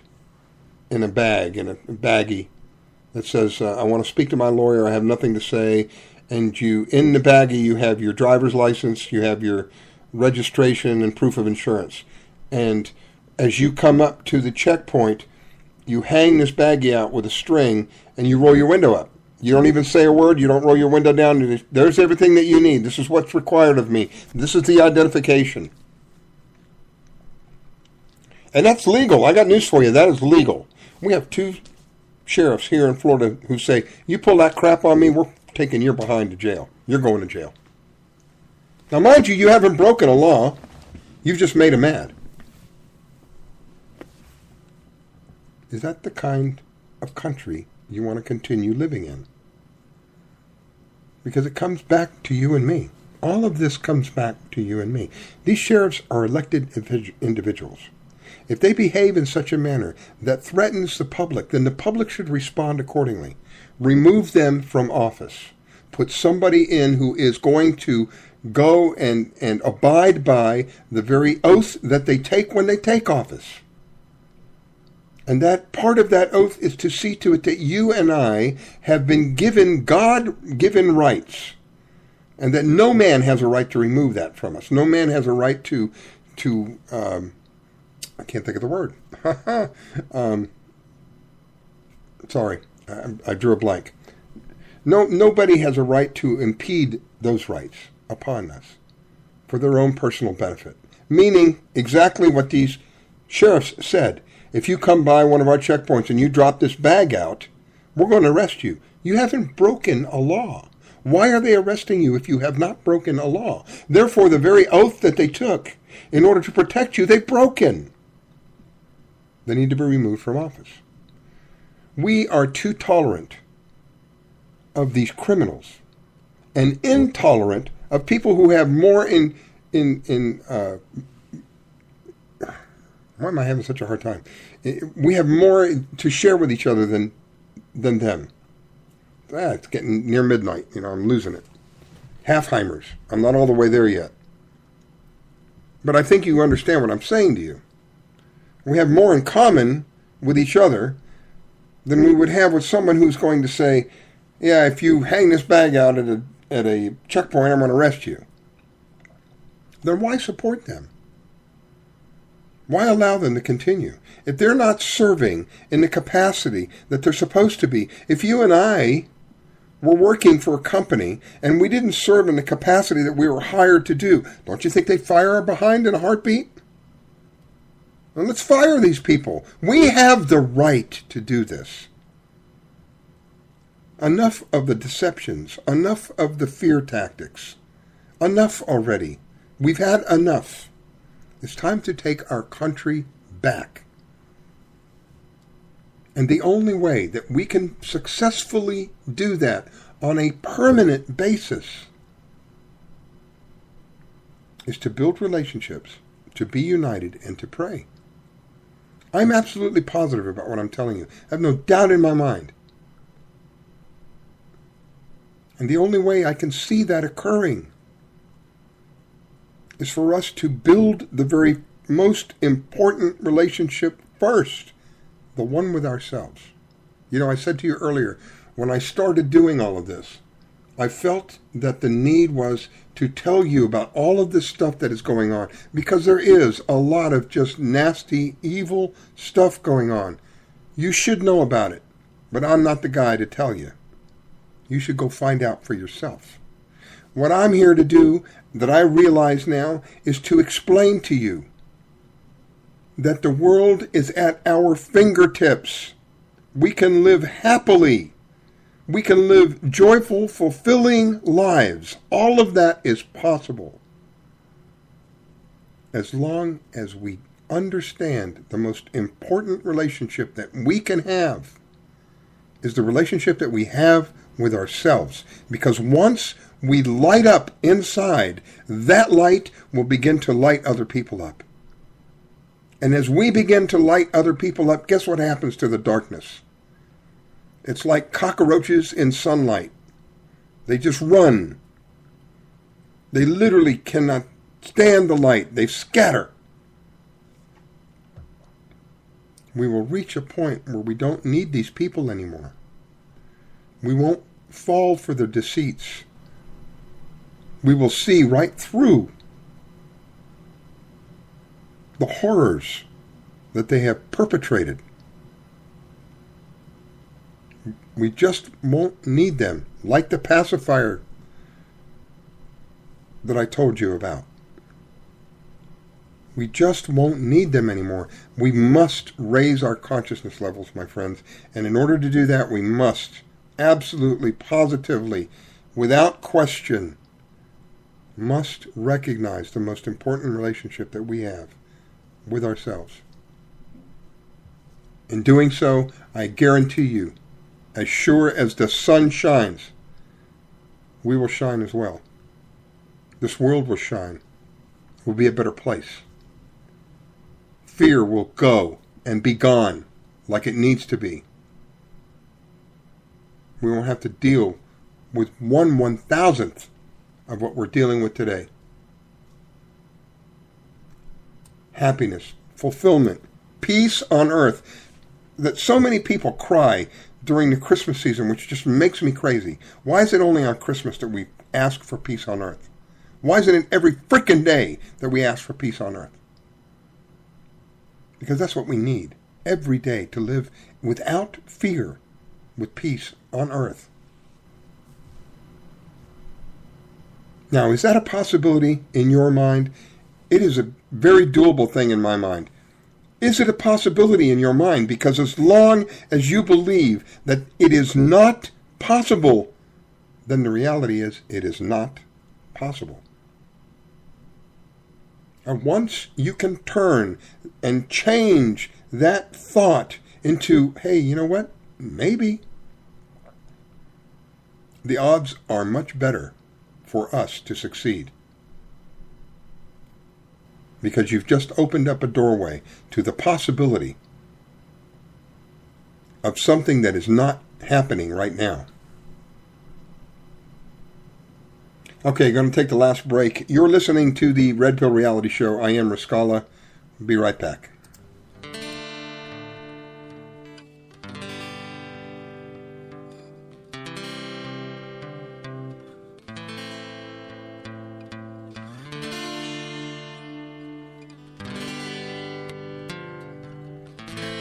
in a bag, in a baggie, that says, I want to speak to my lawyer, I have nothing to say, and in the baggie you have your driver's license, you have your registration and proof of insurance. And as you come up to the checkpoint, you hang this baggie out with a string and you roll your window up. You don't even say a word, you don't roll your window down, there's everything that you need. This is what's required of me. This is the identification. And that's legal. I got news for you, that is legal. We have 2 sheriffs here in Florida who say, you pull that crap on me, we're taking your behind to jail. You're going to jail. Now, mind you, you haven't broken a law. You've just made them mad. Is that the kind of country you want to continue living in? Because it comes back to you and me. All of this comes back to you and me. These sheriffs are elected individuals. If they behave in such a manner that threatens the public, then the public should respond accordingly. Remove them from office. Put somebody in who is going to go and abide by the very oath that they take when they take office. And that part of that oath is to see to it that you and I have been given God-given rights, and that no man has a right to remove that from us. No man has a right to I can't think of the word. Sorry, I drew a blank. Nobody has a right to impede those rights upon us for their own personal benefit. Meaning exactly what these sheriffs said. If you come by one of our checkpoints and you drop this bag out, we're going to arrest you. You haven't broken a law. Why are they arresting you if you have not broken a law? Therefore, the very oath that they took in order to protect you, they've broken. They need to be removed from office. We are too tolerant of these criminals and intolerant of people who have more why am I having such a hard time? We have more to share with each other than them. It's getting near midnight. I'm losing it. Halfheimers. I'm not all the way there yet. But I think you understand what I'm saying to you. We have more in common with each other than we would have with someone who's going to say, yeah, if you hang this bag out at a checkpoint, I'm going to arrest you. Then why support them? Why allow them to continue? If they're not serving in the capacity that they're supposed to be, if you and I were working for a company and we didn't serve in the capacity that we were hired to do, don't you think they'd fire our behind in a heartbeat? Well, let's fire these people. We have the right to do this. Enough of the deceptions, enough of the fear tactics. Enough already. We've had enough. It's time to take our country back. And the only way that we can successfully do that on a permanent basis is to build relationships, to be united, and to pray. I'm absolutely positive about what I'm telling you. I have no doubt in my mind. And the only way I can see that occurring is for us to build the very most important relationship first, the one with ourselves. You know, I said to you earlier, when I started doing all of this, I felt that the need was to tell you about all of this stuff that is going on, because there is a lot of just nasty, evil stuff going on. You should know about it, but I'm not the guy to tell you. You should go find out for yourself. What I'm here to do, that I realize now, is to explain to you that the world is at our fingertips. We can live happily. We can live joyful, fulfilling lives. All of that is possible as long as we understand the most important relationship that we can have is the relationship that we have with ourselves. Because once we light up inside, that light will begin to light other people up. And as we begin to light other people up, guess what happens to the darkness? It's like cockroaches in sunlight. They just run. They literally cannot stand the light. They scatter. We will reach a point where we don't need these people anymore. We won't fall for their deceits. We will see right through the horrors that they have perpetrated. We just won't need them, like the pacifier that I told you about. We just won't need them anymore. We must raise our consciousness levels, my friends. And in order to do that, we must absolutely, positively, without question, must recognize the most important relationship that we have with ourselves. In doing so, I guarantee you, as sure as the sun shines, we will shine as well. This world will shine. It will be a better place. Fear will go and be gone like it needs to be. We won't have to deal with 1/1000th of what we're dealing with today. Happiness, fulfillment, peace on earth. That so many people cry during the Christmas season, which just makes me crazy. Why is it only on Christmas that we ask for peace on earth? Why isn't it every frickin' day that we ask for peace on earth? Because that's what we need every day, to live without fear, with peace on earth. Now, is that a possibility in your mind? It is a very doable thing in my mind. Is it a possibility in your mind? Because as long as you believe that it is not possible, then the reality is it is not possible. And once you can turn and change that thought into, hey, you know what? Maybe. The odds are much better for us to succeed. Because you've just opened up a doorway to the possibility of something that is not happening right now. Okay, going to take the last break. You're listening to the Red Pill Reality Show. I am Riscalla. Be right back.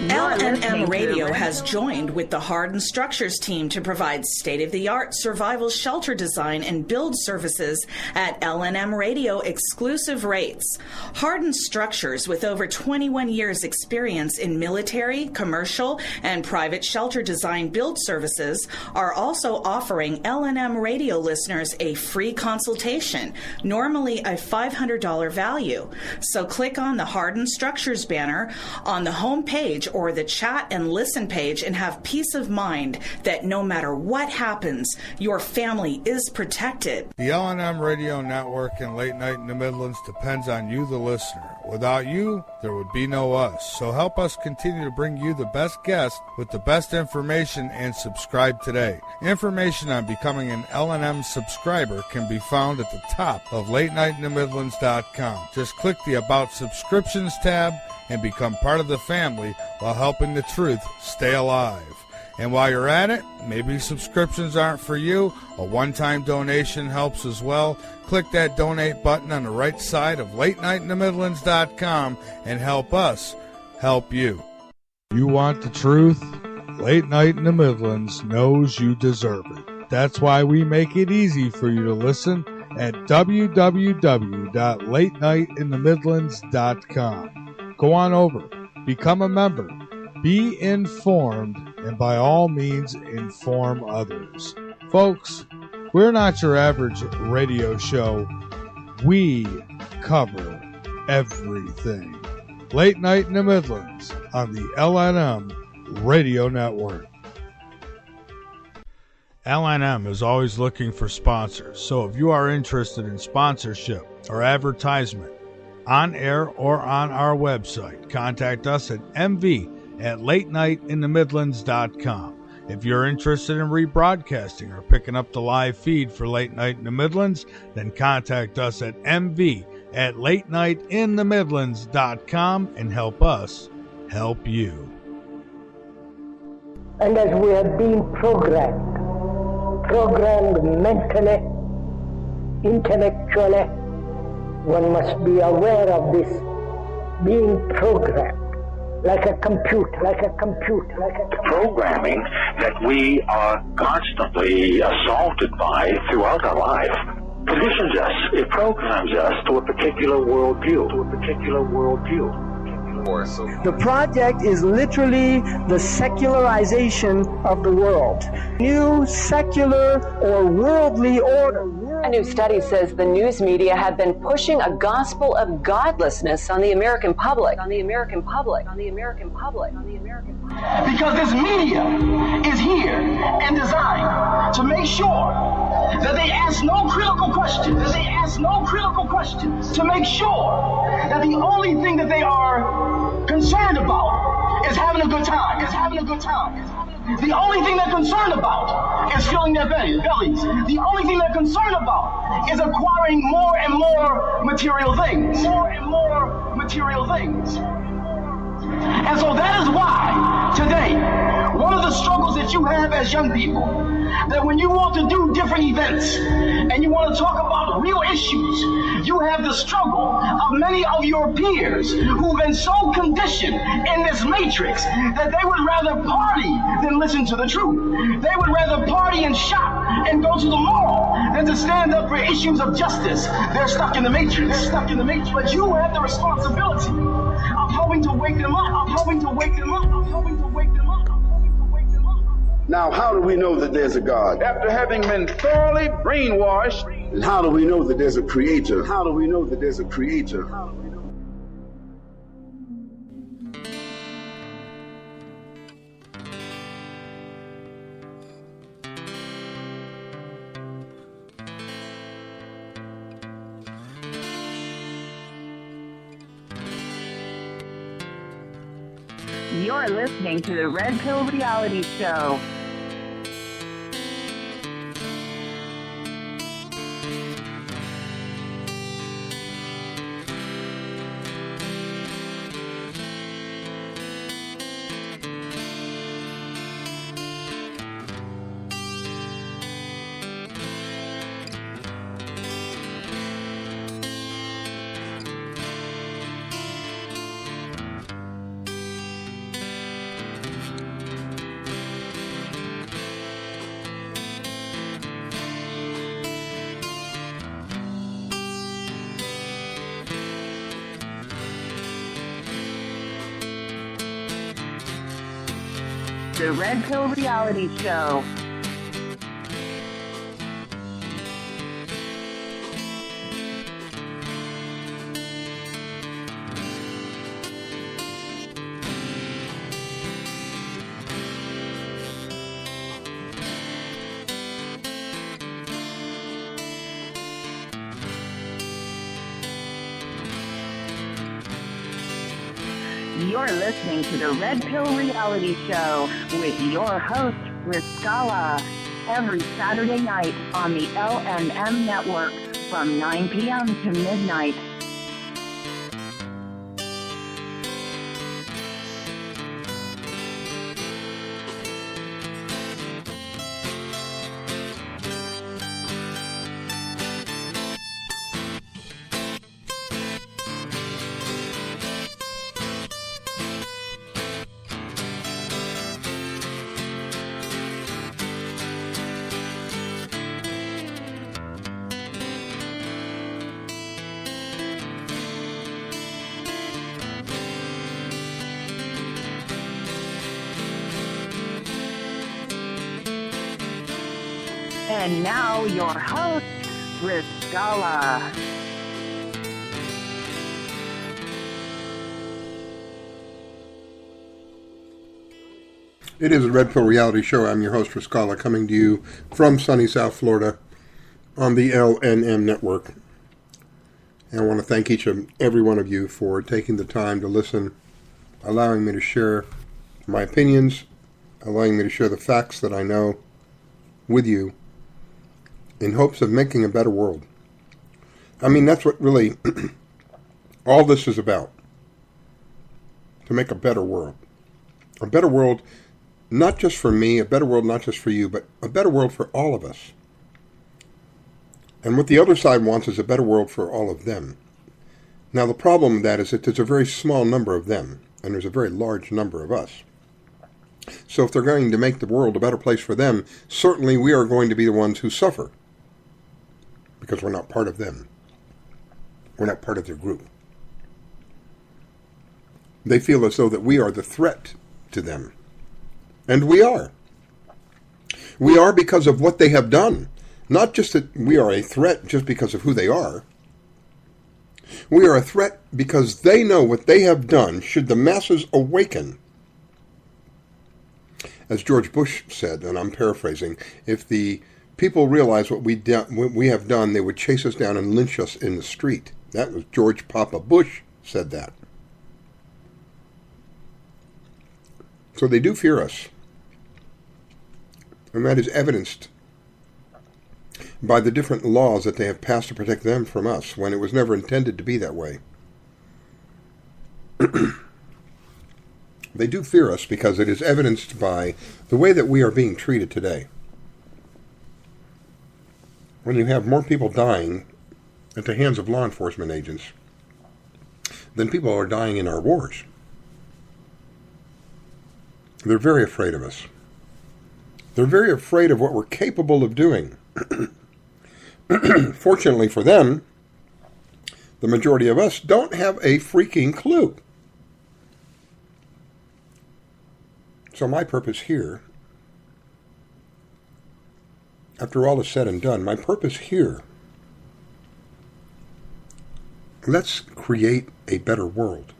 You're L&M Radio has joined with the Hardened Structures team to provide state-of-the-art survival shelter design and build services at L&M Radio exclusive rates. Hardened Structures, with over 21 years experience in military, commercial, and private shelter design build services, are also offering L&M Radio listeners a free consultation, normally a $500 value. So click on the Hardened Structures banner on the home page or the chat and listen page and have peace of mind that no matter what happens, your family is protected. The L&M Radio Network and Late Night in the Midlands depends on you, the listener. Without you, there would be no us. So help us continue to bring you the best guests with the best information and subscribe today. Information on becoming an L&M subscriber can be found at the top of LateNightInTheMidlands.com. Just click the About Subscriptions tab and become part of the family while helping the truth stay alive. And while you're at it, maybe subscriptions aren't for you. A one-time donation helps as well. Click that donate button on the right side of LateNightInTheMidlands.com and help us help you. You want the truth? Late Night in the Midlands knows you deserve it. That's why we make it easy for you to listen at www.latenightinthe.midlands.com. Go on over, become a member, be informed, and by all means, inform others. Folks, we're not your average radio show. We cover everything. Late Night in the Midlands on the L&M Radio Network. L&M is always looking for sponsors, so if you are interested in sponsorship or advertisement on air or on our website, contact us at mv@latenightinthe.midlands.com. If you're interested in rebroadcasting or picking up the live feed for Late Night in the Midlands, then contact us at mv@latenightinthe.midlands.com and help us help you. And as we have been programmed mentally, intellectually, one must be aware of this being programmed. Like a computer. Programming that we are constantly assaulted by throughout our life conditions us. It programs us to a particular worldview. The project is literally the secularization of the world. New secular or worldly order. A new study says the news media have been pushing a gospel of godlessness on the American public. Because this media is here and designed to make sure that they ask no critical questions. To make sure that the only thing that they are concerned about is having a good time. The only thing they're concerned about is filling their bellies. The only thing they're concerned about is acquiring more and more material things. And so that is why today, one of the struggles that you have as young people, that when you want to do different events and you want to talk about real issues, you have the struggle of many of your peers who've been so conditioned in this matrix that they would rather party than listen to the truth. They would rather party and shop and go to the mall than to stand up for issues of justice. They're stuck in the matrix. But you have the responsibility of helping to wake them up. Now, how do we know that there's a God? After having been thoroughly brainwashed. And how do we know that there's a creator? You're listening to the Red Pill Reality Show. the Red Pill Reality Show. You're listening to the Red Pill Reality Show with your host, Riscalla, every Saturday night on the LNM Network from 9 p.m. to midnight. And now your host, Riscalla. It is a Red Pill Reality Show. I'm your host, Riscalla, coming to you from sunny South Florida on the LNM Network. And I want to thank each and every one of you for taking the time to listen, allowing me to share my opinions, allowing me to share the facts that I know with you in hopes of making a better world. I mean, that's what really all this is about. To make a better world. A better world not just for me, a better world not just for you, but a better world for all of us. And what the other side wants is a better world for all of them. Now, the problem with that is that there's a very small number of them, and there's a very large number of us. So if they're going to make the world a better place for them, certainly we are going to be the ones who suffer. Because we're not part of them. We're not part of their group. They feel as though that we are the threat to them. And we are. We are because of what they have done. Not just that we are a threat just because of who they are. We are a threat because they know what they have done should the masses awaken. As George Bush said, and I'm paraphrasing, if the people realize what we have done, they would chase us down and lynch us in the street. That was George Papa Bush said that. So they do fear us. And that is evidenced by the different laws that they have passed to protect them from us, when it was never intended to be that way. They do fear us because it is evidenced by the way that we are being treated today. When you have more people dying at the hands of law enforcement agents than people are dying in our wars. They're very afraid of us. They're very afraid of what we're capable of doing. Fortunately for them, the majority of us don't have a freaking clue. So my purpose here, after all is said and done, my purpose here, let's create a better world.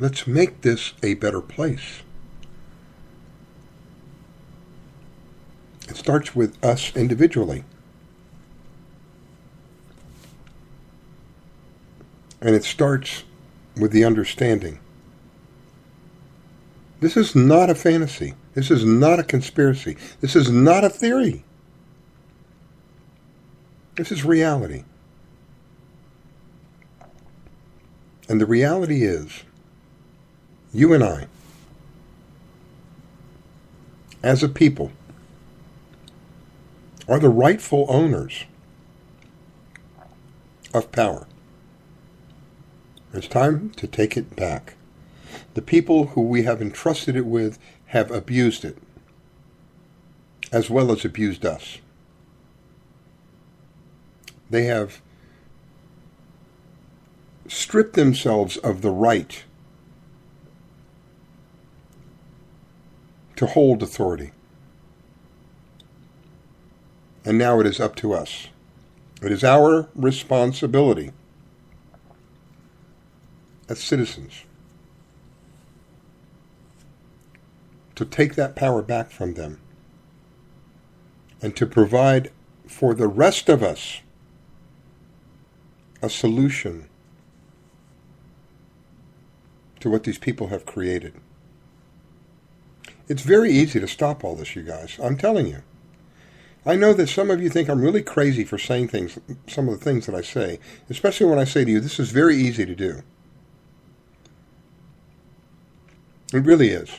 Let's make this a better place. It starts with us individually. And it starts with the understanding. This is not a fantasy. This is not a conspiracy. This is not a theory. This is reality. And the reality is, you and I, as a people, are the rightful owners of power. It's time to take it back. The people who we have entrusted it with have abused it, as well as abused us. They have stripped themselves of the right to hold authority. And now it is up to us. It is our responsibility as citizens to take that power back from them and to provide for the rest of us a solution to what these people have created. It's very easy to stop all this, you guys. I'm telling you. I know that some of you think I'm really crazy for saying things, some of the things that I say, especially when I say to you, this is very easy to do. It really is.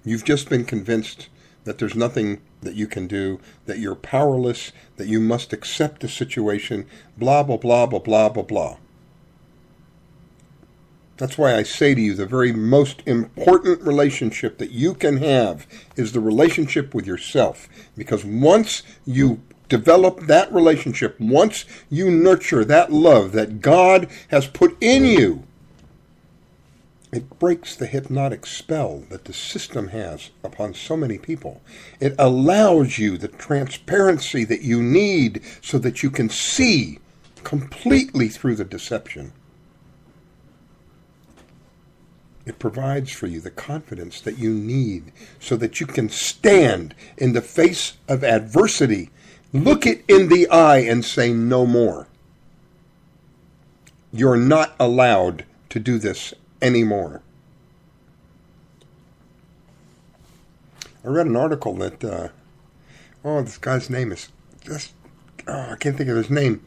You've just been convinced that there's nothing that you can do, that you're powerless, that you must accept the situation, blah, blah, blah, blah, blah, blah, blah. That's why I say to you, the very most important relationship that you can have is the relationship with yourself. Because once you develop that relationship, once you nurture that love that God has put in you, it breaks the hypnotic spell that the system has upon so many people. It allows you the transparency that you need so that you can see completely through the deception. It provides for you the confidence that you need so that you can stand in the face of adversity, look it in the eye and say no more. You're not allowed to do this anymore. I read an article that, this guy's name is I can't think of his name.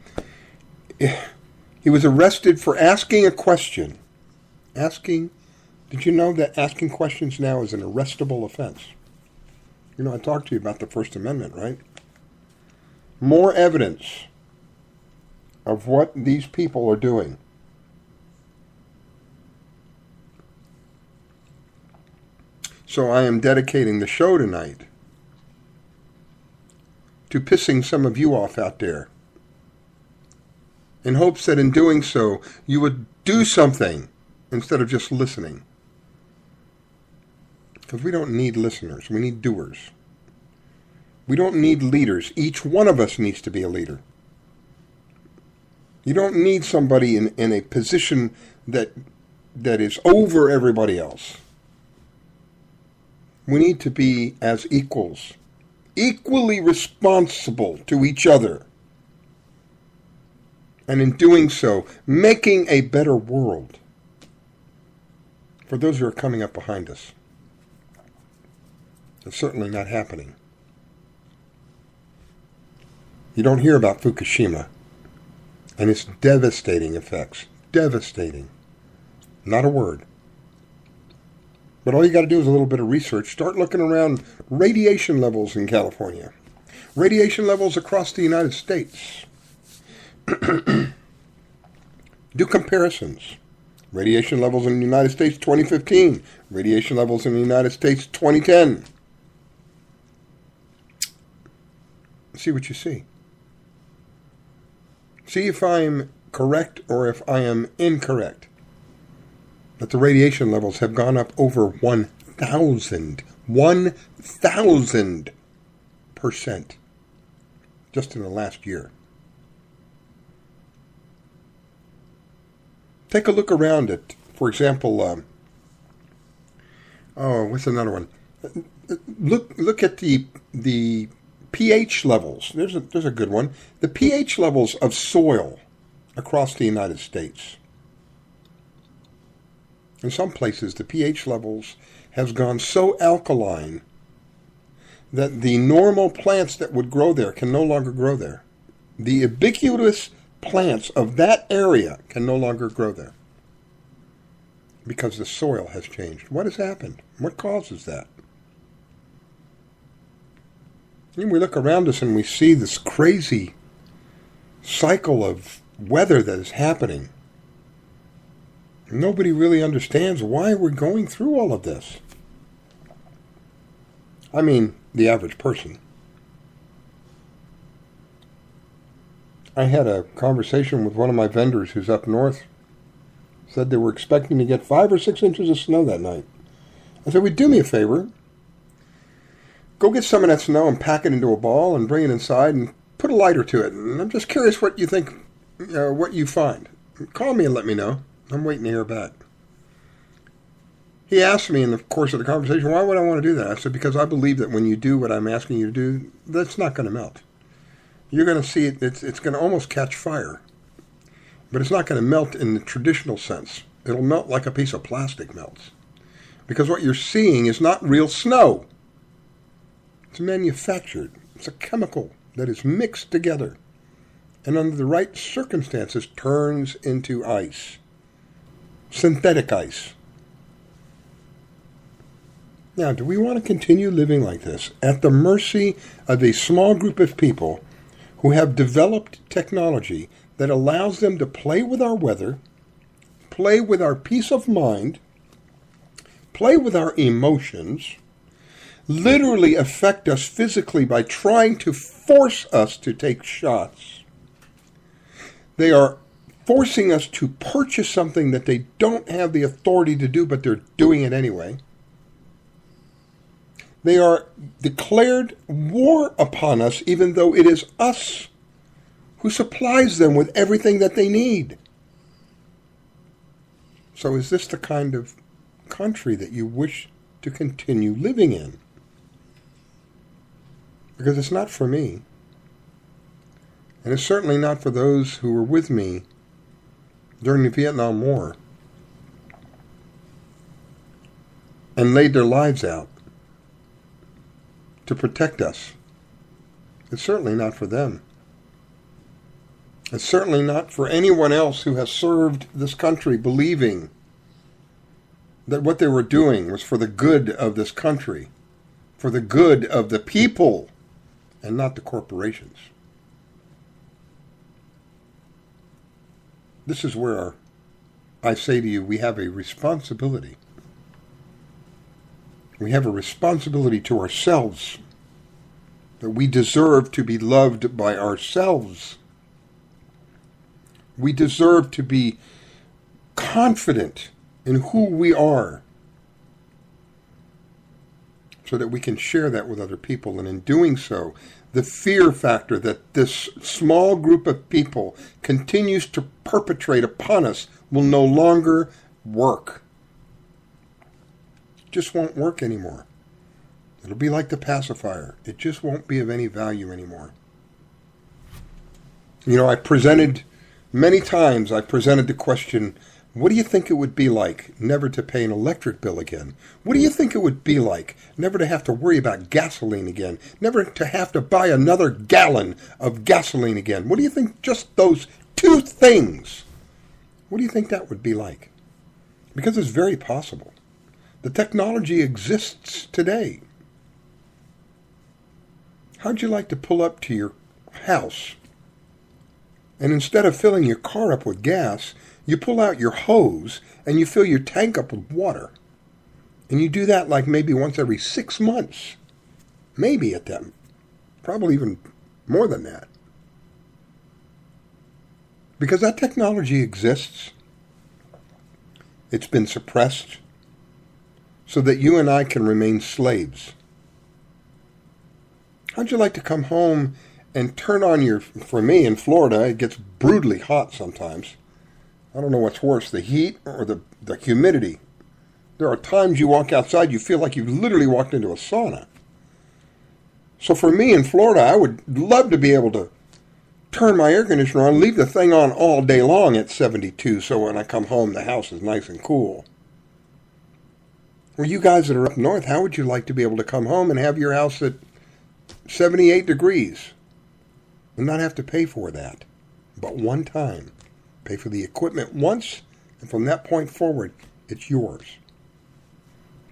He was arrested for asking a question. Did you know that asking questions now is an arrestable offense? You know, I talked to you about the First Amendment, right? More evidence of what these people are doing. So I am dedicating the show tonight to pissing some of you off out there, in hopes that in doing so, you would do something instead of just listening. Because we don't need listeners, we need doers. We don't need leaders. Each one of us needs to be a leader. You don't need somebody in a position that is over everybody else. We need to be as equals, equally responsible to each other. And in doing so, making a better world for those who are coming up behind us. It's certainly not happening. You don't hear about Fukushima and its devastating effects. Devastating. Not a word. But all you got to do is a little bit of research. Start looking around radiation levels in California. Radiation levels across the United States. Do comparisons. Radiation levels in the United States 2015. Radiation levels in the United States 2010. See what you see. See if I'm correct or if I am incorrect. That the radiation levels have gone up over 1,000% just in the last year. Take a look around at, for example, what's another one? Look at the pH levels. There's a good one. The pH levels of soil across the United States. In some places, the pH levels has gone so alkaline that the normal plants that would grow there can no longer grow there. The ubiquitous plants of that area can no longer grow there because the soil has changed. What has happened? What causes that? And we look around us and we see this crazy cycle of weather that is happening. Nobody really understands why we're going through all of this. I mean, the average person. I had a conversation with one of my vendors who's up north. Said they were expecting to get 5 or 6 inches of snow that night. I said, "Would you do me a favor? Go get some of that snow and pack it into a ball and bring it inside and put a lighter to it. And I'm just curious what you think, what you find. Call me and let me know. I'm waiting to hear back." He asked me in the course of the conversation, "Why would I want to do that?" I said, "Because I believe that when you do what I'm asking you to do, that's not going to melt. You're going to see it, it's going to almost catch fire. But it's not going to melt in the traditional sense. It'll melt like a piece of plastic melts. Because what you're seeing is not real snow. It's manufactured. It's a chemical that is mixed together and under the right circumstances turns into ice. Synthetic ice. Now, do we want to continue living like this, at the mercy of a small group of people who have developed technology that allows them to play with our weather, play with our peace of mind, play with our emotions, literally affect us physically by trying to force us to take shots? They are forcing us to purchase something that they don't have the authority to do, but they're doing it anyway. They are declared war upon us, even though it is us who supplies them with everything that they need. So is this the kind of country that you wish to continue living in? Because it's not for me. And it's certainly not for those who were with me during the Vietnam War and laid their lives out to protect us. It's certainly not for them. It's certainly not for anyone else who has served this country believing that what they were doing was for the good of this country, for the good of the people, and not the corporations. This is where I say to you, we have a responsibility. We have a responsibility to ourselves, that we deserve to be loved by ourselves. We deserve to be confident in who we are, so that we can share that with other people. And in doing so, the fear factor that this small group of people continues to perpetrate upon us will no longer work. It just won't work anymore. It'll be like the pacifier. It just won't be of any value anymore. You know, many times I presented the question, what do you think it would be like never to pay an electric bill again? What do you think it would be like never to have to worry about gasoline again? Never to have to buy another gallon of gasoline again? What do you think just those two things, what do you think that would be like? Because it's very possible. The technology exists today. How'd you like to pull up to your house and instead of filling your car up with gas, you pull out your hose and you fill your tank up with water? And you do that like maybe once every 6 months. Maybe at them. Probably even more than that. Because that technology exists. It's been suppressed so that you and I can remain slaves. How'd you like to come home and turn on for me in Florida, it gets brutally hot sometimes. I don't know what's worse, the heat or the humidity. There are times you walk outside, you feel like you've literally walked into a sauna. So for me in Florida, I would love to be able to turn my air conditioner on, leave the thing on all day long at 72, so when I come home, the house is nice and cool. Well, you guys that are up north, how would you like to be able to come home and have your house at 78 degrees and not have to pay for that but one time? Pay for the equipment once, and from that point forward, it's yours.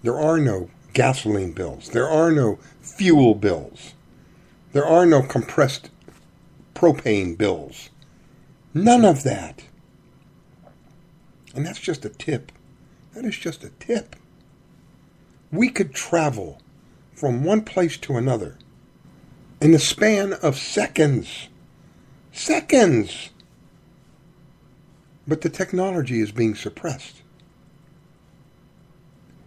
There are no gasoline bills. There are no fuel bills. There are no compressed propane bills. None of that. And that's just a tip. That is just a tip. We could travel from one place to another in the span of seconds. Seconds! But the technology is being suppressed.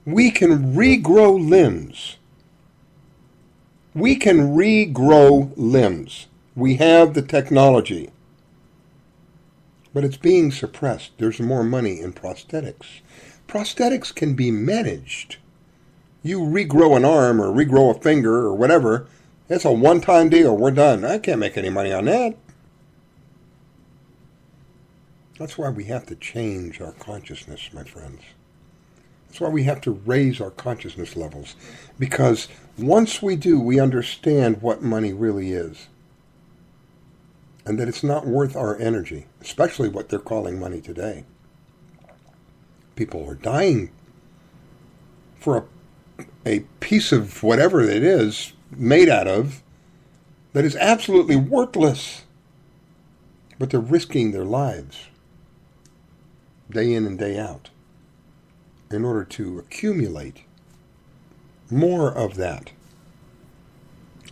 We can regrow limbs. We can regrow limbs. We have the technology. But it's being suppressed. There's more money in prosthetics. Prosthetics can be managed. You regrow an arm or regrow a finger or whatever, it's a one-time deal. We're done. I can't make any money on that. That's why we have to change our consciousness, my friends. That's why we have to raise our consciousness levels. Because once we do, we understand what money really is. And that it's not worth our energy, especially what they're calling money today. People are dying for a piece of whatever it is made out of that is absolutely worthless. But they're risking their lives day in and day out in order to accumulate more of that.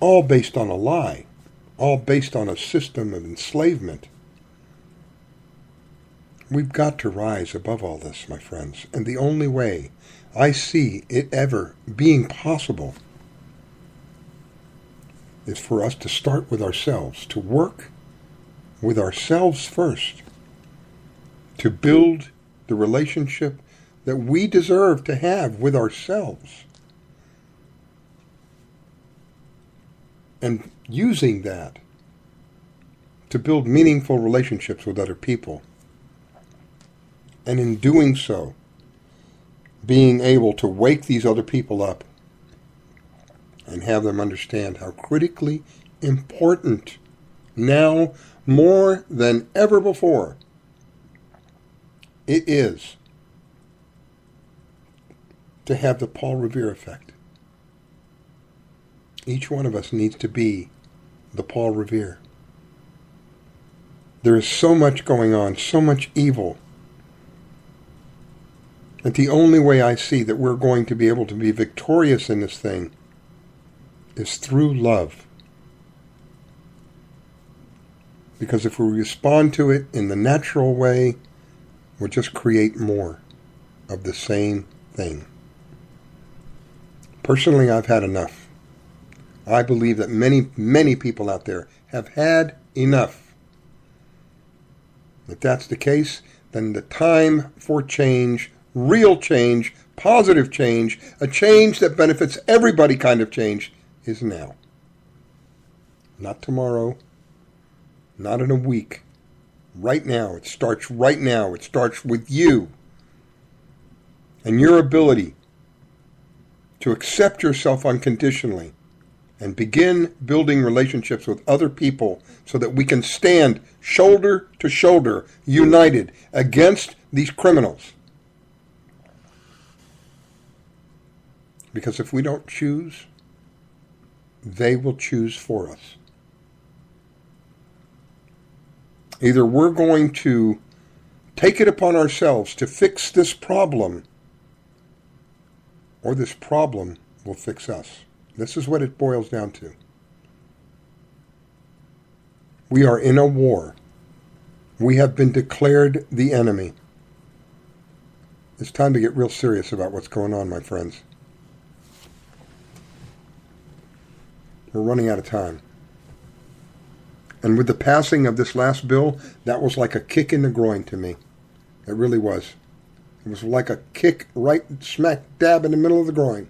All based on a lie. All based on a system of enslavement. We've got to rise above all this, my friends. And the only way I see it ever being possible is for us to start with ourselves, to work with ourselves first, to build the relationship that we deserve to have with ourselves. And using that to build meaningful relationships with other people. And in doing so, being able to wake these other people up and have them understand how critically important, now more than ever before, it is to have the Paul Revere effect. Each one of us needs to be the Paul Revere. There is so much going on, so much evil, that the only way I see that we're going to be able to be victorious in this thing is through love. Because if we respond to it in the natural way, we'll just create more of the same thing. Personally, I've had enough. I believe that many, many people out there have had enough. If that's the case, then the time for change, real change, positive change, a change that benefits everybody kind of change, is now. Not tomorrow, not in a week. Right now. It starts right now. It starts with you and your ability to accept yourself unconditionally and begin building relationships with other people so that we can stand shoulder to shoulder, united against these criminals. Because if we don't choose, they will choose for us. Either we're going to take it upon ourselves to fix this problem, or this problem will fix us. This is what it boils down to. We are in a war. We have been declared the enemy. It's time to get real serious about what's going on, my friends. We're running out of time. And with the passing of this last bill, that was like a kick in the groin to me. It really was. It was like a kick right smack dab in the middle of the groin.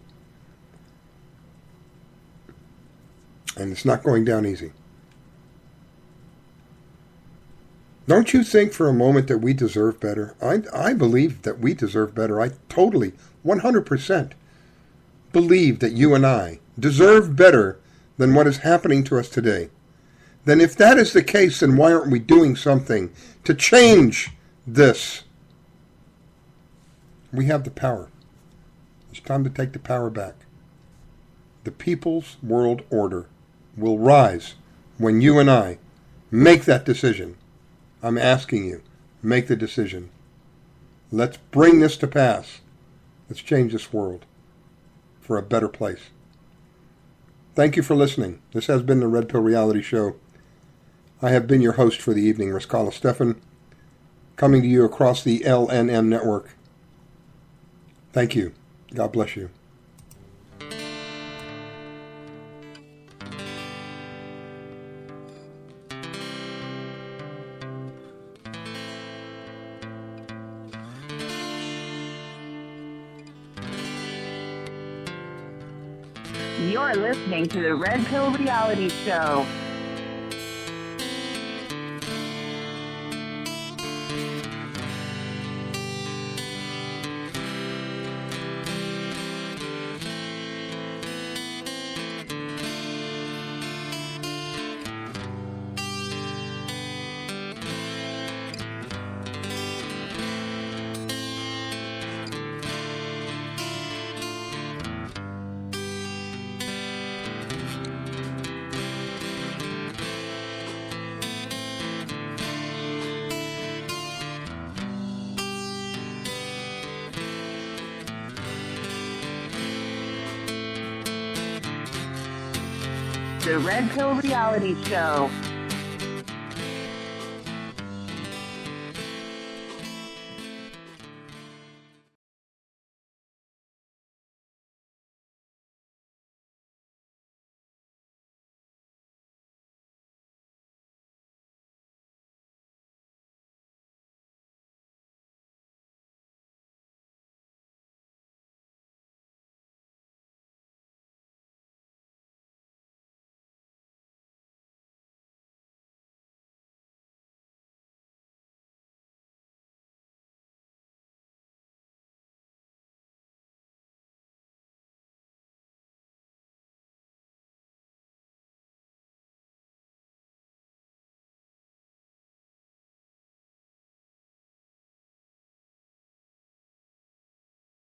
And it's not going down easy. Don't you think for a moment that we deserve better? I believe that we deserve better. I totally, 100% believe that you and I deserve better than what is happening to us today. Then if that is the case, then why aren't we doing something to change this? We have the power. It's time to take the power back. The people's world order will rise when you and I make that decision. I'm asking you, make the decision. Let's bring this to pass. Let's change this world for a better place. Thank you for listening. This has been the Red Pill Reality Show. I have been your host for the evening, Riscalla Stefan, coming to you across the LNM network. Thank you. God bless you. You're listening to the Red Pill Reality Show. The Red Pill Reality Show.